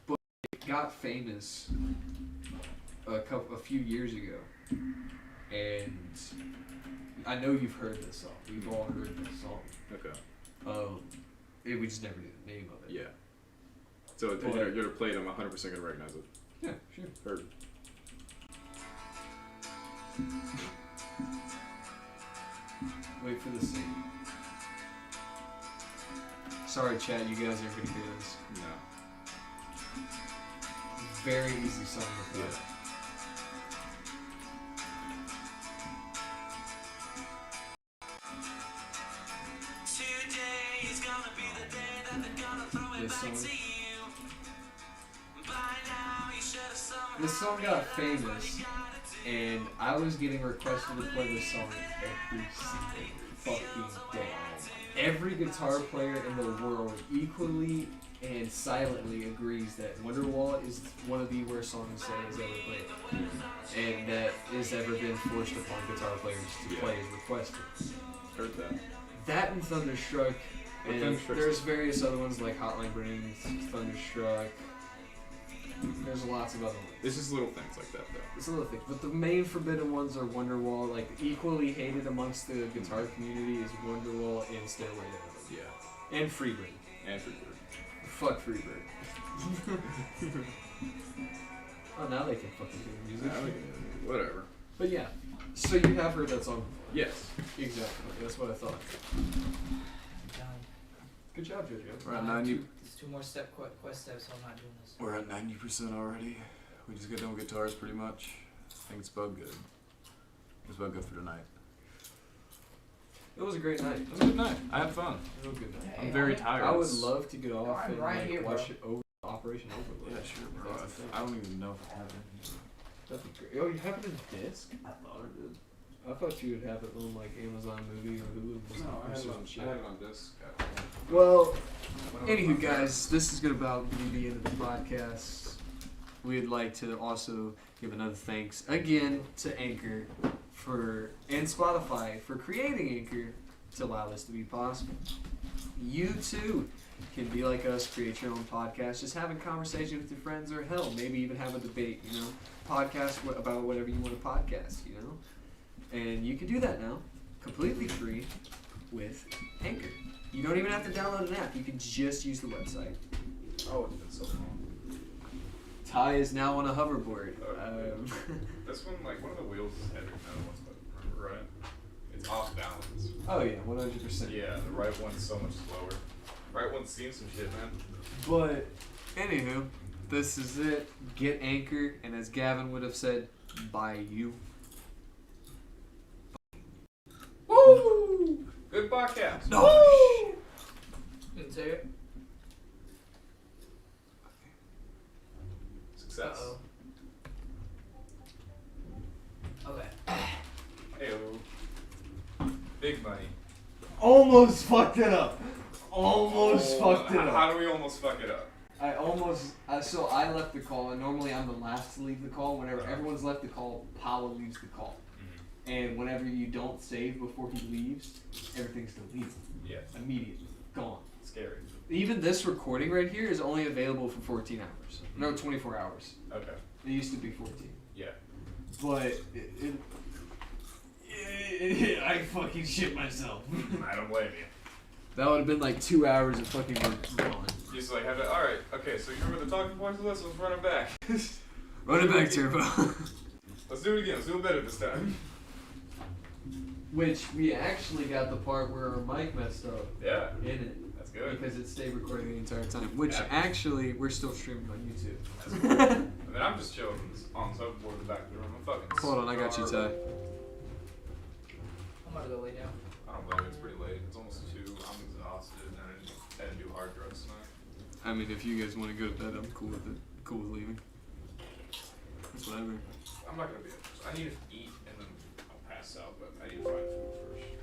But it got famous a few years ago, and I know you've heard this song. We've all heard this song. Okay. We just never knew the name of it. Yeah. So if you're to play it, I'm 100% gonna recognize it. Yeah, sure. Heard. Wait for the scene. Sorry, chat. You guys aren't gonna hear this. No. Very easy song to play. Yeah. This song got famous, and I was getting requested to play this song every single fucking day. Every guitar player in the world equally and silently agrees that Wonderwall is one of the worst songs that has ever played, and that has ever been forced upon guitar players to play as requested. Heard that. That and Thunderstruck, and Thunderstruck's there's various other ones like Hotline Bling, Thunderstruck. There's lots of other ones. It's just little things like that, though. It's little things, but the main forbidden ones are Wonderwall. Like equally hated amongst the guitar community is Wonderwall and Stairway to Heaven. Yeah. And Freebird. And Freebird. Fuck Freebird. Oh, now they can fucking do music. Whatever. But yeah, so you have heard that song before. Yes. Exactly. That's what I thought. Done. Good job, JoJo. We're at 90. There's 2 more quest steps, so I'm not doing this. We're at 90% already. We just got done with guitars pretty much. I think it's about good. It's about good for tonight. It was a great night. It was a good night. I had fun. It was a good night. Hey, I'm very tired. I would love to get off I'm and right like, here, bro. watch it over Operation Overload. Yeah, sure, if bro. that's a thing. I don't even know if I have it. That'd be great. Oh, you have it in disc? I thought I did. I thought you would have it on like Amazon Movie or Hulu. or some shit. I had it on disc. Well, anywho, guys, this is gonna about be the end of the podcast. We'd like to also give another thanks again to Anchor and Spotify for creating Anchor to allow this to be possible. You too can be like us, create your own podcast, just have a conversation with your friends, or hell, maybe even have a debate. Podcast about whatever you want to podcast. And you can do that now, completely free, with Anchor. You don't even have to download an app. You can just use the website. Oh, it's been so long. Ty is now on a hoverboard. This one, like, one of the wheels is heavier than the other ones, but remember, right? It's off balance. Oh yeah, 100%. Yeah, the right one's so much slower. Right one's seen some shit, man. But anywho, this is it. Get Anchor, and as Gavin would have said, by you. Woo! Good podcast. No. Didn't say it. almost fucked it up. Almost fucked it up. How do we almost fuck it up? I almost. So I left the call, and normally I'm the last to leave the call. Whenever everyone's left the call, Paolo leaves the call. And whenever you don't save before he leaves, everything's deleted. Yeah. Immediately. Gone. Scary. Even this recording right here is only available for 14 hours. No, 24 hours. Okay. It used to be 14. Yeah. But I fucking shit myself. I don't blame you. That would have been like 2 hours of fucking work gone. Just like have it. All right. Okay. So you remember the talking points of this? Let's run it back. Run it back, Turbo. Let's do it again. Let's do it better this time. Which we actually got the part where our mic messed up Yeah. in it. That's good. Because it stayed recording the entire time. Which Yeah. actually, we're still streaming on YouTube. That's cool. And then I'm just chilling on the sofa board in the back of the room. I'm fucking. Hold on, I got you, Ty. I'm gonna go lay down. I don't blame you. It's pretty late. It's almost 2. I'm exhausted and I didn't do hard drugs tonight. I mean, if you guys want to go to bed, I'm cool with it. Cool with leaving. It's whatever. I'm not gonna be. I need to eat and then I'll pass out, but I need to find food